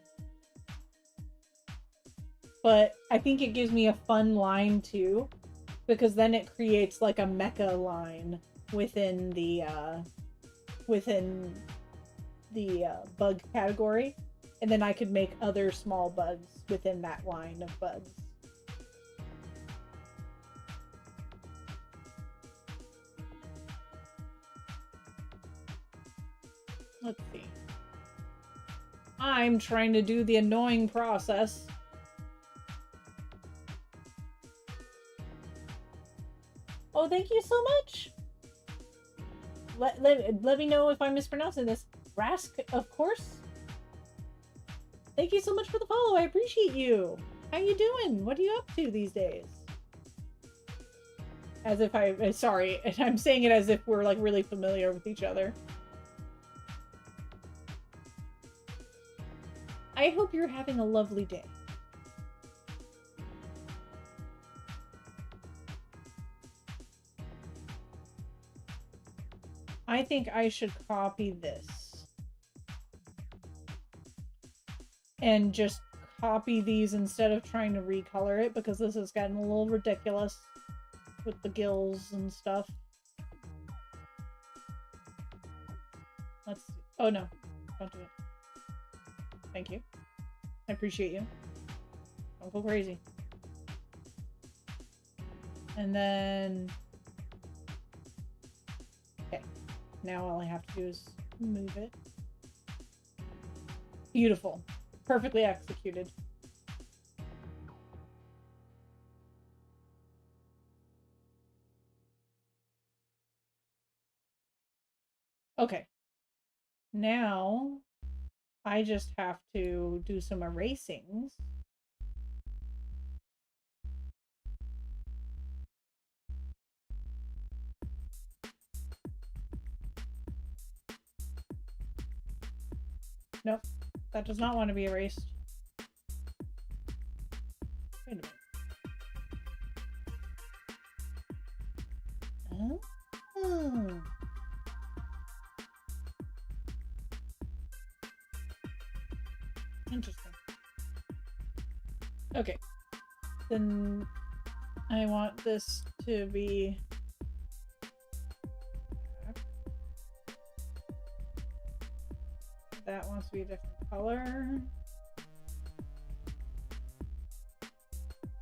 But I think it gives me a fun line too, because then it creates like a mecha line within the bug category, and then I could make other small bugs within that line of bugs. Let's see. I'm trying to do the annoying process. Oh, thank you so much. Let me know if I'm mispronouncing this. Rask, of course. Thank you so much for the follow. I appreciate you. How you doing? What are you up to these days? As if sorry, I'm saying it as if we're like really familiar with each other. I hope you're having a lovely day. I think I should copy this. And just copy these instead of trying to recolor it, because this has gotten a little ridiculous with the gills and stuff. Let's see. Oh no, don't do it. Thank you. I appreciate you. Don't go crazy. And then... okay. Now all I have to do is move it. Beautiful. Perfectly executed. Okay. Now I just have to do some erasings. Nope, that does not want to be erased. Wait a minute. Oh. Interesting. Okay. Then I want this to be... that wants to be a different color.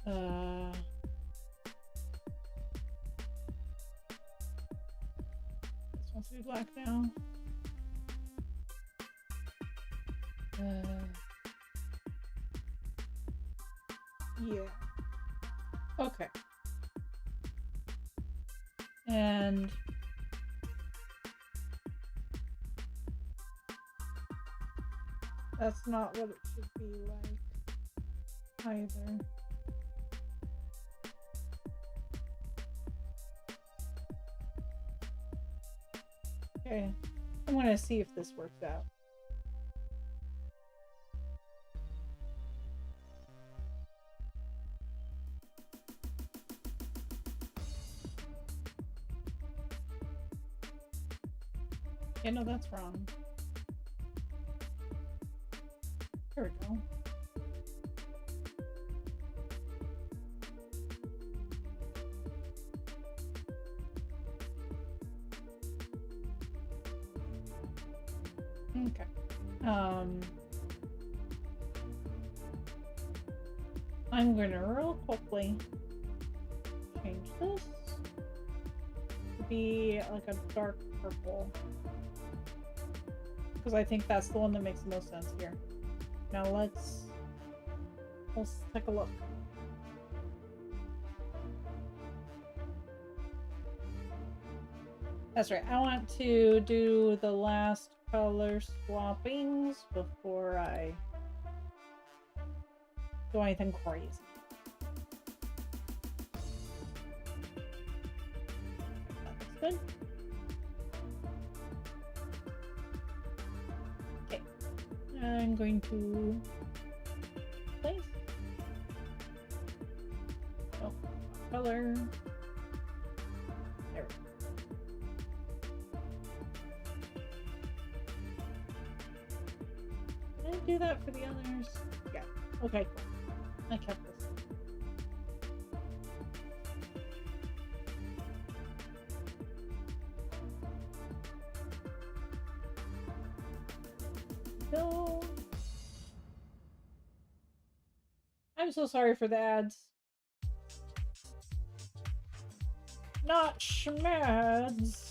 This wants to be black now. Yeah. Okay. And that's not what it should be like either. Okay. I'm gonna see if this works out. Yeah, no, that's wrong. There we go. Okay. I'm gonna real quickly change this to be like a dark purple, because I think that's the one that makes the most sense here. Now let's take a look. That's right. I want to do the last color swappings before I do anything crazy. That looks good. Okay. I'm going to place. Oh, color. There we go. it do that for the others? Yeah. Okay, cool. I kept this. No. I'm so sorry for the ads. Not schmads.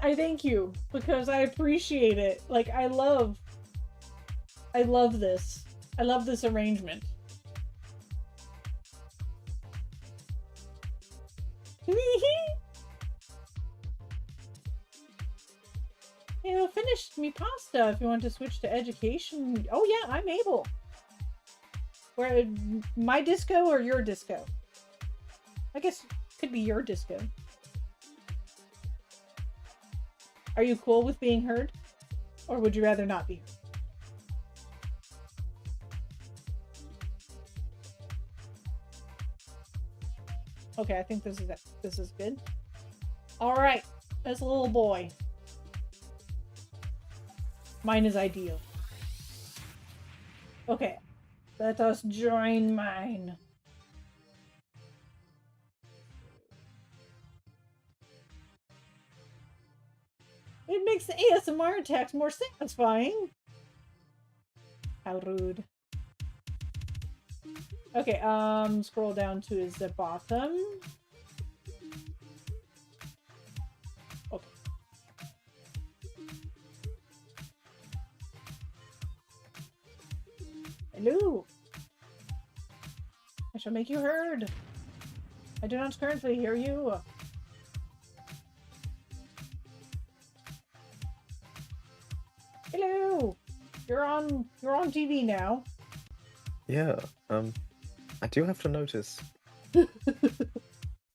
I thank you because I appreciate it. Like I love this. I love this arrangement. You finished me pasta if you want to switch to education. Oh yeah, I'm able. Where my disco or your disco? I guess it could be your disco. Are you cool with being heard? Or would you rather not be heard? Okay, I think this is good. All right, this little boy. Mine is ideal. Okay, let us join mine. It makes the ASMR attacks more satisfying. How rude. Okay, scroll down to the bottom. Okay. Hello. I shall make you heard. I do not currently hear you. Hello. You're on TV now. Yeah, I do have to notice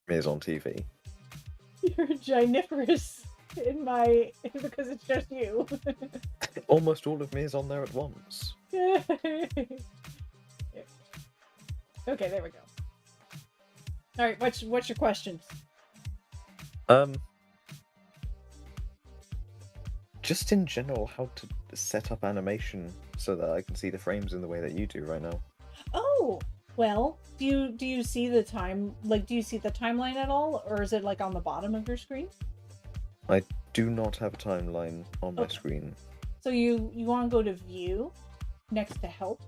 is on TV. You're giniferous in my because it's just you. Almost all of me is on there at once. Okay, there we go. All right, what's your questions? Just in general, how to set up animation so that I can see the frames in the way that you do right now. Oh, well, do you see the time? Like, do you see the timeline at all, or is it like on the bottom of your screen? I do not have a timeline on my screen. So you want to go to View, next to Help.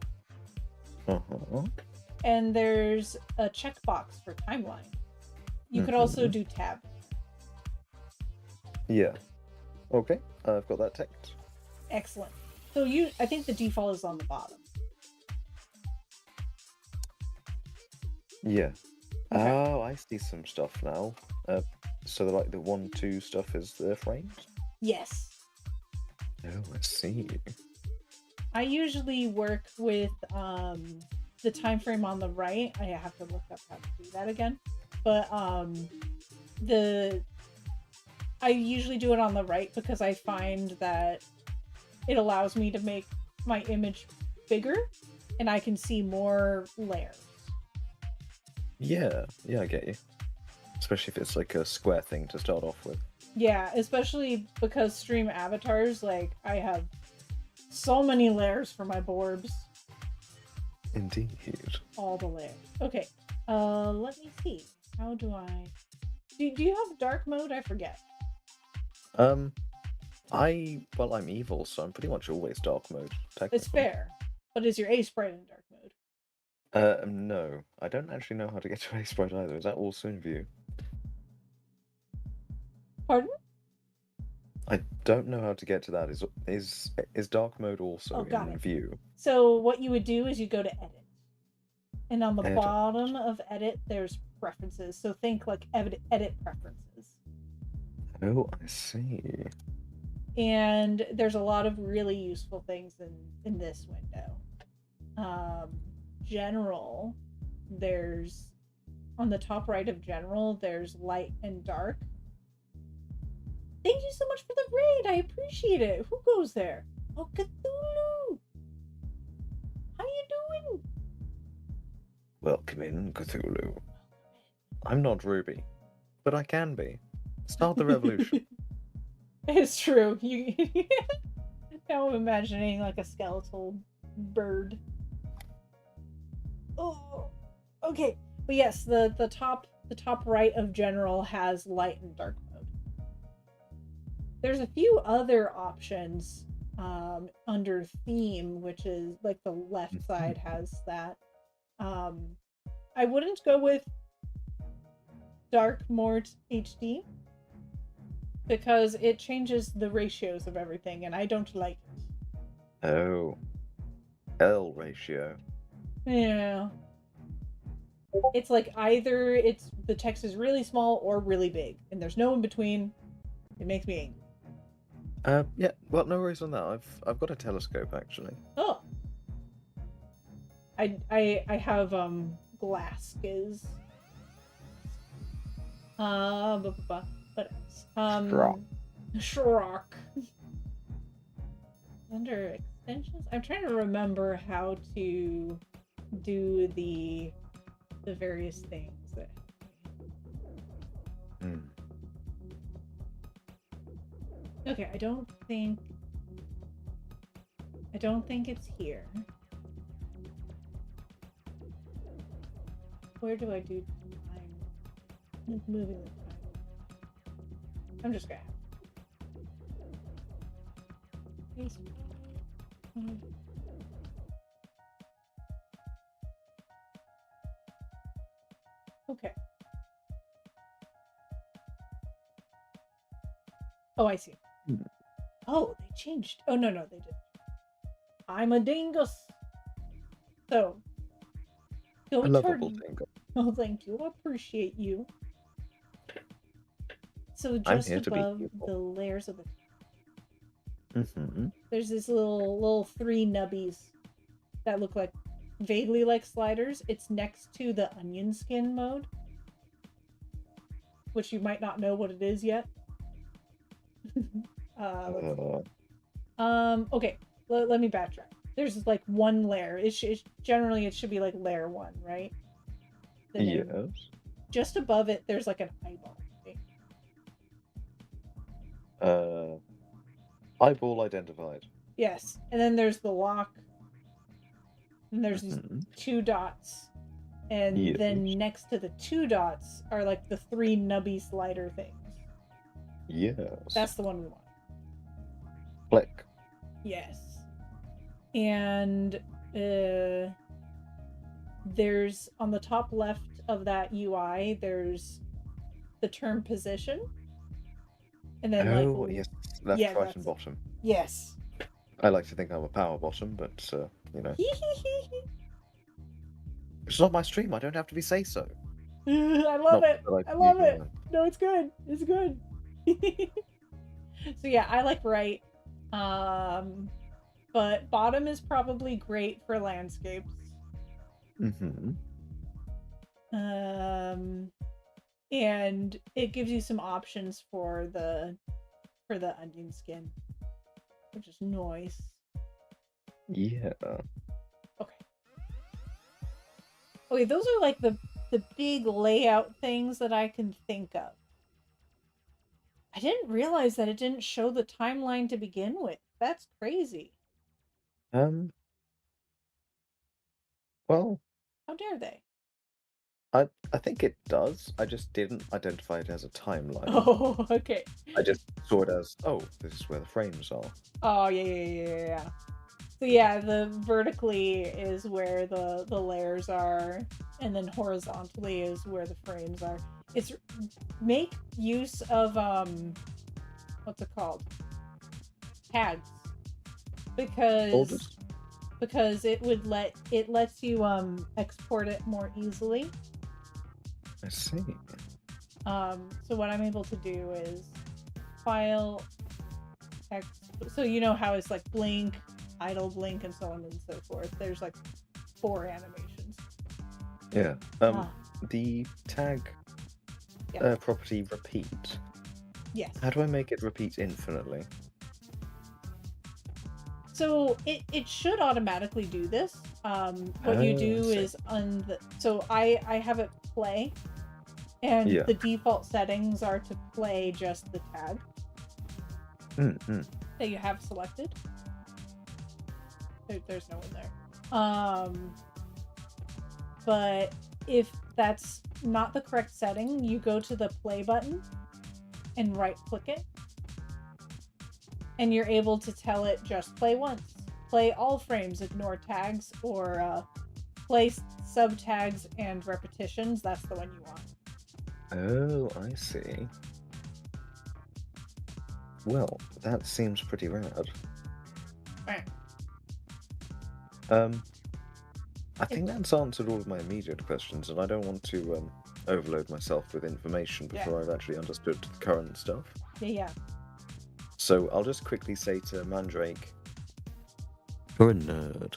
And there's a checkbox for timeline. You could also do Tab. Yeah. Okay, I've got that ticked. Excellent. So I think the default is on the bottom. Yeah. Okay. Oh, I see some stuff now. So the 1-2 stuff is the frames? Yes. Oh, I see. I usually work with the time frame on the right. I have to look up how to do that again. But I usually do it on the right because I find that it allows me to make my image bigger and I can see more layers. Yeah, I get you. Especially if it's like a square thing to start off with. Yeah, especially because stream avatars, like, I have so many layers for my Borbs. Indeed. All the layers. Okay, let me see. How do I... Do you have dark mode? I forget. I'm evil, so I'm pretty much always dark mode, technically. It's fair. But is your A sprite in dark mode? No. I don't actually know how to get to A sprite either. Is that also in View? Pardon? I don't know how to get to that. Is dark mode also in View? So what you would do is you go to Edit. And on the bottom of Edit, there's Preferences. So think like Edit Preferences. Oh, I see. And there's a lot of really useful things in this window. General, there's on the top right of General, there's Light and Dark. Thank you so much for the raid. I appreciate it. Who goes there? Oh, Cthulhu. Welcome in, Cthulhu. I'm not Ruby, but I can be. Start the revolution. It's true. You now I'm imagining like a skeletal bird. Oh, okay. But yes, the top right of general has light and dark mode. There's a few other options under theme, which is like the left side has that. I wouldn't go with Dark Mort HD because it changes the ratios of everything, and I don't like it. Oh. L ratio. Yeah. It's like either the text is really small or really big, and there's no in between. It makes me angry. Yeah, well, no worries on that. I've got a telescope actually. Oh. I have glasses. What else? Shrock. Under extensions? I'm trying to remember how to do the various things that Okay, I don't think it's here. Where do I do time? Moving the time. I'm just gonna Okay. Oh, I see. Oh, they changed. Oh, no, they didn't. I'm a dingus. So, A lovable dingus. Oh, thank you. I appreciate you. So just above the layers of the there's this little three nubbies that look like vaguely like sliders. It's next to the onion skin mode, which you might not know what it is yet. Okay, let me backtrack. There's like one layer. Generally it should be like layer 1, right? Yes. Just above it, there's like an eyeball. Right? Eyeball identified. Yes, and then there's the lock. And there's these 2 dots. And then next to the 2 dots are like the 3 nubby slider things. Yes. That's the one we want. Click. Yes. And there's on the top left of that UI, there's the term position. And then yes, left, right, and bottom. Yes. I like to think I'm a power bottom, but you know. It's not my stream. I don't have to be say so. I love it. I love it. No, it's good. It's good. So yeah, I like right. But bottom is probably great for landscapes. And it gives you some options for the onion skin, which is nice. Yeah. Okay, those are like the big layout things that I can think of. I didn't realize that it didn't show the timeline to begin with. That's crazy. Well, how dare they? I think it does. I just didn't identify it as a timeline. Oh, okay. I just saw it as, oh, this is where the frames are. Oh, yeah. So yeah, the vertically is where the layers are, and then horizontally is where the frames are. It's make use of what's it called? Tags. Because it lets you export it more easily. I see. So what I'm able to do is file so you know how it's like blink, idle blink, and so on and so forth. There's like 4 animations. Yeah. The tag property repeat. Yes. How do I make it repeat infinitely? So it should automatically do this. What you Oh, I do see. is so I have it play, and Yeah. the default settings are to play just the tag Mm-mm. that you have selected. There's no one there. But if that's not the correct setting, you go to the play button and right click it, and you're able to tell it just play once, play all frames, ignore tags, or play sub tags and repetitions. That's the one you want. Oh, I see. Well, that seems pretty rad. Right. I think that's answered all of my immediate questions, and I don't want to overload myself with information Yeah. before I've actually understood the current stuff. Yeah. So I'll just quickly say to Mandrake, "You're a nerd."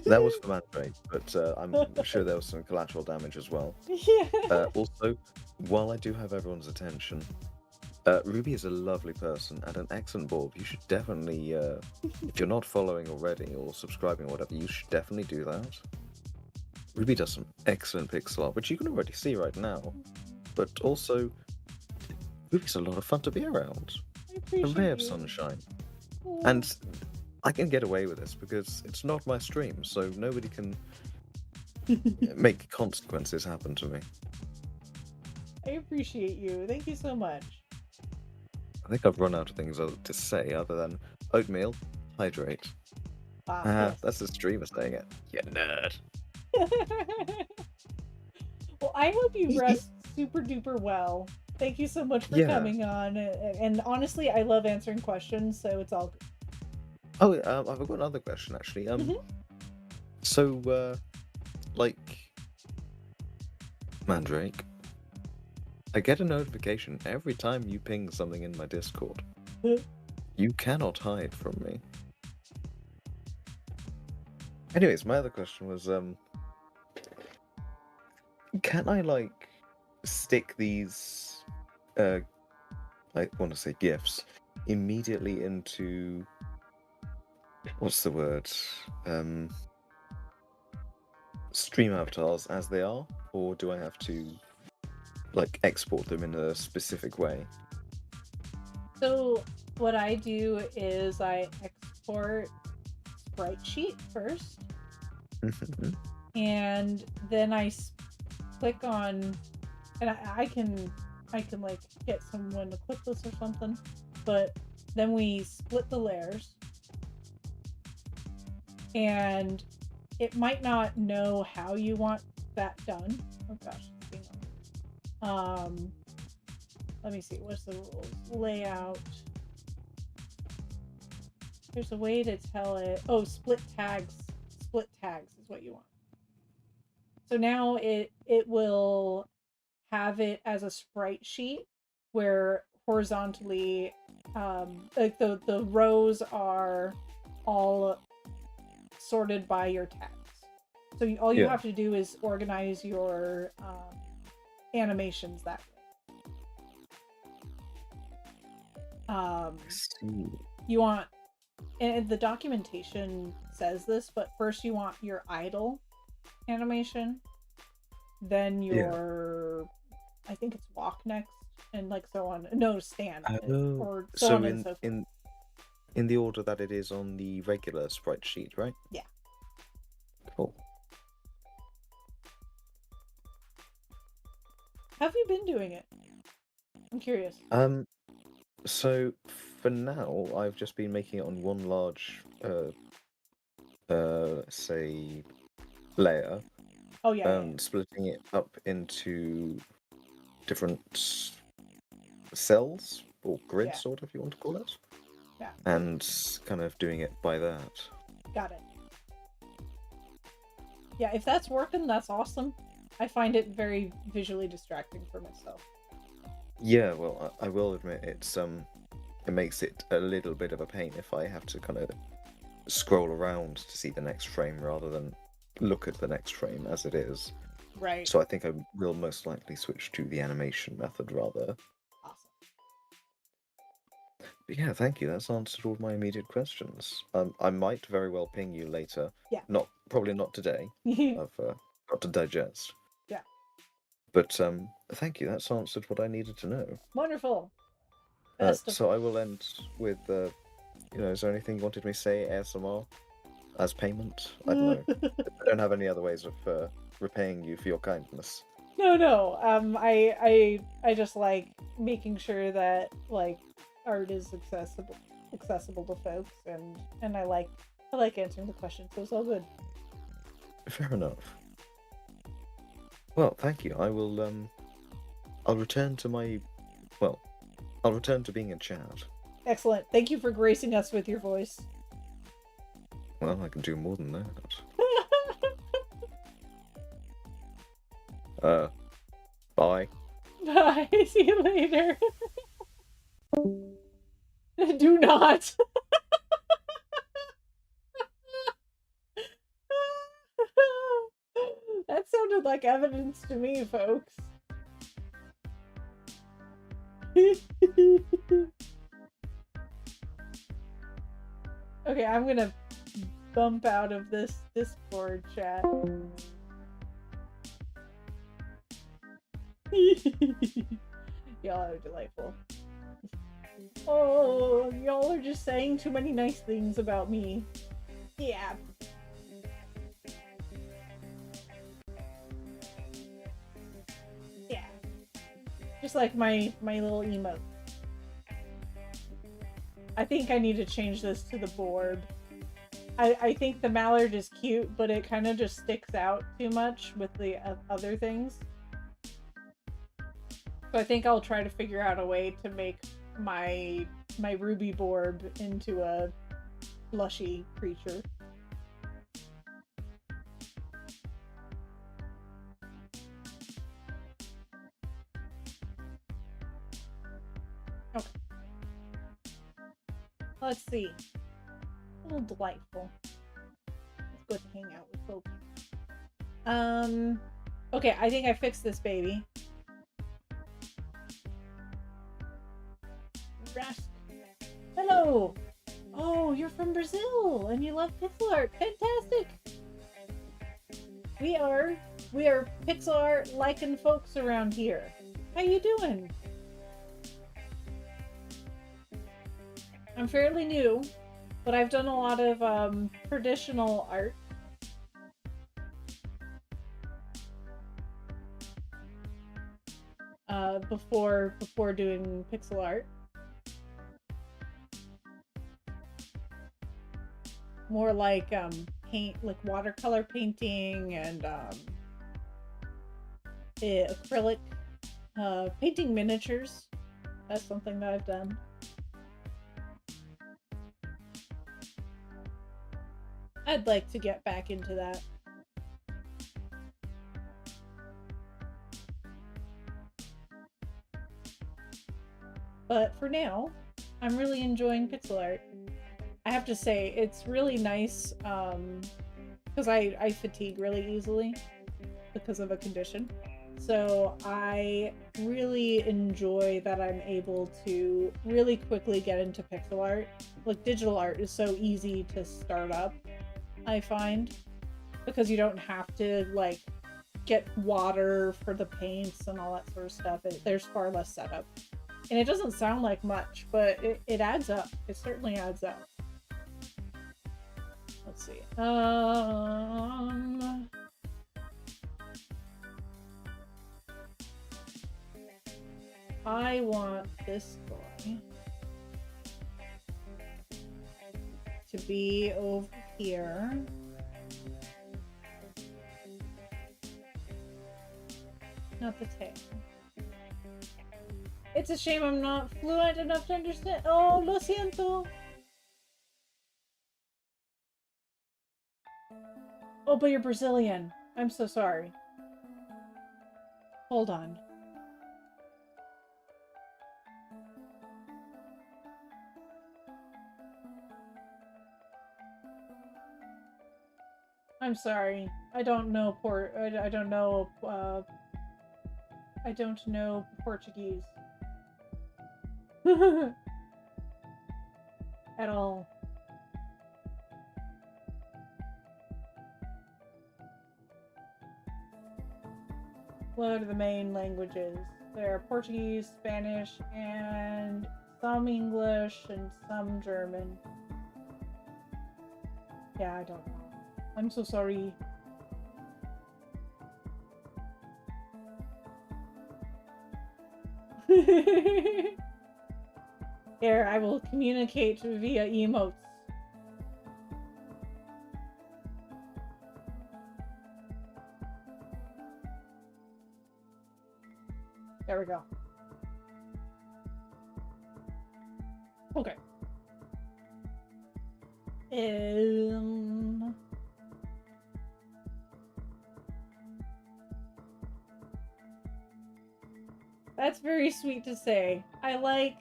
That was for Mandrake, but I'm sure there was some collateral damage as well. Yeah. Also, while I do have everyone's attention, Ruby is a lovely person and an excellent bulb. You should definitely, if you're not following already or subscribing or whatever, you should definitely do that. Ruby does some excellent pixel art, which you can already see right now. But also, Ruby's a lot of fun to be around. I A appreciate ray of you. sunshine. Oh, And I can get away with this because it's not my stream, so nobody can make consequences happen to me. I appreciate you. Thank you so much. I think I've run out of things to say other than oatmeal, hydrate. Yes. That's the streamer saying it. You nerd. Well, I hope you rest super duper well. Thank you so much for Yeah. coming on. And honestly, I love answering questions, so it's all good. Oh, I've got another question actually. Mhm. So, like, Mandrake, I get a notification every time you ping something in my Discord. You cannot hide from me. Anyways, my other question was, can I, like, stick these, I want to say GIFs, immediately into, what's the word, stream avatars as they are? Or do I have to, like, export them in a specific way? So what I do is I export sprite sheet first, and then I click on, and I can like get someone to click this or something, but then we split the layers, and it might not know how you want that done. Oh gosh, it's being on. Let me see, what's the rules? Layout. There's a way to tell it. Oh, split tags. Split tags is what you want. So now it will have it as a sprite sheet where horizontally, like the rows are all sorted by your tags. So all you Yeah. have to do is organize your animations that way. I see. You want, and the documentation says this, but first you want your idle animation, then your, I think it's walk next, and like so on. No, stand, Oh, or so so on and so forth. in the order that it is on the regular sprite sheet, right? Yeah. Cool. How have you been doing it? I'm curious. So for now, I've just been making it on one large, say, layer, Oh yeah, splitting it up into different cells or grid, Yeah. sort of, if you want to call it. Yeah. And kind of doing it by that. Got it. Yeah, if that's working, that's awesome. I find it very visually distracting for myself. Yeah, well, I will admit it makes it a little bit of a pain if I have to kind of scroll around to see the next frame rather than look at the next frame as it is. Right. So I think I will most likely switch to the animation method rather. Awesome. Yeah, thank you. That's answered all my immediate questions. I might very well ping you later. Yeah. Probably not today. I've got to digest. Yeah. But thank you. That's answered what I needed to know. Wonderful. Best of So I will end with, is there anything you wanted me to say, ASMR, as payment? I don't know. I don't have any other ways of repaying you for your kindness. No. I just like making sure that like art is accessible to folks, and I like answering the questions, so it's all good. Fair enough. Well, thank you. I'll return to I'll return to being in chat. Excellent. Thank you for gracing us with your voice. Well, I can do more than that. Bye. Bye. See you later. Do not. That sounded like evidence to me, folks. Okay, I'm gonna bump out of this Discord chat. Y'all are delightful. Oh, y'all are just saying too many nice things about me. Yeah. Yeah. Just like my little emote. I think I need to change this to the board. I think the mallard is cute, but it kind of just sticks out too much with the other things. So I think I'll try to figure out a way to make my ruby board into a plushy creature. Okay. Let's see. A little delightful. It's good to hang out with folks. Okay, I think I fixed this baby. Rask. Hello! Oh, you're from Brazil and you love pixel art. Fantastic! We are pixel art liking folks around here. How you doing? I'm fairly new, but I've done a lot of traditional art. Before doing pixel art. More like paint, like watercolor painting and acrylic painting miniatures. That's something that I've done. I'd like to get back into that. But for now, I'm really enjoying pixel art. I have to say, it's really nice because I fatigue really easily because of a condition. So I really enjoy that I'm able to really quickly get into pixel art. Like, digital art is so easy to start up, I find, because you don't have to like get water for the paints and all that sort of stuff. There's far less setup. And it doesn't sound like much, but it adds up. It certainly adds up. Let's see. I want this guy to be over here. Not the tail. It's a shame I'm not fluent enough to understand. Oh, lo siento. Oh, but you're Brazilian. I'm so sorry. Hold on. I'm sorry. I don't know I don't know Portuguese. at all. What are the main languages? There are Portuguese, Spanish, and some English and some German. Yeah, I don't know. I'm so sorry. Here, I will communicate via emotes. There we go. Okay. That's very sweet to say. I like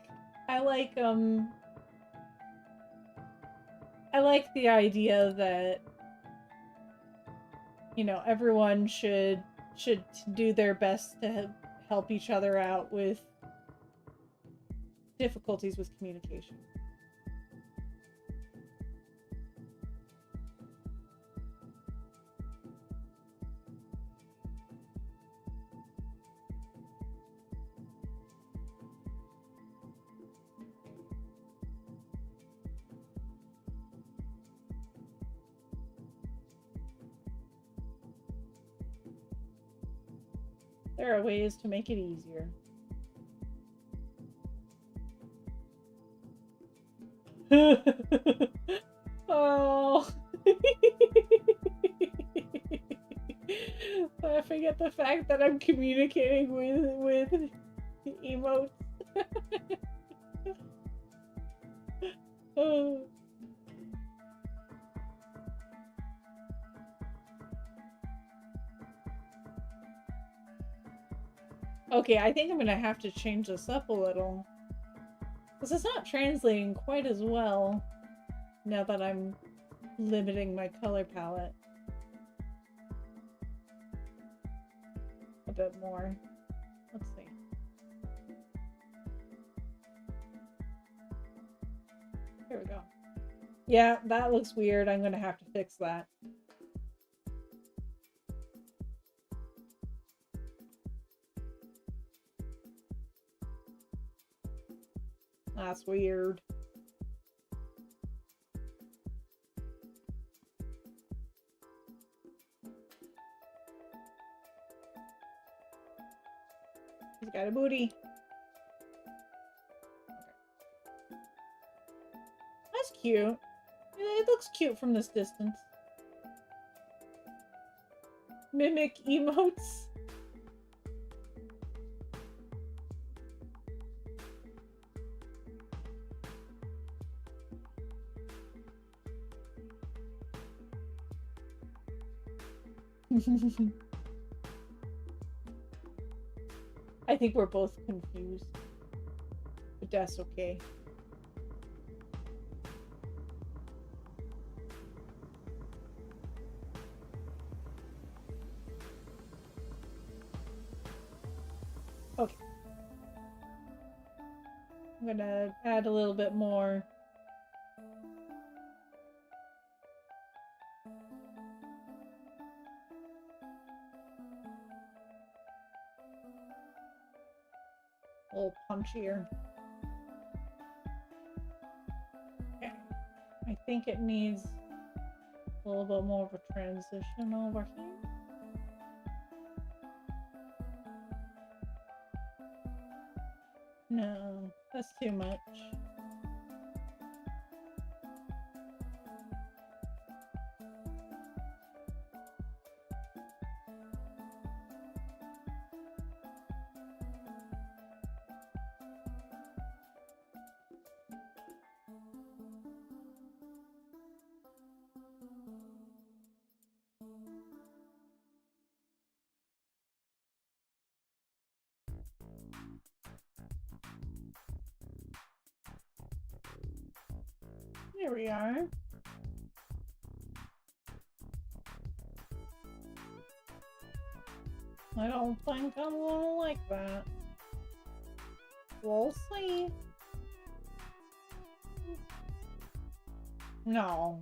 the idea that, you know, everyone should do their best to help each other out with difficulties with communication. There are ways to make it easier. Oh. I forget the fact that I'm communicating with emotes. Oh. Okay, I think I'm gonna have to change this up a little. Because it's not translating quite as well now that I'm limiting my color palette a bit more. Let's see. Here we go. Yeah, that looks weird. I'm gonna have to fix that. That's weird. He's got a booty. Okay. That's cute. It looks cute from this distance. Mimic emotes. I think we're both confused, but that's okay. Okay. I'm gonna add a little bit more. A little punchier. Okay. I think it needs a little bit more of a transition over here. No, that's too much. There we are. I don't think I'm gonna like that. We'll see. No.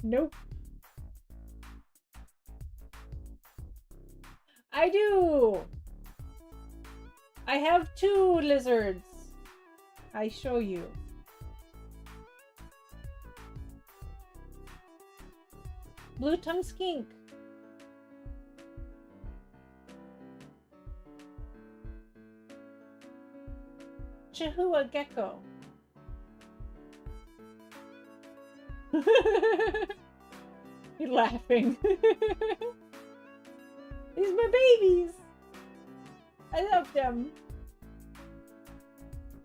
Nope. I do. I have 2 lizards. I show you. Blue tongue skink. Chihuahua gecko. You're laughing. These are my babies. I love them.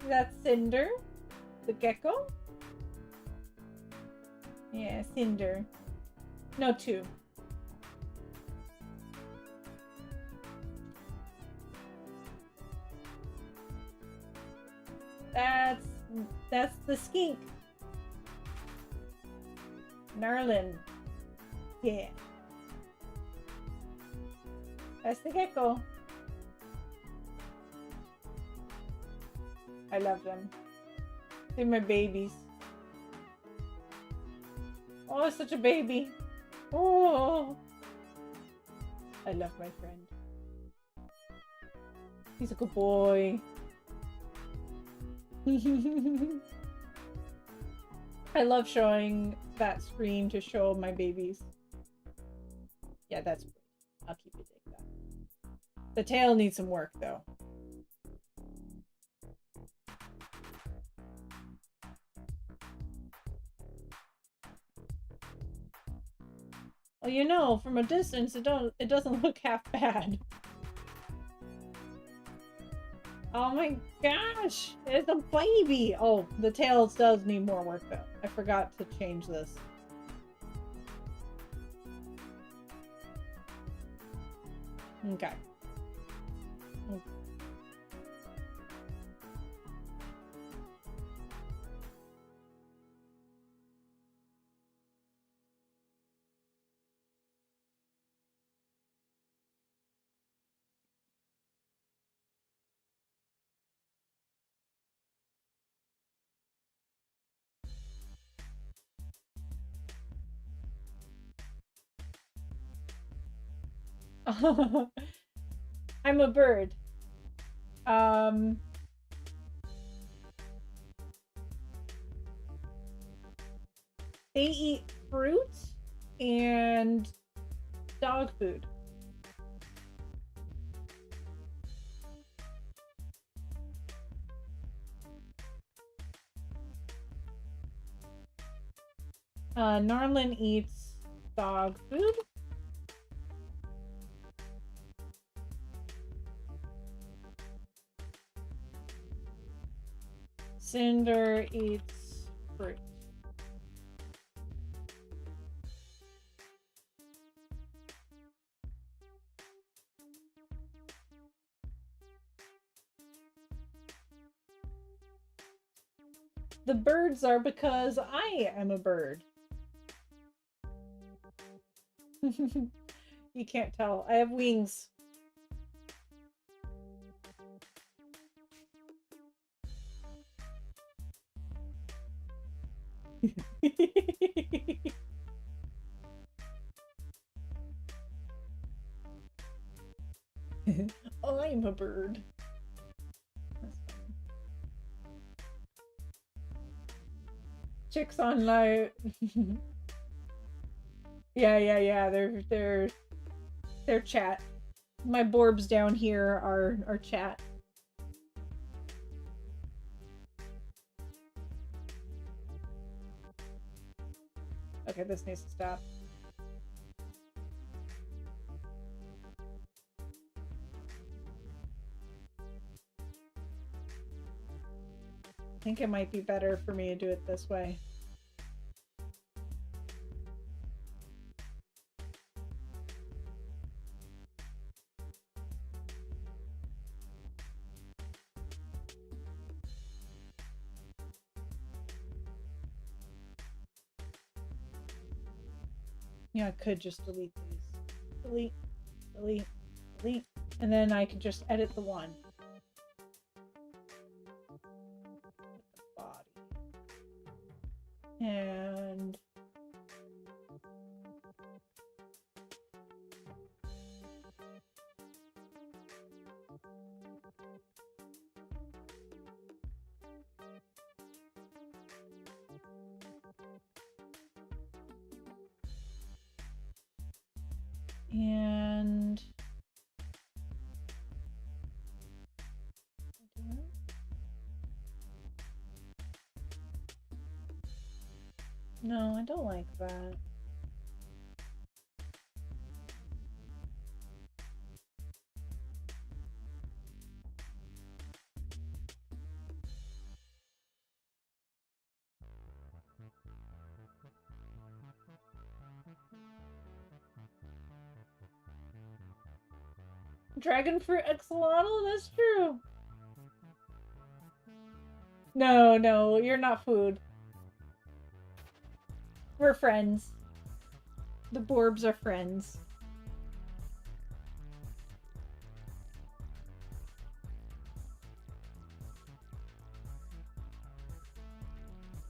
That's Cinder, the gecko. Yeah, Cinder. No, 2. That's the skink. Narlin. Yeah. That's the gecko. I love them. They're my babies. Oh, such a baby. Oh. I love my friend. He's a good boy. I love showing that screen to show my babies. Yeah, that's good. I'll keep it like that. The tail needs some work, though. Well, you know, from a distance, it doesn't look half bad. Oh my gosh, it's a baby. Oh, the tails does need more work though. I forgot to change this. Okay. I'm a bird. They eat fruit and dog food. Narlin eats dog food. Cinder eats fruit. The birds are because I am a bird. You can't tell. I have wings. I'm a bird. Chicks on light. Yeah. They're chat. My Borbs down here are chat. Okay, this needs to stop. I think it might be better for me to do it this way. Yeah, I could just delete these. Delete. And then I could just edit the one. Body. And no, I don't like that. Dragon fruit axolotl? That's true. No, no, you're not food. We're friends. The Borbs are friends.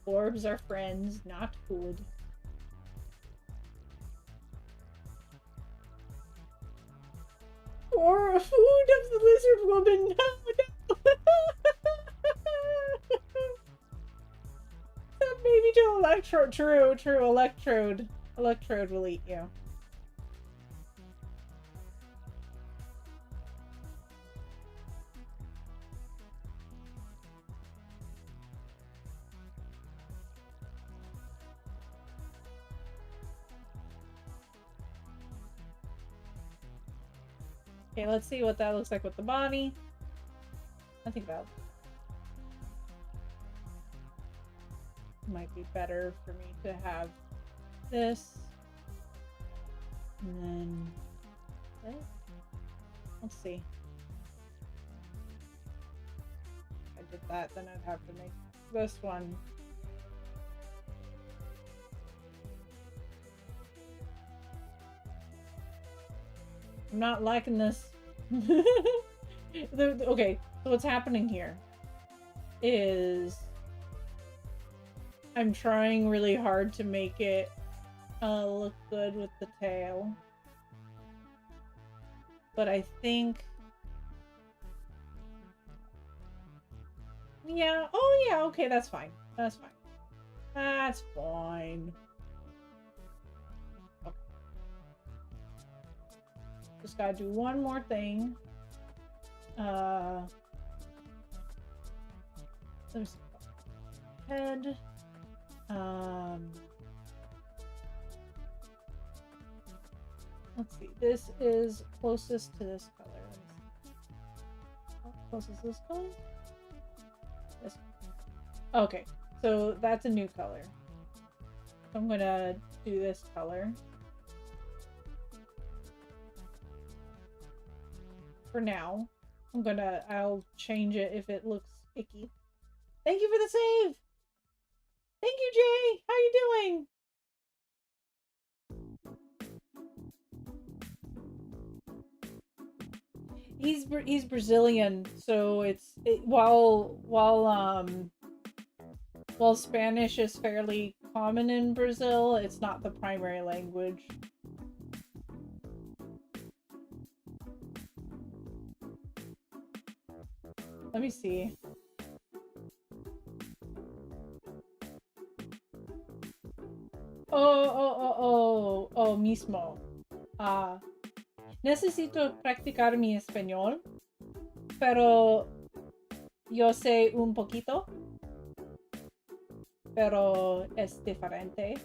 Borbs are friends, not food. Or a food of the lizard woman. No, no. Maybe to electrode. True, true. Electrode. Electrode will eat you. Okay, let's see what that looks like with the body. I think that might be better for me to have this. And then this. Let's see. If I did that, then I'd have to make this one. I'm not liking this. Okay, so what's happening here is I'm trying really hard to make it look good with the tail. But I think... Yeah, oh yeah, okay, that's fine. That's fine. That's fine. Okay. Just gotta do one more thing. Let me see. Head. Let's see. This is closest to this color. Closest to this color? This. Okay, so that's a new color. So I'm gonna do this color. For now. I'll change it if it looks icky. Thank you for the save! Thank you, Jay! How you doing? He's Brazilian, so while Spanish is fairly common in Brazil, it's not the primary language. Let me see. Oh, mismo. Necesito practicar mi español, pero yo sé un poquito, pero es diferente.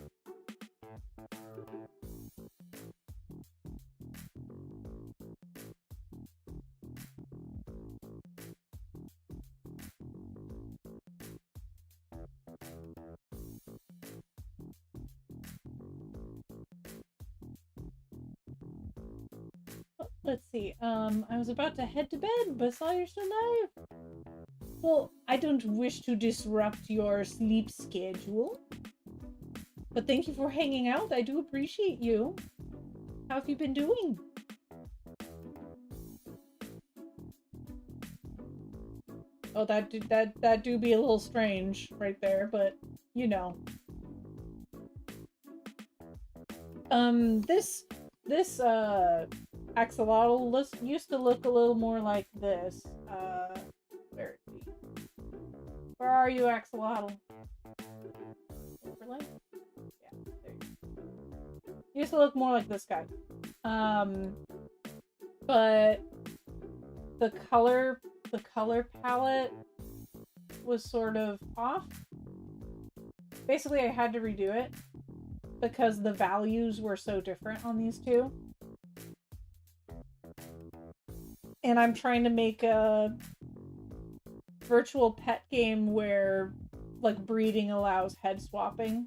Let's see. I was about to head to bed, but saw you're still alive. Well, I don't wish to disrupt your sleep schedule. But thank you for hanging out. I do appreciate you. How have you been doing? Oh, that do be a little strange right there, but you know. This axolotl used to look a little more like this. Where is he? Where are you, axolotl? Overlay? Yeah, there you go. He used to look more like this guy. But the color palette was sort of off. Basically, I had to redo it because the values were so different on these two. And I'm trying to make a virtual pet game where like breeding allows head swapping.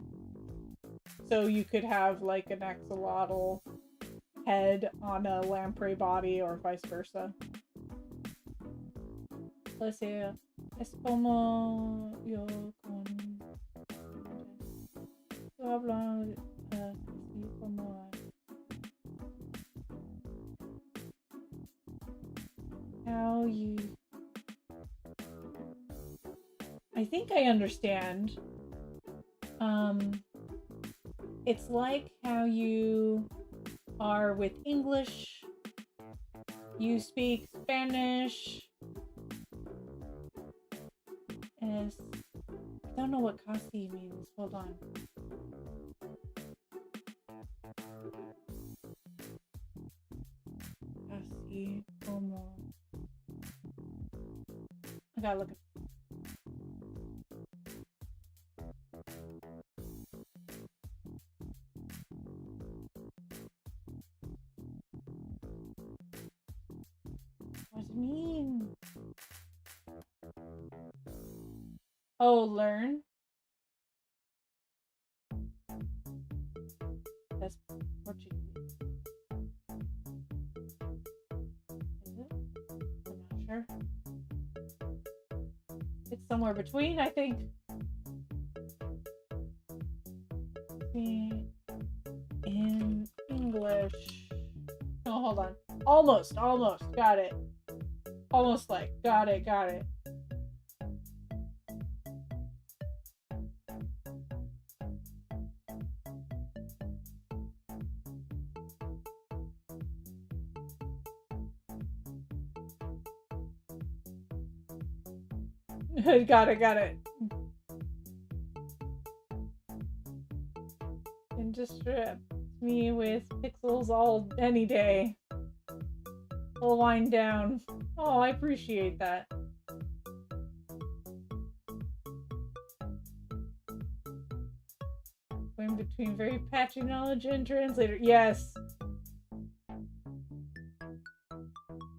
So you could have like an axolotl head on a lamprey body or vice versa. Let's see. Es como yo con hablo así como how you. I think I understand. It's like how you are with English. You speak Spanish. I don't know what casi means. Hold on. Casi como. I gotta look. What does it mean? Oh, learn? That's Portuguese. Is it? I'm not sure. It's somewhere between, I think. In English. Oh, hold on. Almost. Got it. Almost like. Got it. Got it. And just strip me with pixels any day. I'll wind down. Oh, I appreciate that. Going between very patchy knowledge and translator. Yes.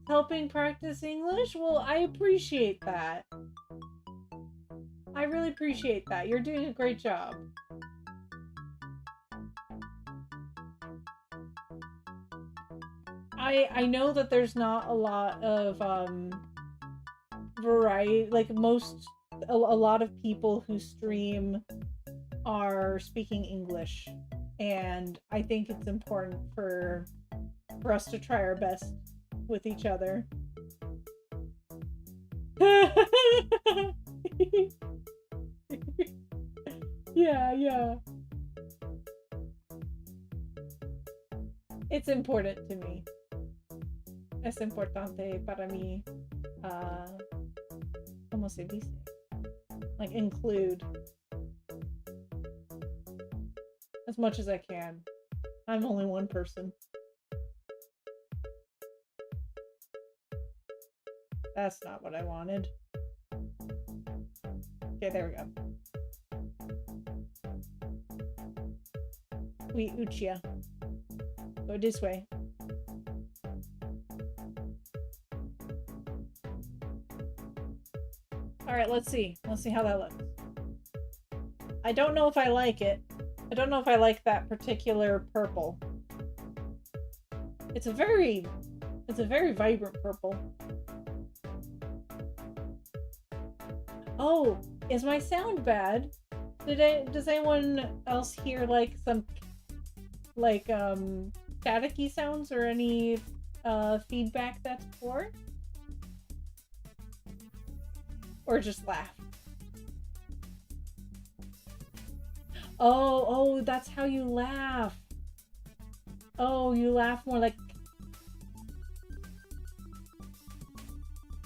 Helping practice English? Well, I appreciate that. I really appreciate that. You're doing a great job. I know that there's not a lot of variety. Like a lot of people who stream are speaking English, and I think it's important for us to try our best with each other. Yeah. It's important to me. Es importante para mí. ¿Cómo se dice? Like include as much as I can. I'm only one person. That's not what I wanted. Okay, there we go. We Uchia. Go this way. Alright, let's see. Let's see how that looks. I don't know if I like it. I don't know if I like that particular purple. It's a very vibrant purple. Oh, is my sound bad? Does anyone else hear like some staticky sounds or any feedback that's poor? Or just laugh? Oh, that's how you laugh. Oh, you laugh more like...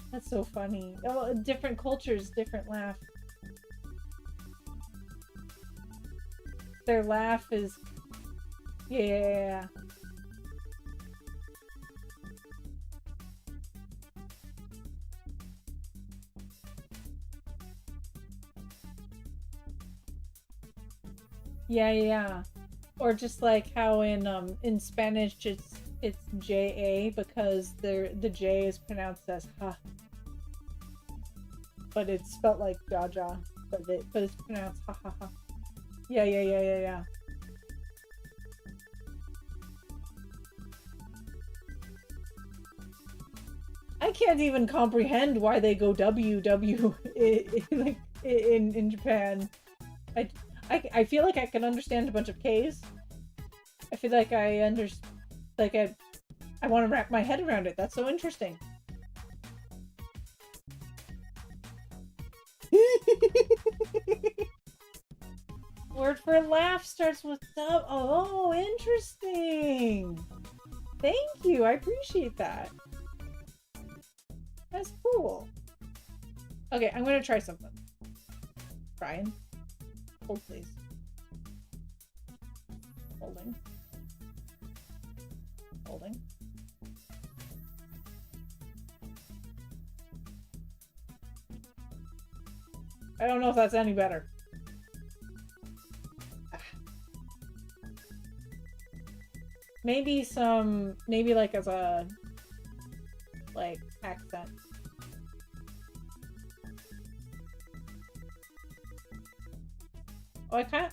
That's so funny. Oh, different cultures, different laugh. Their laugh is... Yeah. Yeah. Or just like how in Spanish it's J-A because the J is pronounced as ha. But it's spelled like Jaja. But it's pronounced ha ha ha. Yeah. I can't even comprehend why they go W like in Japan. I feel like I can understand a bunch of K's. I feel like I want to wrap my head around it. That's so interesting. Word for laugh starts with W. Oh, interesting. Thank you. I appreciate that. That's cool. Okay, I'm gonna try something. Brian, hold please. Holding. I don't know if that's any better. Maybe like as a, like, accent.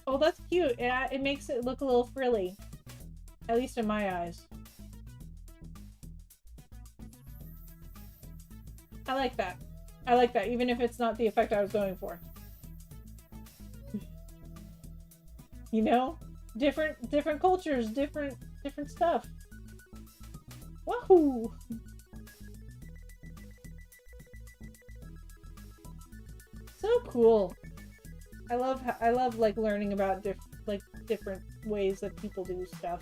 Oh, that's cute. It makes it look a little frilly. At least in my eyes. I like that. Even if it's not the effect I was going for. You know? Different cultures, different stuff. Wahoo! So cool. I love like learning about different ways that people do stuff.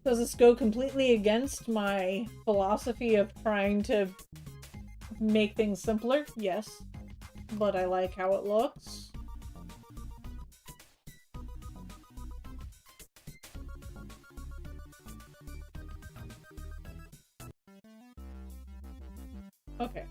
Does this go completely against my philosophy of trying to make things simpler? Yes. But I like how it looks. Okay.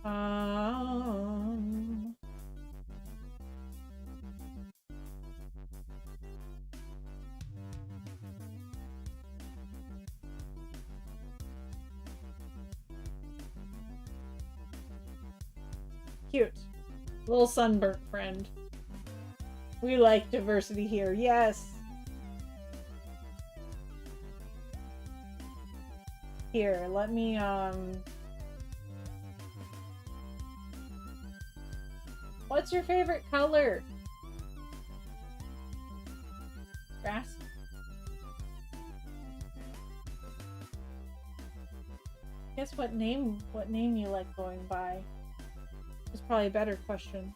Cute. Little sunburnt friend. We like diversity here. Yes. Here, let me, what's your favorite color? Grass? Guess what name you like going by? It's probably a better question.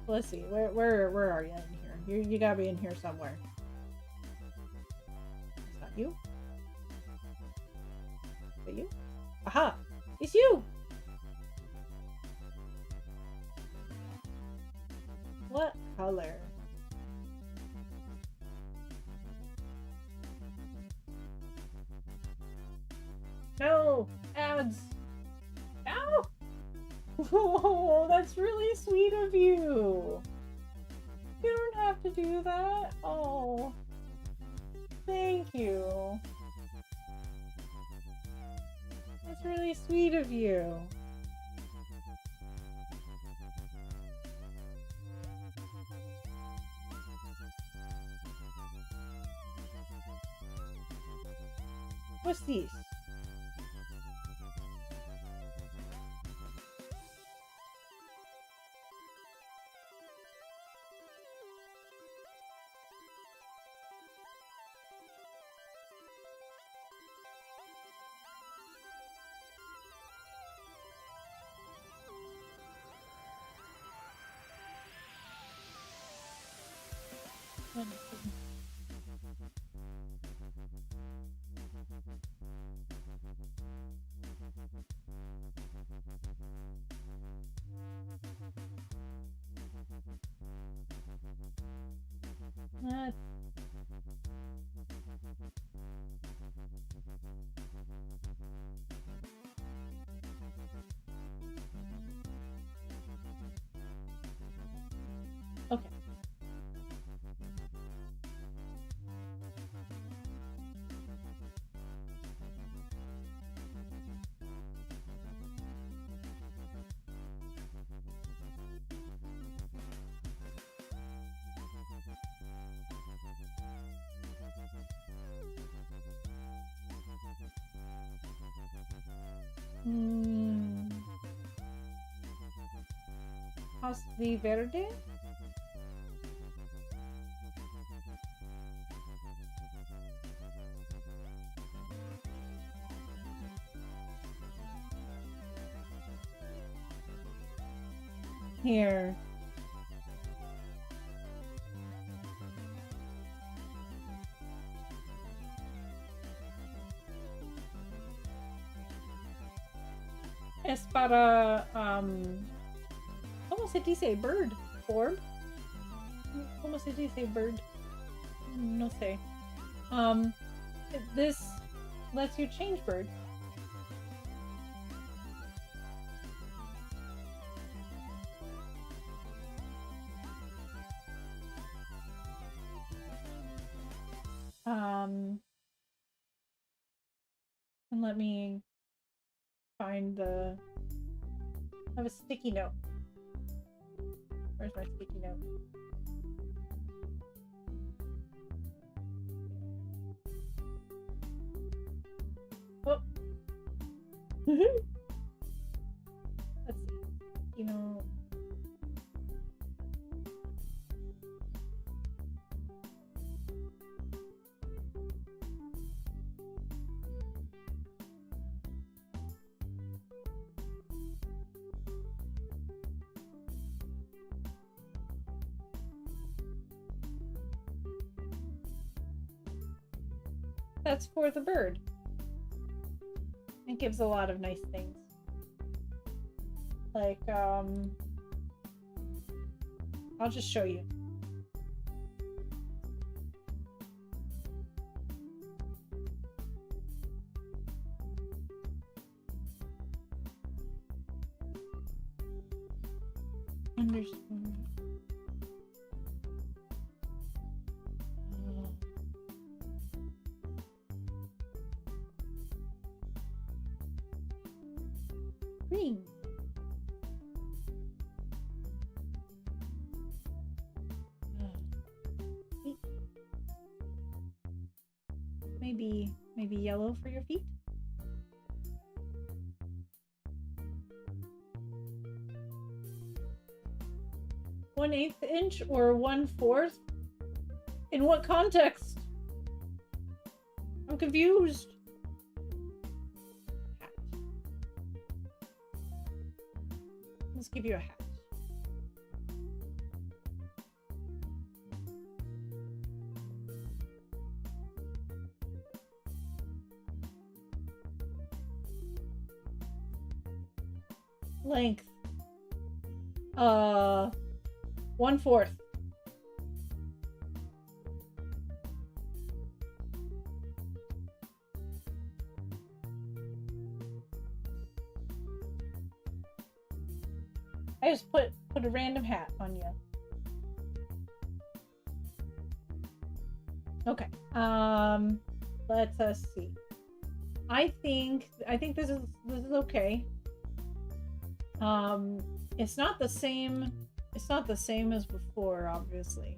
Let's see. Where are you in here? You gotta be in here somewhere. Is that you? Is that you? Aha! It's you! What color? No! Ads! Ow! Oh, that's really sweet of you. You don't have to do that. Oh. Thank you. That's really sweet of you. What's this? Uh, okay. Hmm. Possibly verde? Here. Es para, ¿cómo se dice bird? Orb? ¿Cómo se dice bird? No sé. This lets you change bird. And let me find the... I have a sticky note. Where's my sticky note? Oh! Let's see. You know... That's for the bird. It gives a lot of nice things. Like, I'll just show you. Understand. Green. Maybe yellow for your feet? 1/8 inch or 1/4? In what context? I'm confused. Hat. Let's give you a hat. Length. 1/4. I just put a random hat on you. Okay. Let's see. I think this is okay. It's not the same. It's not the same as before, obviously.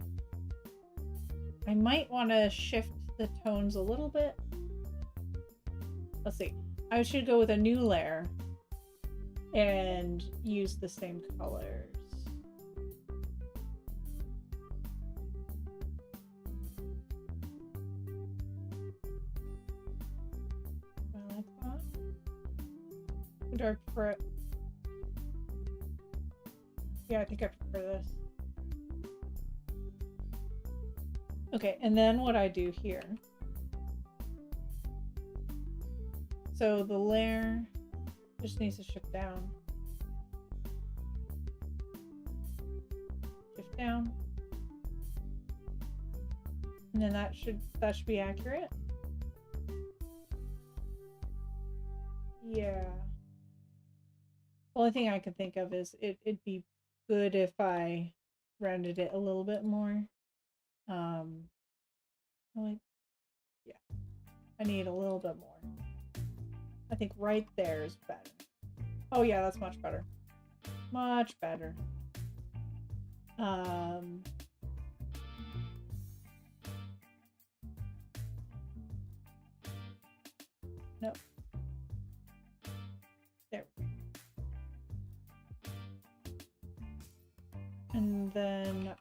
I might want to shift the tones a little bit. Let's see. I should go with a new layer and use the same colors. I like that. Do I prefer it? Yeah, I think I prefer this. Okay, and then what I do here. So the layer just needs to shift down. Shift down. And then that should be accurate. Yeah. The only thing I can think of is it'd be good if I rounded it a little bit more. Like, yeah. I need a little bit more. I think right there is better. Oh yeah, that's much better. Much better. Nope. There. And then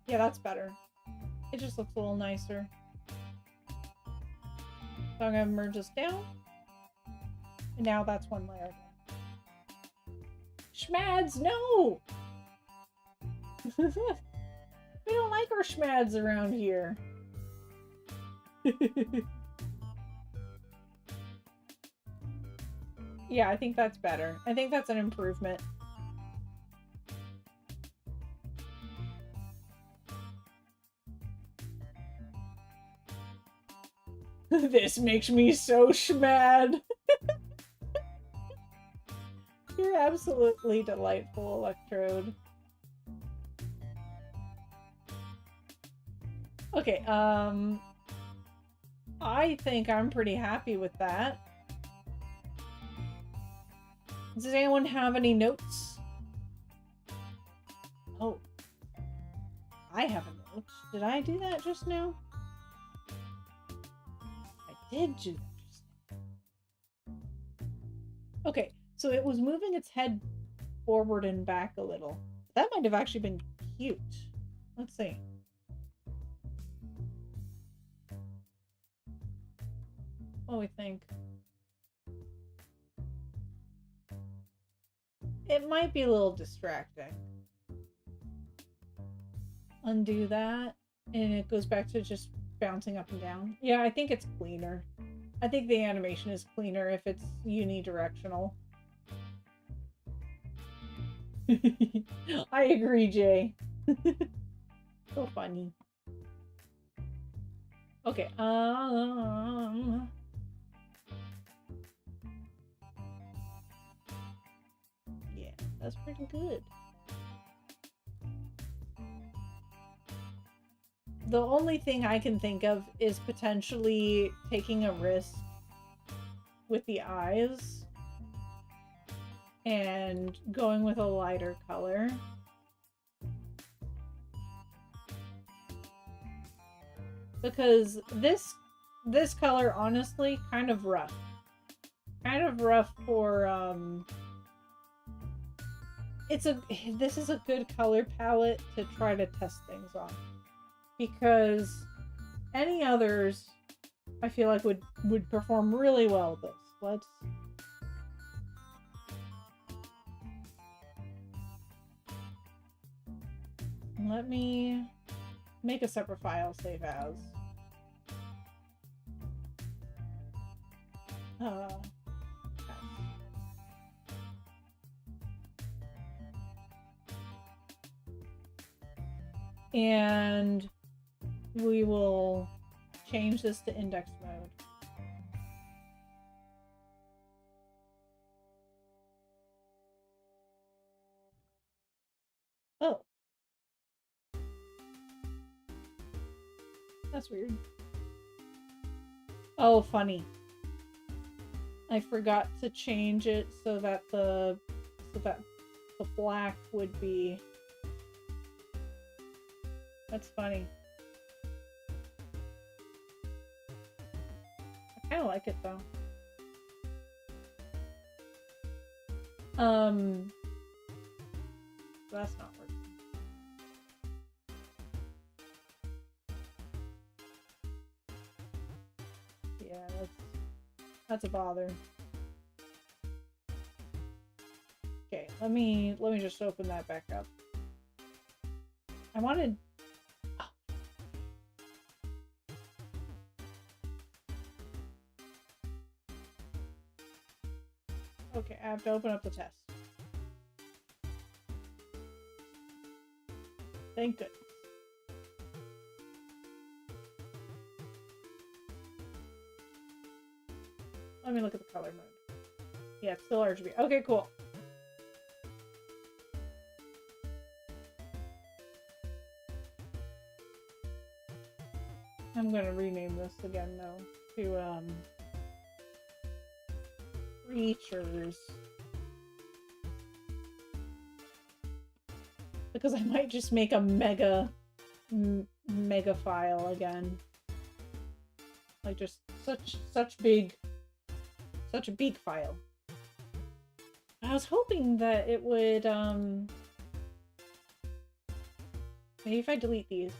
yeah, that's better. It just looks a little nicer. So I'm gonna merge this down. And now that's one layer again. Schmads, no! We don't like our schmads around here. Yeah, I think that's better. I think that's an improvement. This makes me so schmad. You're absolutely delightful, Electrode. Okay, I think I'm pretty happy with that. Does anyone have any notes? Oh. I have a note. Did I do that just now? I did do that just now. Okay, so it was moving its head forward and back a little. That might have actually been cute. Let's see. What do we think? It might be a little distracting. Undo that, and it goes back to just bouncing up and down. Yeah, I think it's cleaner. I think the animation is cleaner if it's unidirectional. I agree, Jay. So funny. Okay, yeah, that's pretty good. The only thing I can think of is potentially taking a risk with the eyes and going with a lighter color. Because this color, honestly, kind of rough. Kind of rough for, this is a good color palette to try to test things on. Because any others, I feel like would perform really well with this. Let me make a separate file, save as. And we will change this to index mode. Oh. That's weird. Oh, funny. I forgot to change it so that the black would be... That's funny. I kind of like it though. That's not working. Yeah, that's a bother. Okay, Let me just open that back up. I wanted... Oh. Okay, I have to open up the test. Thank goodness. Let me look at the color mode. Yeah, it's still RGB. Okay, cool. I'm gonna rename this again though to creatures, because I might just make a mega file again, like just such a big file. I was hoping that it would maybe if I delete these.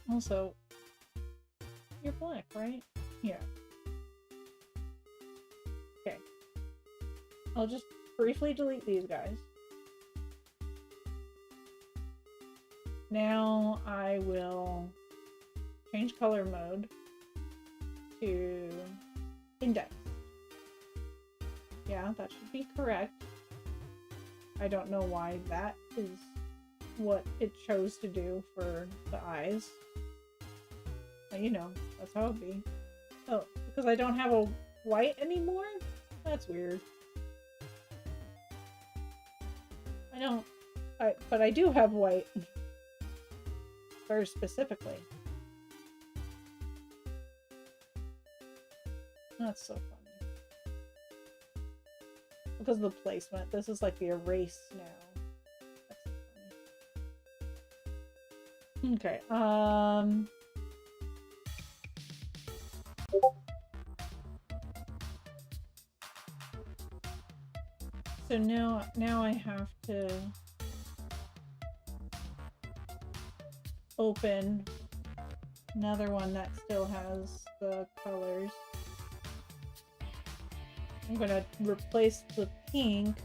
Also, you're black, right? Yeah. Okay. I'll just briefly delete these guys. Now I will change color mode to index. Yeah, that should be correct. I don't know why that is what it chose to do for the eyes. But, you know, that's how it be. Oh, because I don't have a white anymore? That's weird. But I do have white. Very specifically. That's so funny. Because of the placement. This is like the erase now. That's so funny. Okay, so now I have to open another one that still has the colors. I'm gonna replace the pink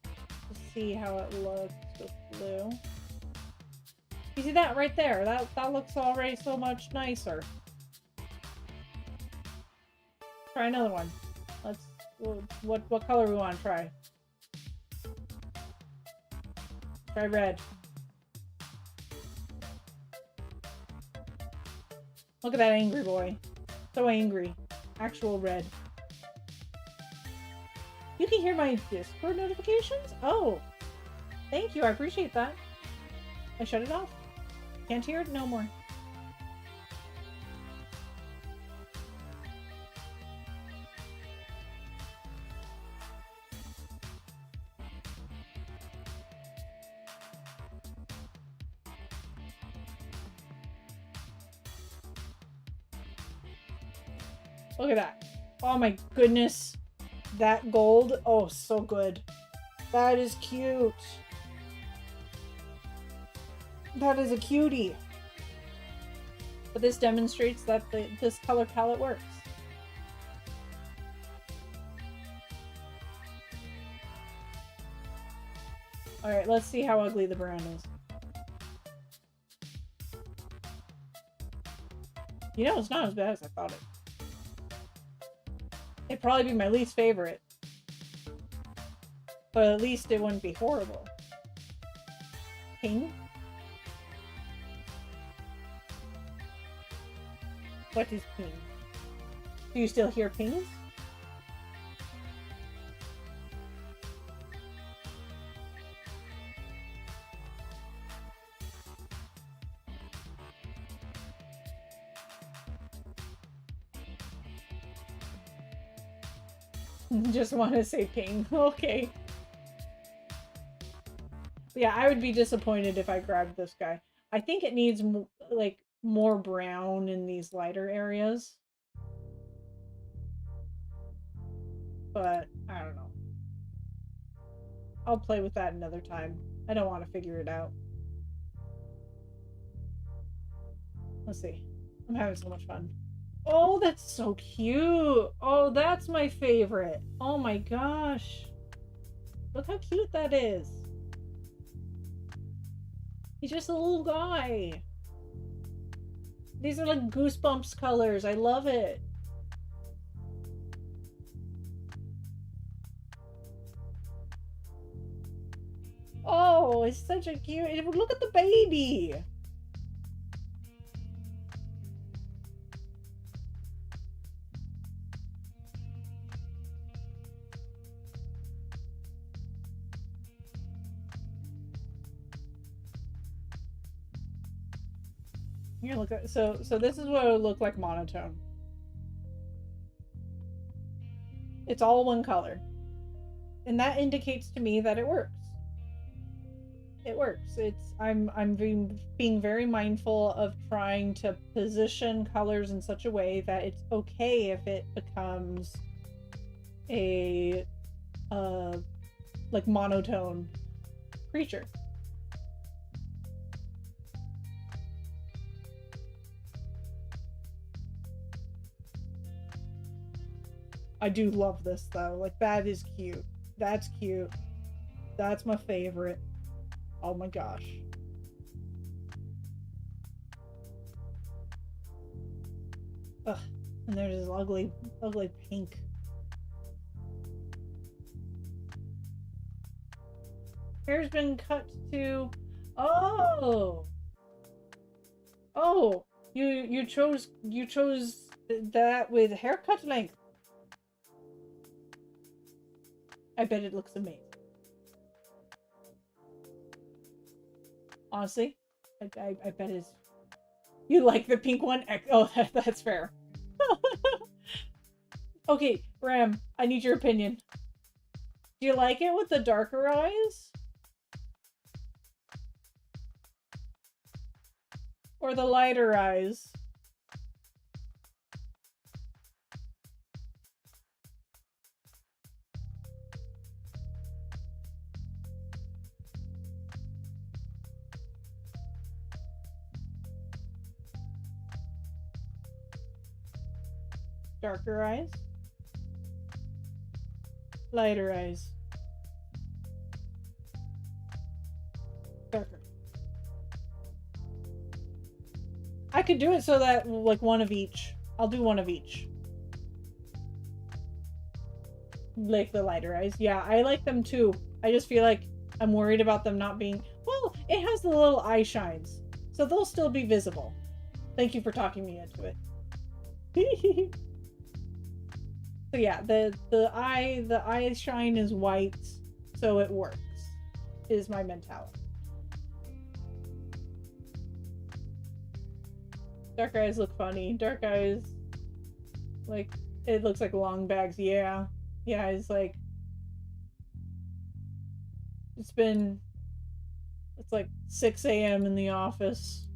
to see how it looks with blue. You see that right there? That looks already so much nicer. Try another one. Let's what color we want to try? Try red. Look at that angry boy. So angry. Actual red. You can hear my Discord notifications? Oh. Thank you, I appreciate that. I shut it off. Can't hear it no more. Look at that. Oh my goodness. That gold. Oh, so good. That is cute. That is a cutie. But this demonstrates that this color palette works. Alright, let's see how ugly the brown is. You know, it's not as bad as I thought it. It'd probably be my least favorite. But at least it wouldn't be horrible. Ping? What is ping? Do you still hear pings? Just want to say ping. Okay. Yeah, I would be disappointed if I grabbed this guy. I think it needs like more brown in these lighter areas. But I don't know. I'll play with that another time. I don't want to figure it out. Let's see. I'm having so much fun. Oh, that's so cute. Oh, that's my favorite. Oh my gosh. Look how cute that is. He's just a little guy. These are like Goosebumps colors. I love it. Oh, it's such a cute. Look at the baby. Here, look at so this is what it would look like monotone. It's all one color. And that indicates to me that it works. It works. I'm being very mindful of trying to position colors in such a way that it's okay if it becomes a like monotone creature. I do love this though. Like, that is cute. That's cute. That's my favorite. Oh my gosh. Ugh. And there's this ugly pink. Hair's been cut to... Oh! Oh! You chose that with haircut length. I bet it looks amazing. Honestly, I bet it's... You like the pink one? Oh, that's fair. Okay, Ram, I need your opinion. Do you like it with the darker eyes? Or the lighter eyes? Darker eyes? Lighter eyes? Darker. I could do it so that, like, one of each. I'll do one of each. Like the lighter eyes. Yeah, I like them too. I just feel like I'm worried about them not being... Well, it has the little eye shines, so they'll still be visible. Thank you for talking me into it. So yeah, the eye shine is white, so it works, is my mentality. Dark eyes look funny. Dark eyes, like, it looks like long bags. Yeah. Yeah, it's like, it's like 6 a.m. in the office.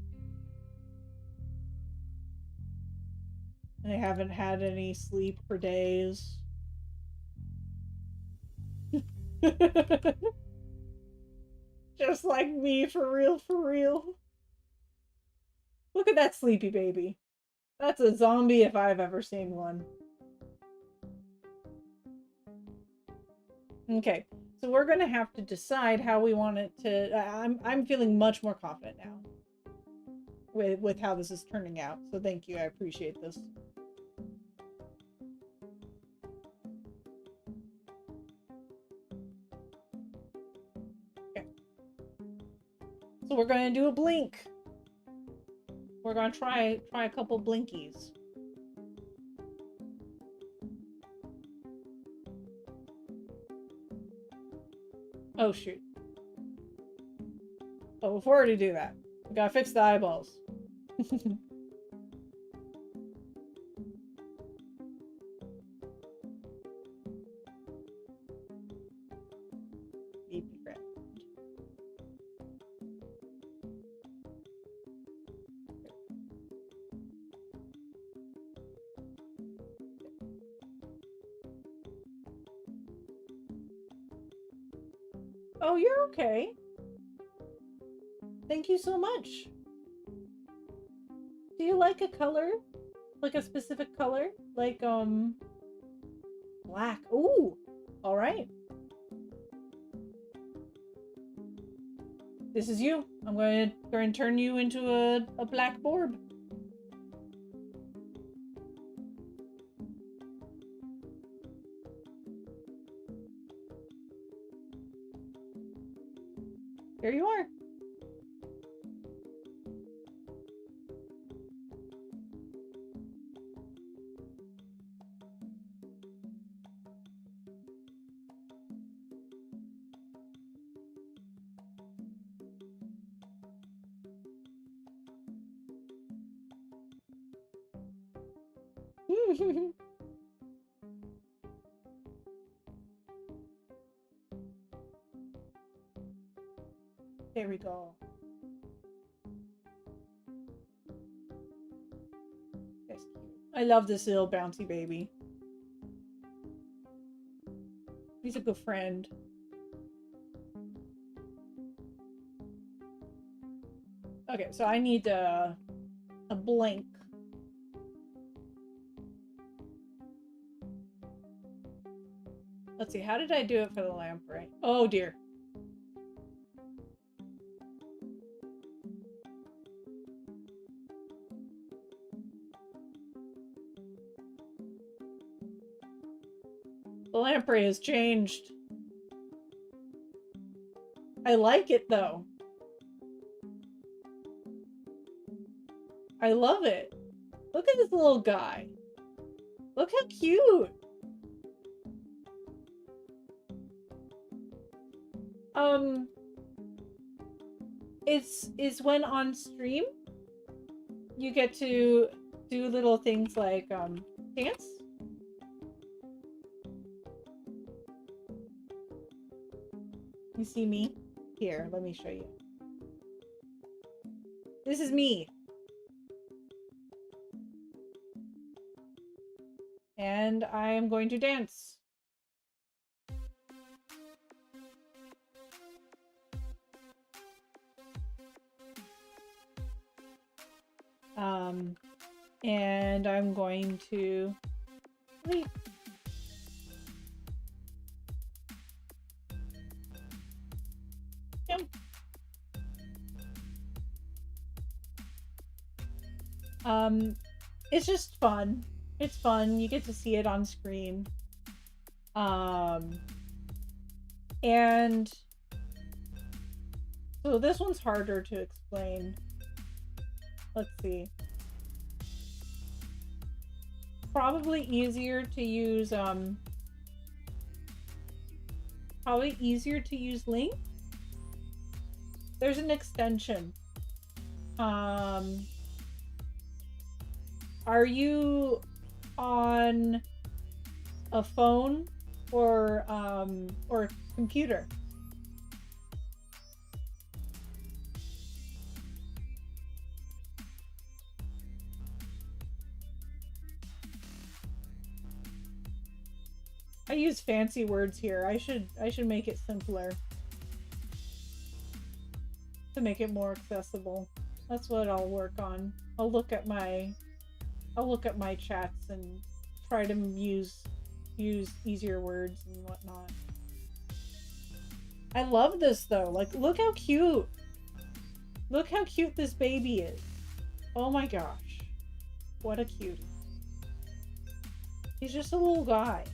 And I haven't had any sleep for days. Just like me, for real, for real. Look at that sleepy baby. That's a zombie if I've ever seen one. Okay, so we're gonna have to decide how we want it to... I'm feeling much more confident now with how this is turning out. So thank you, I appreciate this. Okay. So we're gonna do a blink. We're gonna try a couple blinkies. Oh shoot. Oh, before we do that, we gotta fix the eyeballs. Baby friend. Oh, you're okay. Thank you so much. Do you like a color? Like a specific color? Like, black. Ooh! Alright. This is you. I'm going to turn you into a black orb. There you are. There we go. That's cute. I love this little bouncy baby. He's a good friend. Okay, so I need a blink. Let's see, how did I do it for the lamprey? Oh dear. The lamprey has changed. I like it though. I love it. Look at this little guy. Look how cute. It's when on stream you get to do little things like dance. You see me? Here, let me show you. This is me. And I am going to dance. And I'm going to leave. Yep. It's just fun. It's fun. You get to see it on screen. And so this one's harder to explain. Let's see. Probably easier to use Link. There's an extension. Are you on a phone or computer? I use fancy words here. I should make it simpler to make it more accessible. That's what I'll work on. I'll look at my chats and try to use easier words and whatnot. I love this though. Like, look how cute. Look how cute this baby is. Oh my gosh. What a cutie. He's just a little guy.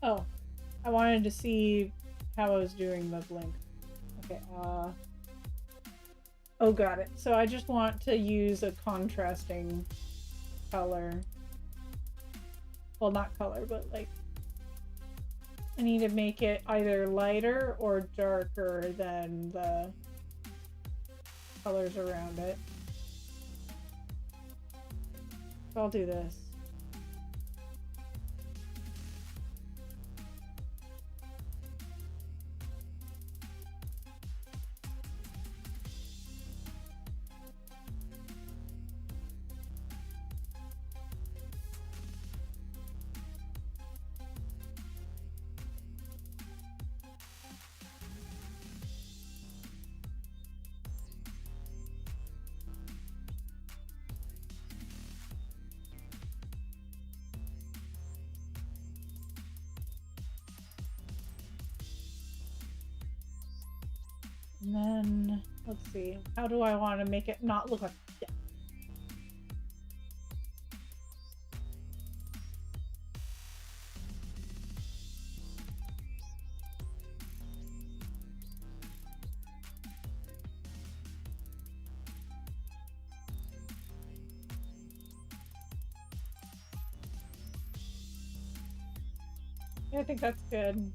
Oh, I wanted to see how I was doing the blink. Okay, oh, got it. So I just want to use a contrasting color. Well, not color, but like, I need to make it either lighter or darker than the colors around it. So I'll do this. And then, let's see, how do I want to make it not look like... Yeah. I think that's good.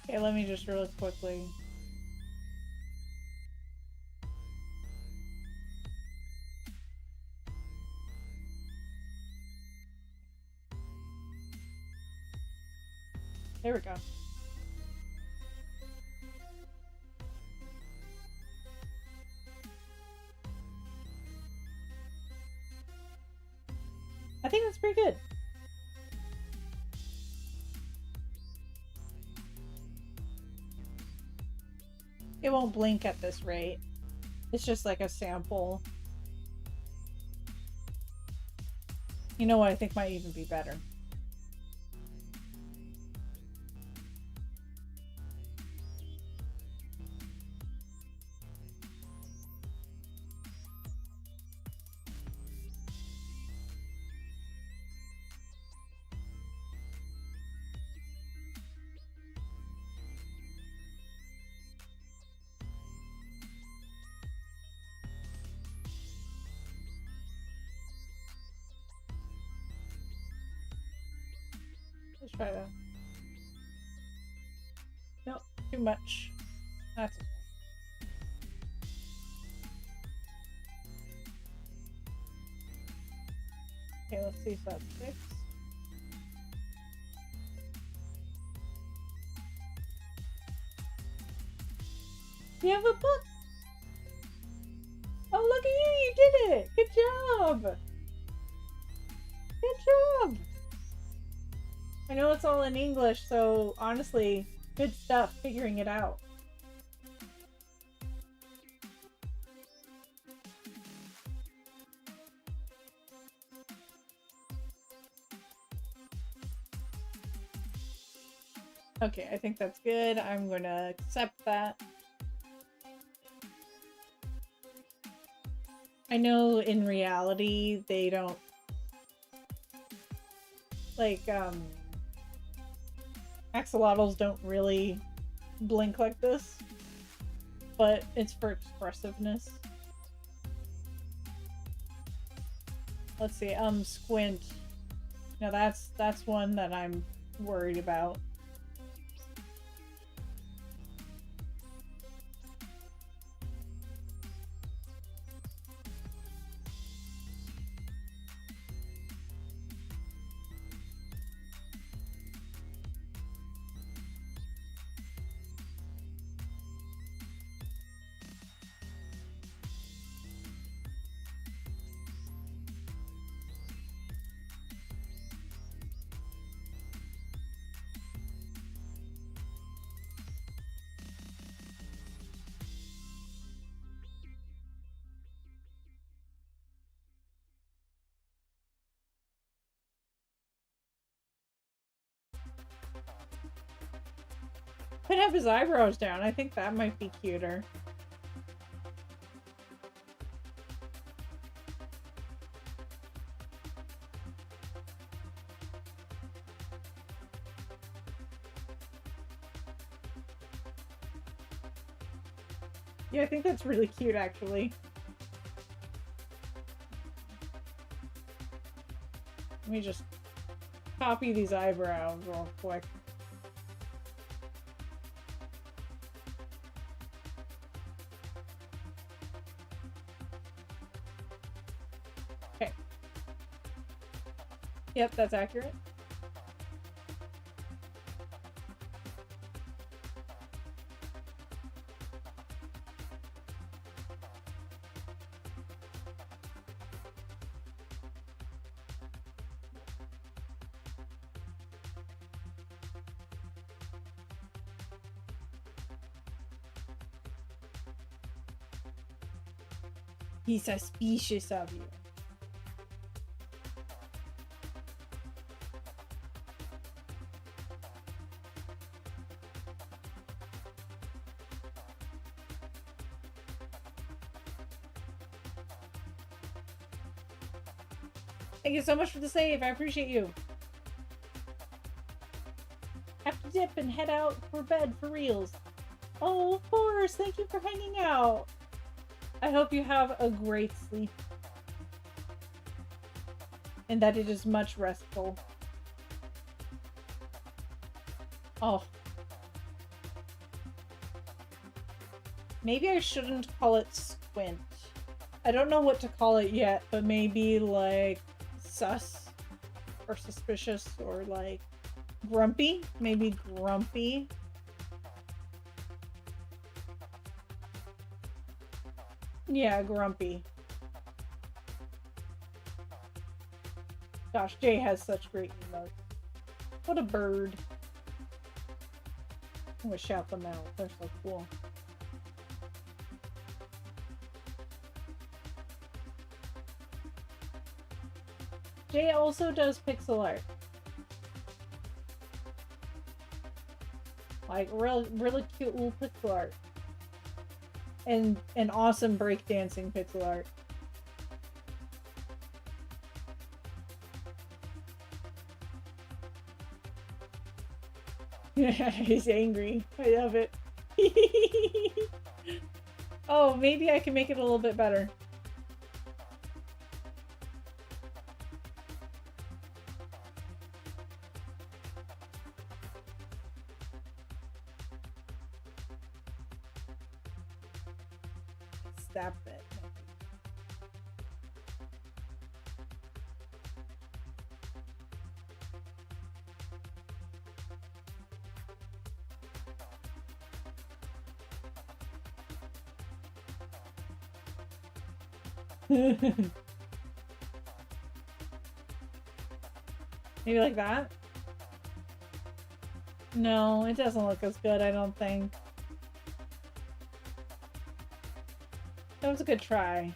Okay, let me just really quickly. There we go. I think that's pretty good. It won't blink at this rate. It's just like a sample. You know what? I think might even be better. Let's try that. Nope, too much. That's okay. Okay, let's see if that's fixed. You have a book! Oh, look at you! You did it! Good job! Good job! I know it's all in English, so honestly, good stuff figuring it out. Okay, I think that's good. I'm gonna accept that. I know in reality they don't like axolotls don't really blink like this, but it's for expressiveness. Let's see, squint. Now that's one that I'm worried about. Could have his eyebrows down. I think that might be cuter. Yeah, I think that's really cute, actually. Let me just copy these eyebrows real quick. Okay. Yep, that's accurate. He's suspicious of you. Thank you so much for the save. I appreciate you. Have to dip and head out for bed for reals. Oh, of course. Thank you for hanging out. I hope you have a great sleep. And that it is much restful. Oh. Maybe I shouldn't call it squint. I don't know what to call it yet, but maybe like sus or suspicious or like grumpy. Maybe grumpy. Yeah, grumpy. Gosh, Jay has such great emotes. What a bird. I'm gonna shout them out. They're so cool. Jay also does pixel art. Like really cute little pixel art. And an awesome breakdancing pixel art. He's angry. I love it. Oh, maybe I can make it a little bit better. Stop it. Maybe like that? No, it doesn't look as good, I don't think. That was a good try.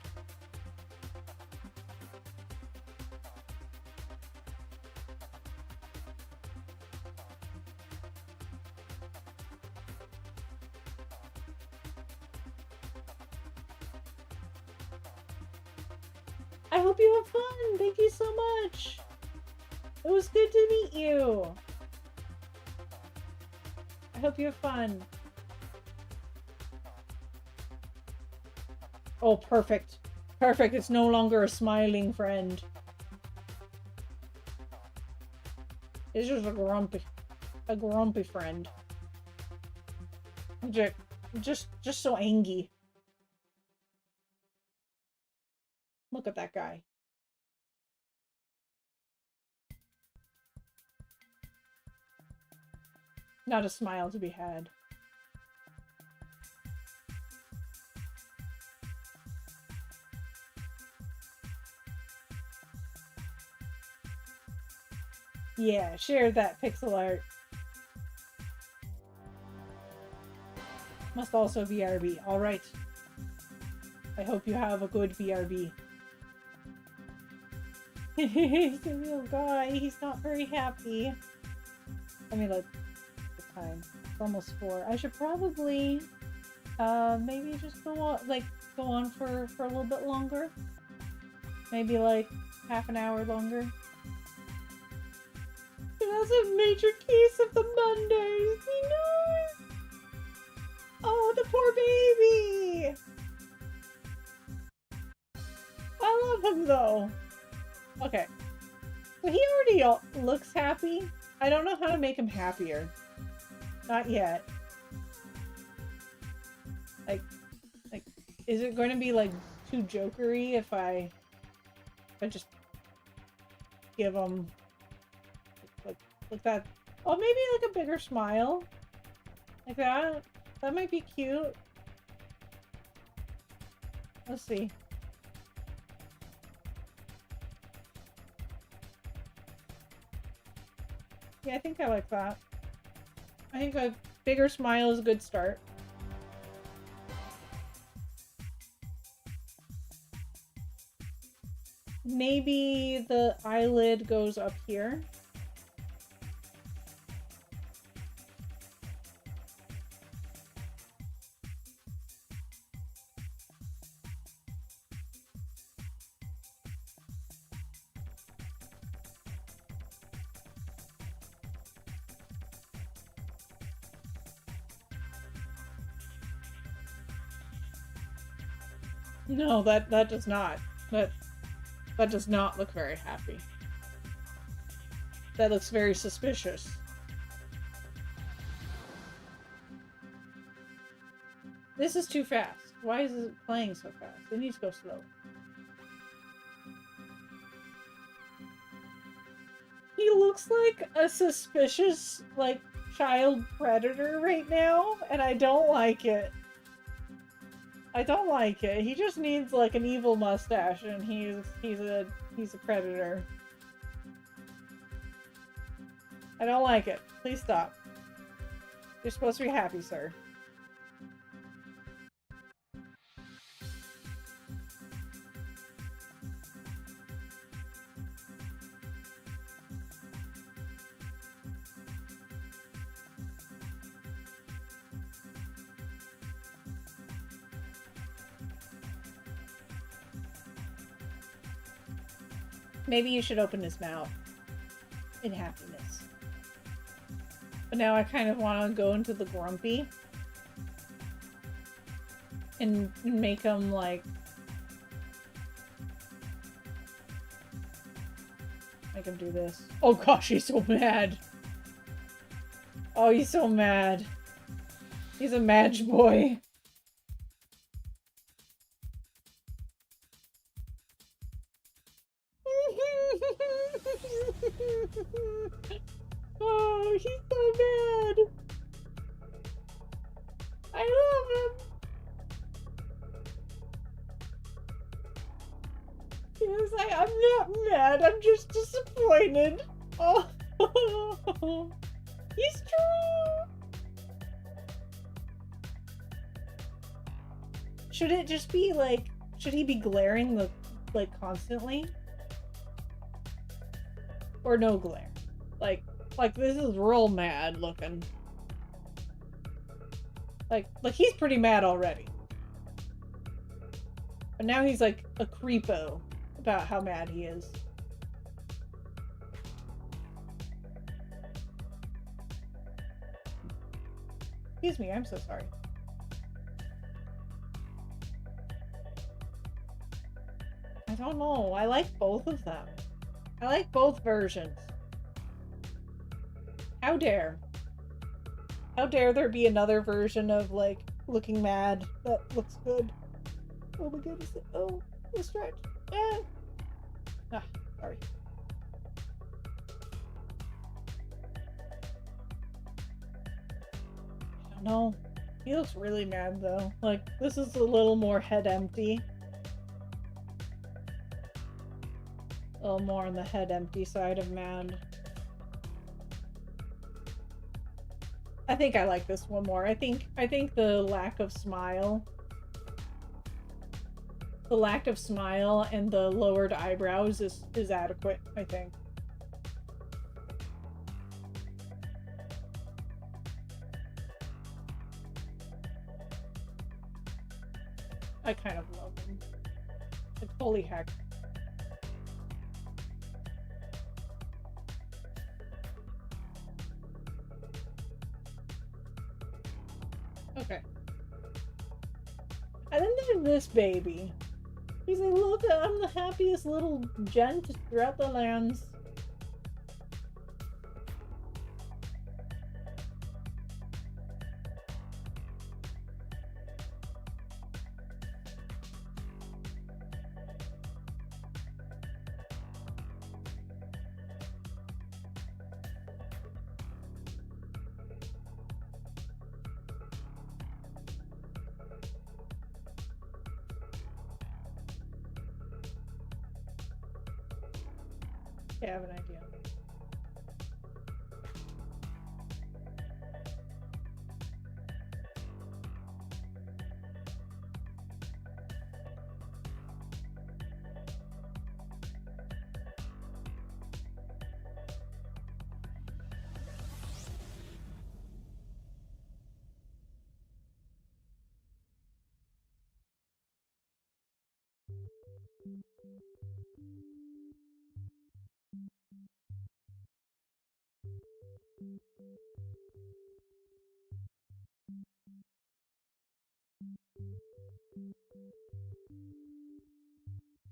I hope you have fun! Thank you so much! It was good to meet you! I hope you have fun. Oh, perfect. Perfect, it's no longer a smiling friend. It's just a grumpy friend. Just so angry. Look at that guy. Not a smile to be had. Yeah, share that pixel art. Must also BRB. Alright. I hope you have a good BRB. He's a real guy. He's not very happy. I mean, like, the time. It's almost 4. I should probably, maybe just go on for a little bit longer. Maybe, like, half an hour longer. That's a major case of the Mondays. He knows. Oh, the poor baby. I love him, though. Okay. So he already looks happy. I don't know how to make him happier. Not yet. Like, is it going to be, like, too jokery if I just give him, like that? Oh, maybe, like, a bigger smile? Like that? That might be cute. Let's see. Yeah, I think I like that. I think a bigger smile is a good start. Maybe the eyelid goes up here. No, that does not. That does not look very happy. That looks very suspicious. This is too fast. Why is it playing so fast? It needs to go slow. He looks like a suspicious, like, child predator right now, and I don't like it. I don't like it. He just needs, like, an evil mustache, and he's a predator. I don't like it. Please stop. You're supposed to be happy, sir. Maybe you should open his mouth in happiness. But now I kind of want to go into the grumpy and make him like make him do this. Oh gosh, he's so mad. Oh, he's so mad. He's a match boy. Oh, he's so mad. I love him. He was like, I'm not mad, I'm just disappointed. Oh, he's true. Should it just be like, should he be glaring like constantly? Or no glare? Like this is real mad looking. Like he's pretty mad already. But now he's like a creepo about how mad he is. Excuse me, I'm so sorry. I don't know. I like both of them. I like both versions. How dare? How dare there be another version of, like, looking mad that looks good? Oh my goodness. Oh, the stretch. Ah. Ah, sorry. I don't know. He looks really mad, though. Like, this is a little more head empty. A little more on the head empty side of mad. I think I like this one more. I think the lack of smile. The lack of smile and the lowered eyebrows is adequate, I think. I kind of love him. Like, holy heck. Okay. And then there's this baby. He's like, look, I'm the happiest little gent throughout the lands. Yeah, I have an idea.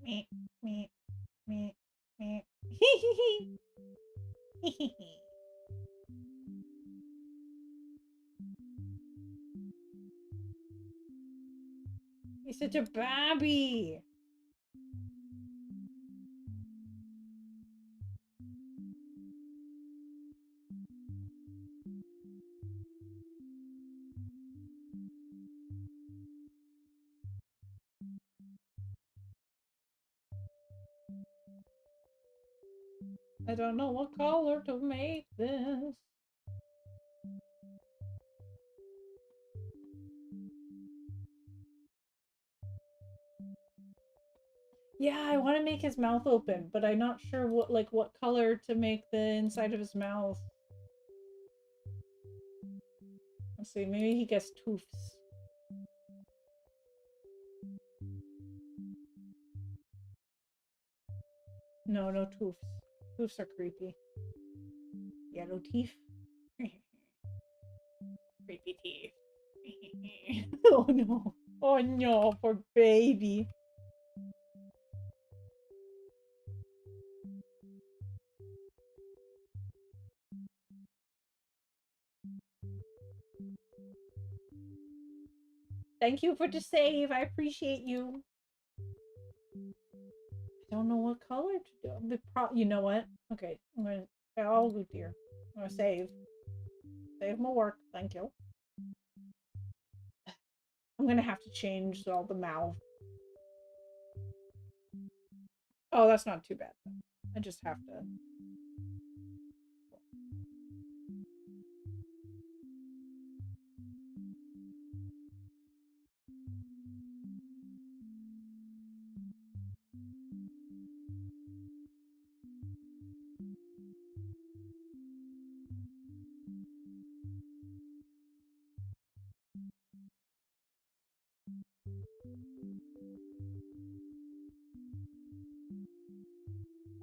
Me, me, me, me. He's such a babby. I don't know what color to make this. Yeah, I want to make his mouth open, but I'm not sure what color to make the inside of his mouth. Let's see, maybe he gets toofs. No, no toofs. Toofs are creepy. Yellow teeth. Creepy teeth. Oh no. Oh no, poor baby. Thank you for the save. I appreciate you. I don't know what color to do. You know what? Okay, I'm gonna. Oh, good dear. I'm gonna save. Save my work. Thank you. I'm gonna have to change all the mouth. Oh, that's not too bad. I just have to.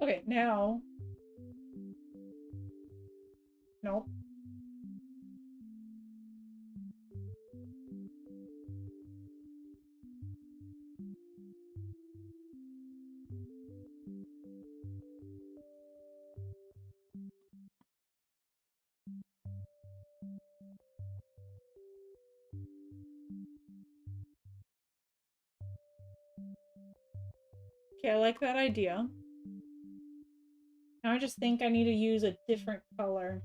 Okay, now. Nope. Okay, I like that idea. Now I just think I need to use a different color.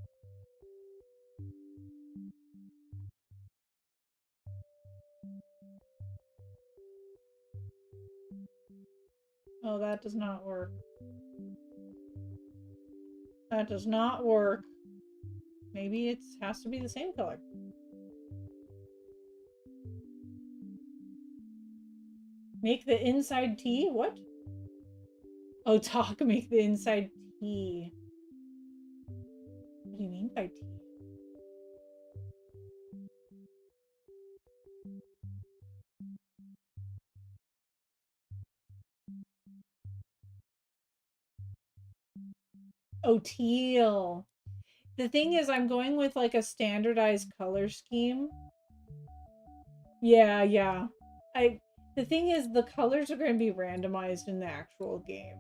Oh, that does not work. That does not work. Maybe it has to be the same color. Make the inside tea? What? Oh, talk, make the inside tea. What do you mean by tea? Oh, teal. The thing is, I'm going with like a standardized color scheme. Yeah, yeah. The thing is, the colors are going to be randomized in the actual game.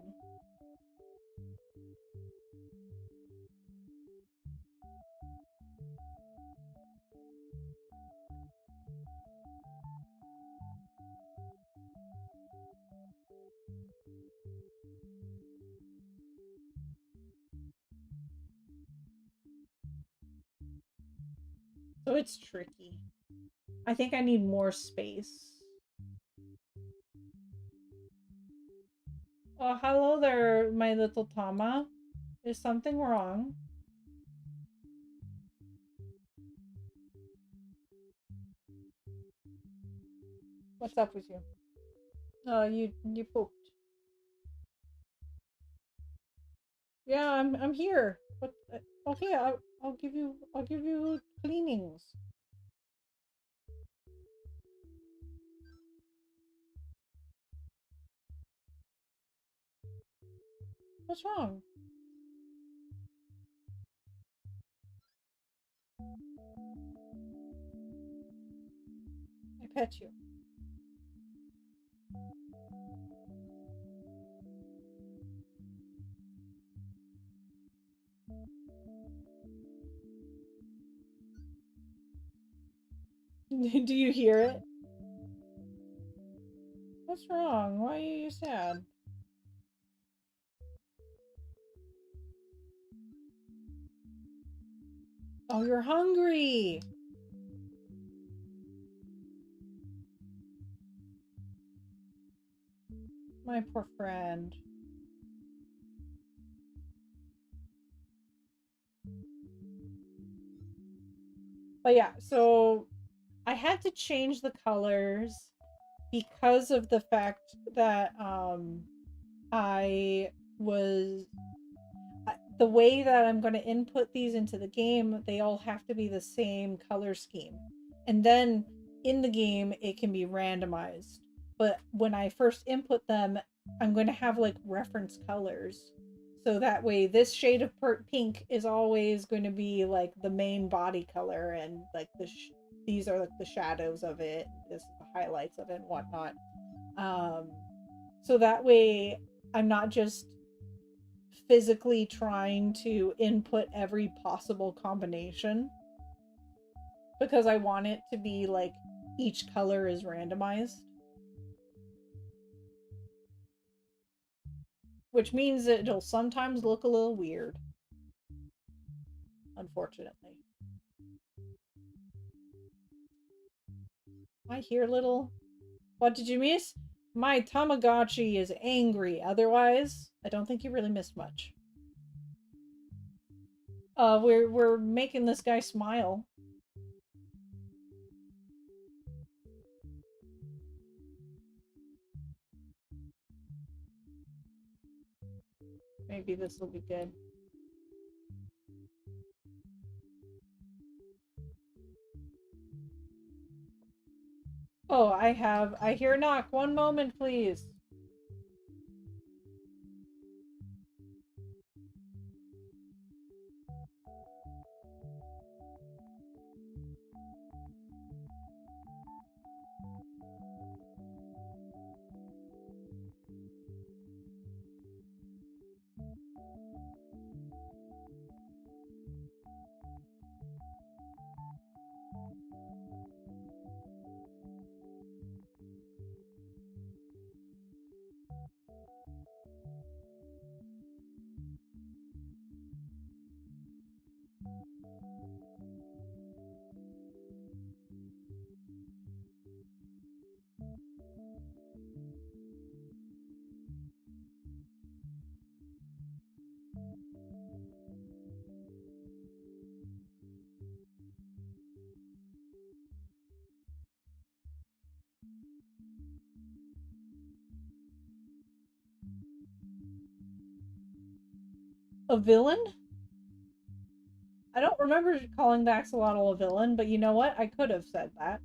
So it's tricky. I think I need more space. Oh, hello there, my little Tama. Is something wrong? What's up with you? Oh, you pooped. Yeah, I'm here. But okay, I'll give you cleanings. What's wrong? I pet you. Do you hear it? What's wrong? Why are you sad? Oh, you're hungry. My poor friend. But yeah, so I had to change the colors because of the fact that I was the way that I'm going to input these into the game, they all have to be the same color scheme. And then in the game, it can be randomized. But when I first input them, I'm going to have like reference colors. So that way, this shade of pink is always going to be like the main body color, and like these are like the shadows of it, this is the highlights of it, and whatnot. So that way, I'm not just physically trying to input every possible combination, because I want it to be like each color is randomized. Which means that it'll sometimes look a little weird. Unfortunately. I hear little... What did you miss? My Tamagotchi is angry. Otherwise, I don't think you really missed much. We're making this guy smile. Maybe this will be good. Oh, I hear a knock. One moment, please. A villain? I don't remember calling the axolotl a villain, but you know what? I could have said that.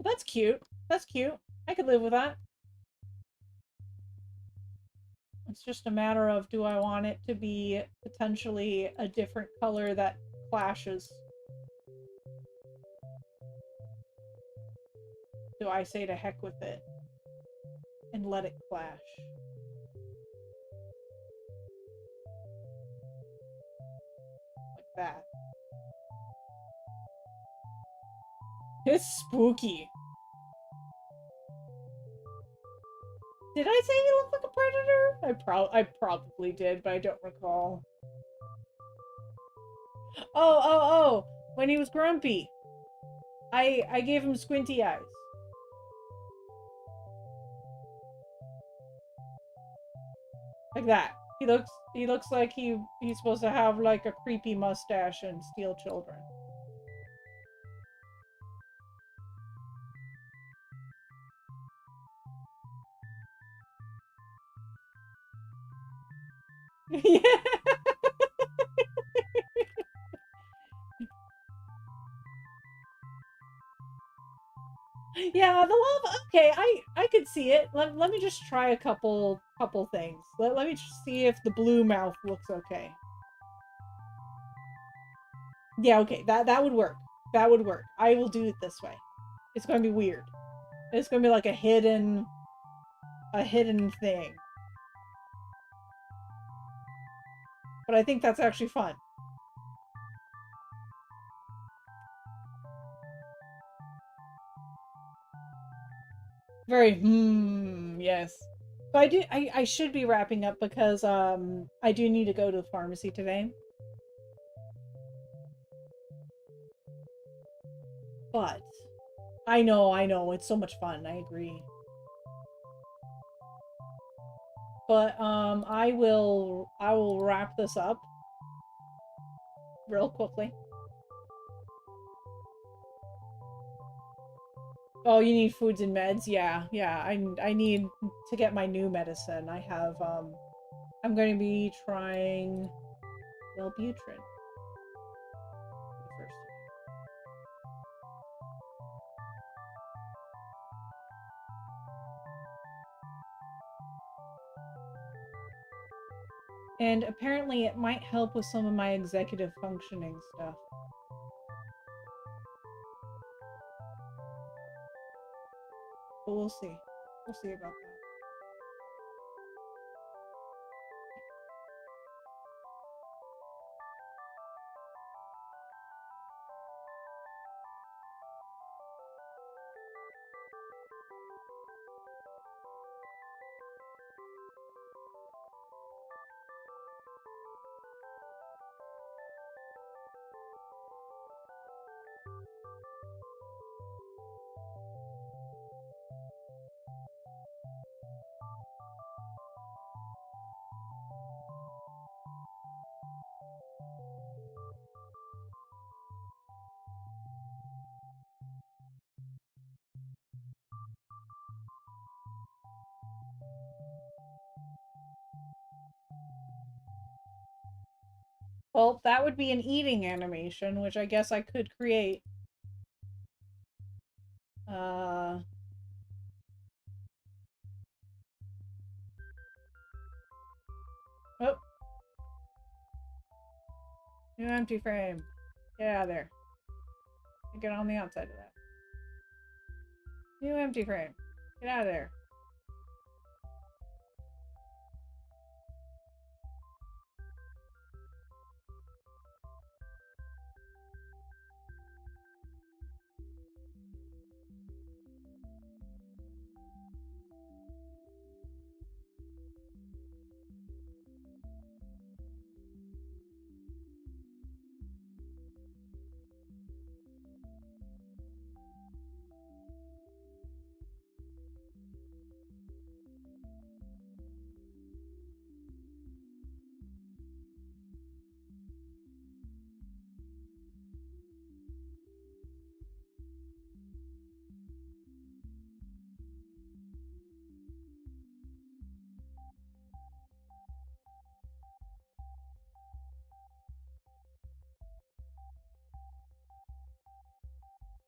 That's cute. That's cute. I could live with that. It's just a matter of, do I want it to be potentially a different color that clashes? Do I say to heck with it and let it clash? Like that. It's spooky. Did I say he looked like a predator? I probably did, but I don't recall. Oh! When he was grumpy. I gave him squinty eyes. Like that. He looks like he's supposed to have like a creepy mustache and steal children. Yeah. Yeah, the lava. Okay, I could see it. Let me just try a couple things. Let me just see if the blue mouth looks okay. Yeah, okay. That would work. That would work. I will do it this way. It's going to be weird. It's going to be like a hidden thing. But I think that's actually fun. Very, yes. So I should be wrapping up because, I do need to go to the pharmacy today. But, I know, it's so much fun, I agree. But, I will wrap this up real quickly. Oh, you need foods and meds? Yeah. I need to get my new medicine. I have, I'm going to be trying Wellbutrin the first time. And apparently it might help with some of my executive functioning stuff. But we'll see. We'll see about that. Well, that would be an eating animation, which I guess I could create. Oh. New empty frame. Get out of there. Get on the outside of that. New empty frame. Get out of there.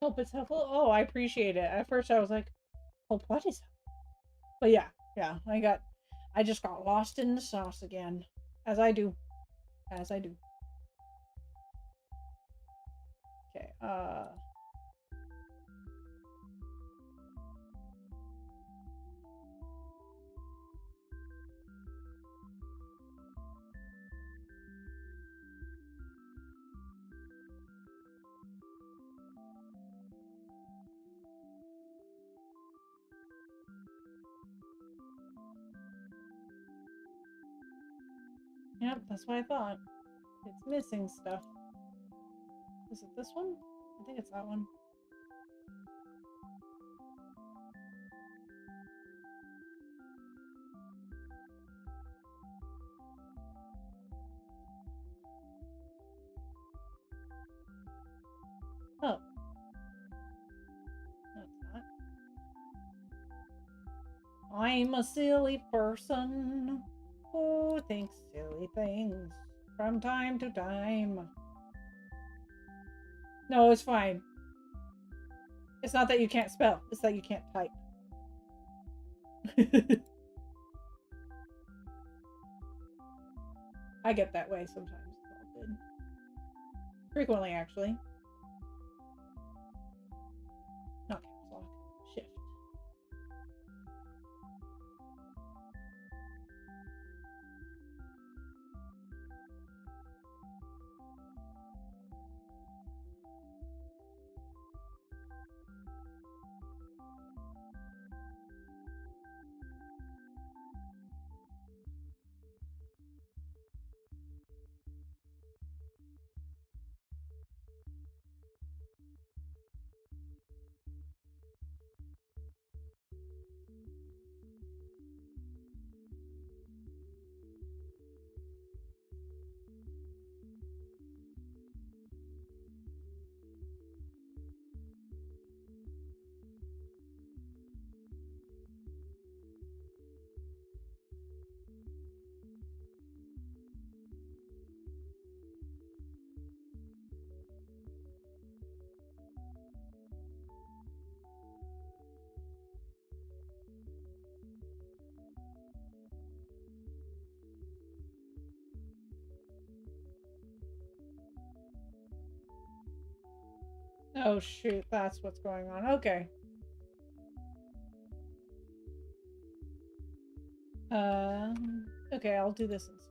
Hope it's helpful. Oh, I appreciate it. At first I was like, hope what is that? But yeah, I just got lost in the sauce again. As I do. As I do. Okay, yep, that's what I thought. It's missing stuff. Is it this one? I think it's that one. Oh. No, it's not. I'm a silly person who thinks silly things from time to time. No, it's fine. It's not that you can't spell, it's that you can't type. I get that way sometimes. It's all good. Frequently, actually. Not Oh shoot, that's what's going on. Okay. Okay, I'll do this instead.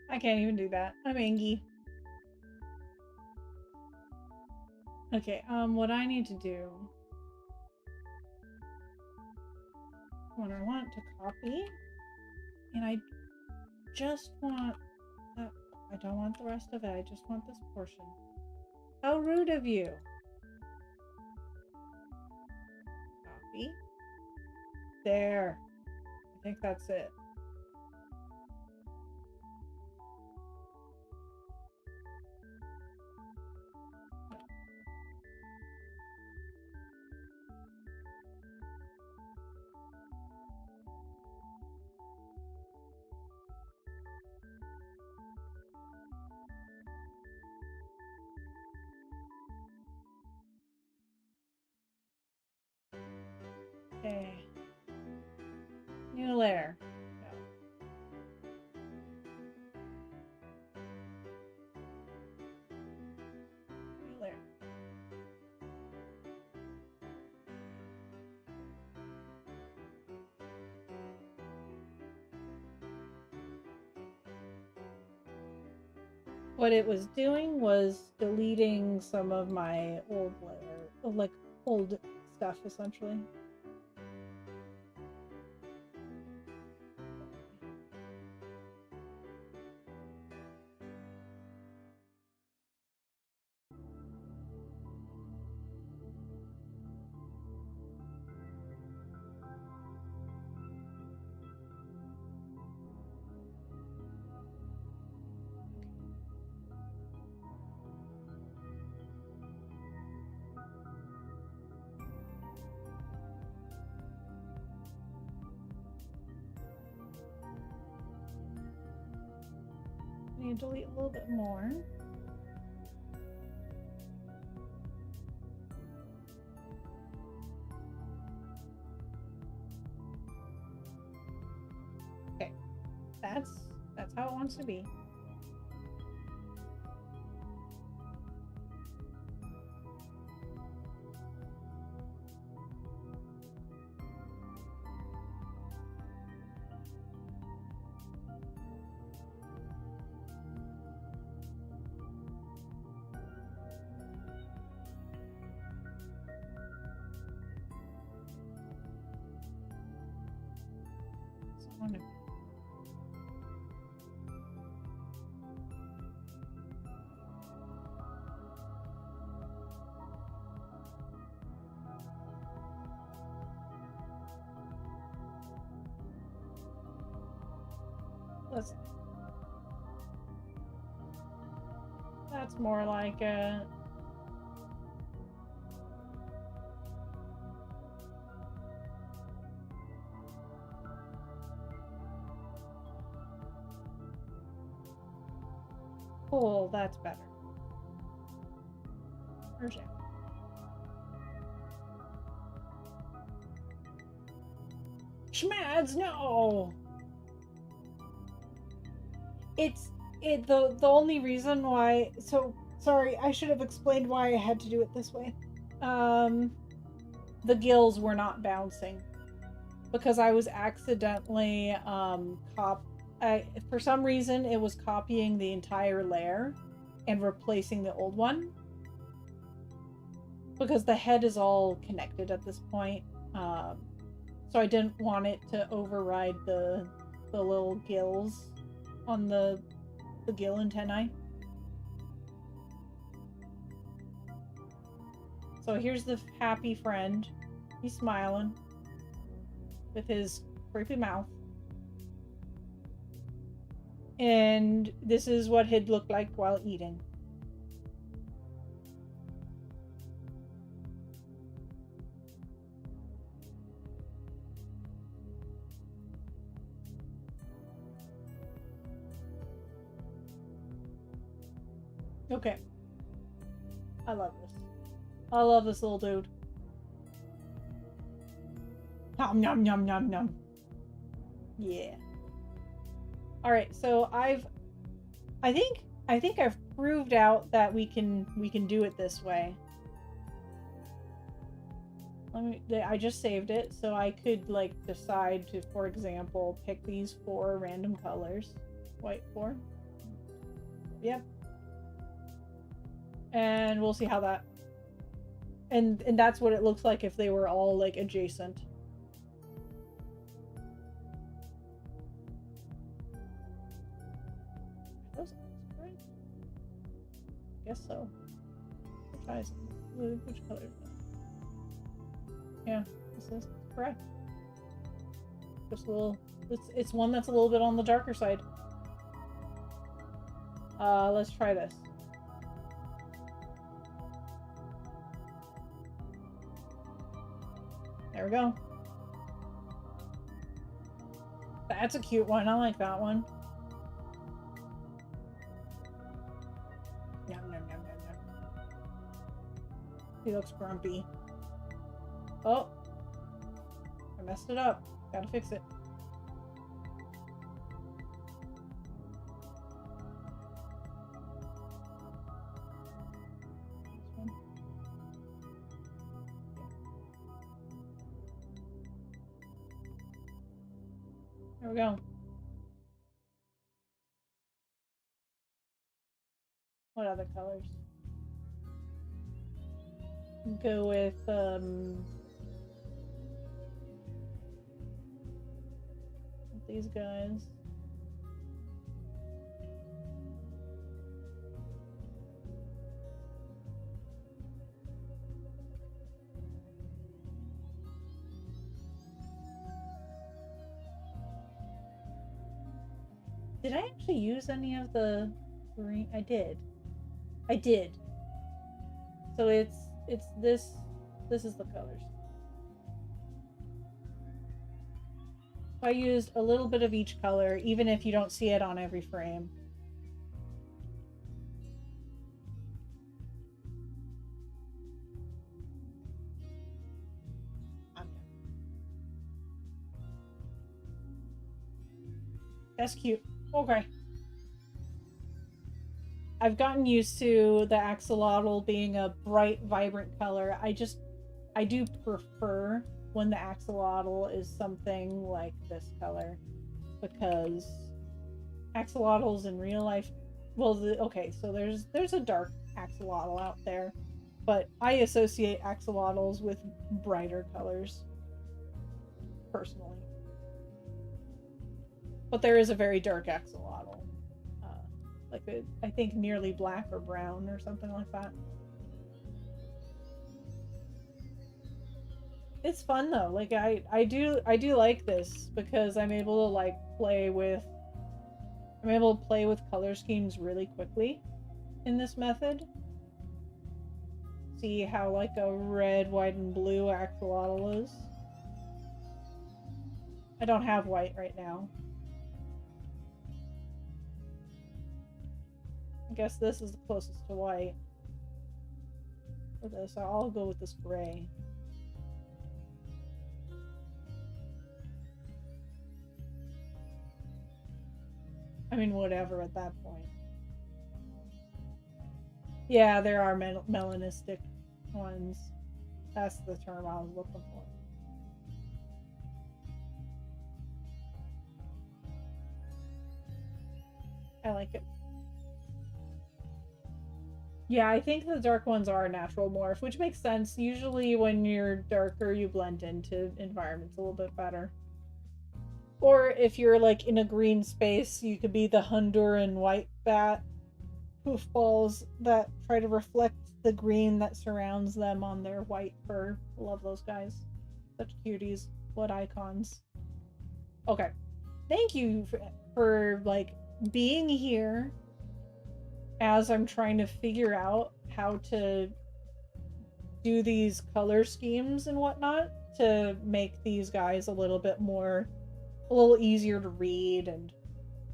I can't even do that. I'm angry. Okay, what I need to do when I want to copy, and I just want that, I don't want the rest of it, I just want this portion. How rude of you. Copy. There. I think that's it. Okay. New layer. New layer. What it was doing was deleting some of my old layer, like old stuff essentially. I need to delete a little bit more. Okay, that's how it wants to be. That's more like a cool. That's better. Where's it? Schmads, no. The only reason why, so sorry, I should have explained why I had to do it this way. The gills were not bouncing because I was accidentally for some reason it was copying the entire layer and replacing the old one because the head is all connected at this point. So I didn't want it to override the little gills on the gill antennae. So here's the happy friend. He's smiling with his creepy mouth. And this is what he'd look like while eating. Okay. I love this. I love this little dude. Nom nom nom nom nom. Yeah. Alright, so I think I've proved out that we can do it this way. I just saved it, so I could like decide to, for example, pick these 4 random colors. White 4. Yep. And we'll see how that, and that's what it looks like if they were all like adjacent. Those right? I guess so. Which color is that? Yeah, this is correct. Just a little. It's one that's a little bit on the darker side. Let's try this. There we go. That's a cute one. I like that one. Yum, yum, yum, yum, yum. He looks grumpy. Oh, I messed it up. Gotta fix it. There we go. What other colors? Go with these guys. Did I actually use any of the green? I did. So it's this is the colors. I used a little bit of each color, even if you don't see it on every frame. That's cute. Okay. I've gotten used to the axolotl being a bright, vibrant color. I do prefer when the axolotl is something like this color, because axolotls in real life, well, okay, so there's a dark axolotl out there, but I associate axolotls with brighter colors, personally. But there is a very dark axolotl. Like I think nearly black or brown or something like that. It's fun though. Like I do like this because I'm able to like play with color schemes really quickly in this method. See how like a red, white, and blue axolotl is. I don't have white right now. I guess this is the closest to white. For this, I'll go with this gray. I mean, whatever at that point. Yeah, there are melanistic ones. That's the term I was looking for. I like it. Yeah, I think the dark ones are a natural morph, which makes sense. Usually when you're darker, you blend into environments a little bit better. Or if you're like in a green space, you could be the Honduran white bat hoofballs that try to reflect the green that surrounds them on their white fur. Love those guys. Such cuties. What icons. Okay. Thank you for like being here as I'm trying to figure out how to do these color schemes and whatnot to make these guys a little easier to read and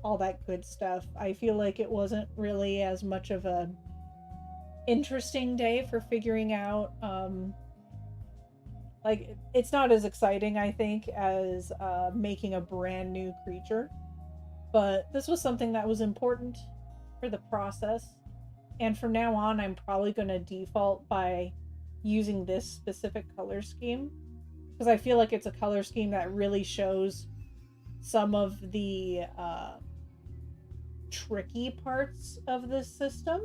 all that good stuff. I feel like it wasn't really as much of a interesting day for figuring out, like, it's not as exciting, I think, as making a brand new creature, but this was something that was important for the process. And from now on, I'm probably going to default by using this specific color scheme, because I feel like it's a color scheme that really shows some of the tricky parts of this system.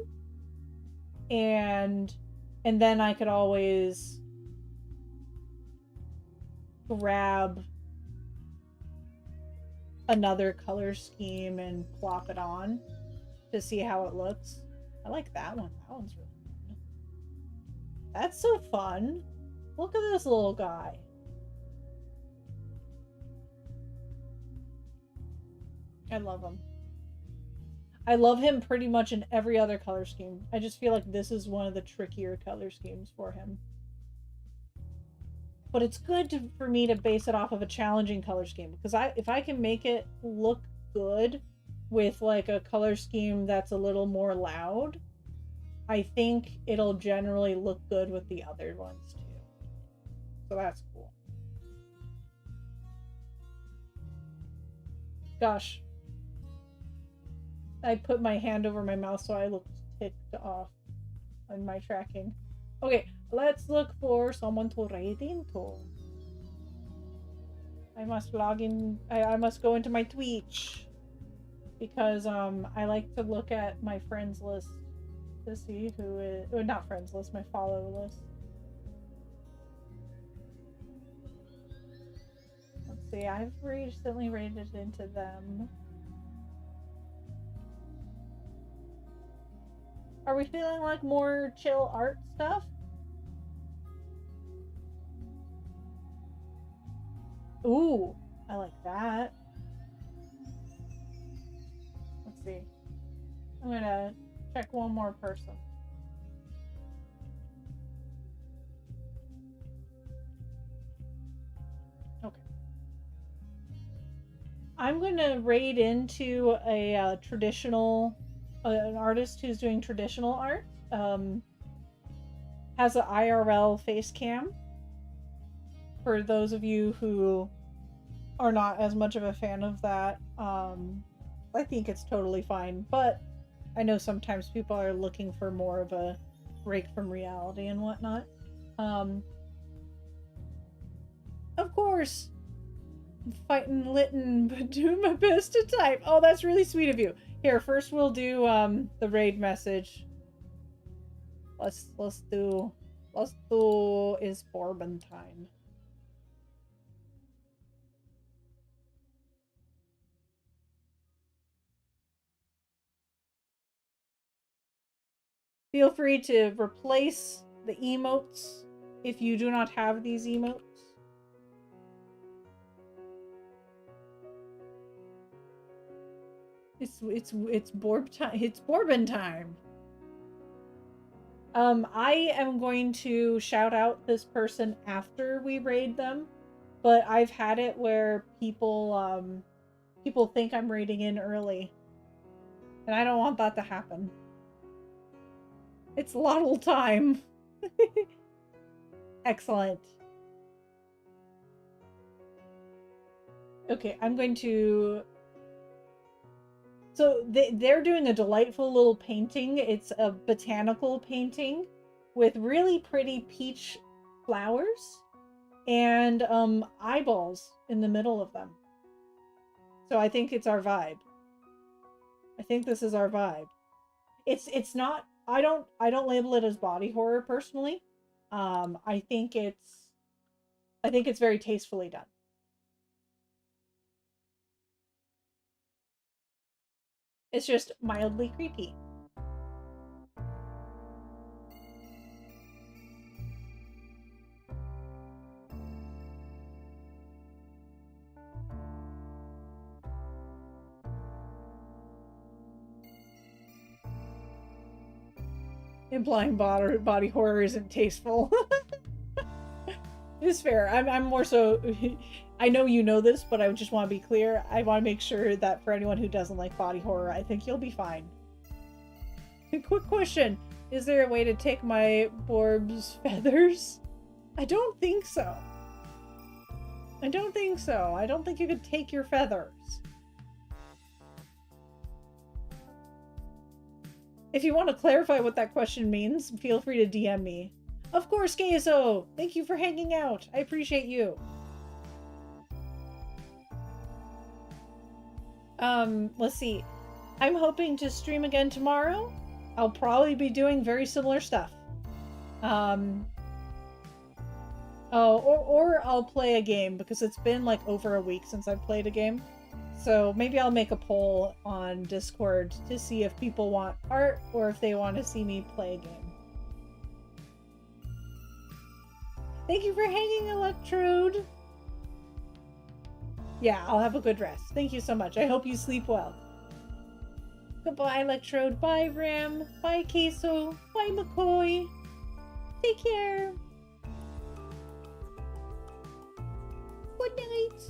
And then I could always grab another color scheme and plop it on to see how it looks. I like that one. That one's really fun. That's so fun. Look at this little guy. I love him. I love him pretty much in every other color scheme. I just feel like this is one of the trickier color schemes for him. But it's good for me to base it off of a challenging color scheme, because if I can make it look good with like a color scheme that's a little more loud, I think it'll generally look good with the other ones too. So that's cool. Gosh. I put my hand over my mouth so I looked ticked off on my tracking. Okay, let's look for someone to raid into. I must log in. I must go into my Twitch, because I like to look at my friends list to see who is, or not friends list, my follow list. Let's see, I've recently raided into them. Are we feeling like more chill art stuff? Ooh, I like that. Let's see. I'm gonna check one more person. Okay. I'm gonna raid into a traditional, an artist who's doing traditional art. Has an IRL face cam. For those of you who are not as much of a fan of that, I think it's totally fine, but I know sometimes people are looking for more of a break from reality and whatnot. Of course, I'm fighting Lytton, but doing my best to type. Oh, that's really sweet of you. Here, first we'll do the raid message. Let's do is Bourbon time. Feel free to replace the emotes if you do not have these emotes. It's Borb time. It's Bourbon time. I am going to shout out this person after we raid them, but I've had it where people think I'm raiding in early, and I don't want that to happen. It's a lot of time. Excellent. Okay, I'm going to... So they're doing a delightful little painting. It's a botanical painting with really pretty peach flowers and eyeballs in the middle of them. So I think it's our vibe. I think this is our vibe. It's not... I don't label it as body horror personally. I think it's very tastefully done. It's just mildly creepy. Implying body horror isn't tasteful. It's fair. I'm more so... I know you know this, but I just want to be clear. I want to make sure that for anyone who doesn't like body horror, I think you'll be fine. Quick question. Is there a way to take my Borb's feathers? I don't think so. I don't think so. I don't think you could take your feathers. If you want to clarify what that question means, feel free to DM me. Of course, KSO! Thank you for hanging out. I appreciate you. Let's see. I'm hoping to stream again tomorrow. I'll probably be doing very similar stuff. Or I'll play a game, because it's been like over a week since I've played a game. So maybe I'll make a poll on Discord to see if people want art or if they want to see me play a game. Thank you for hanging, Electrode! Yeah, I'll have a good rest. Thank you so much. I hope you sleep well. Goodbye, Electrode. Bye, Ram. Bye, Queso. Bye, McCoy. Take care. Good night.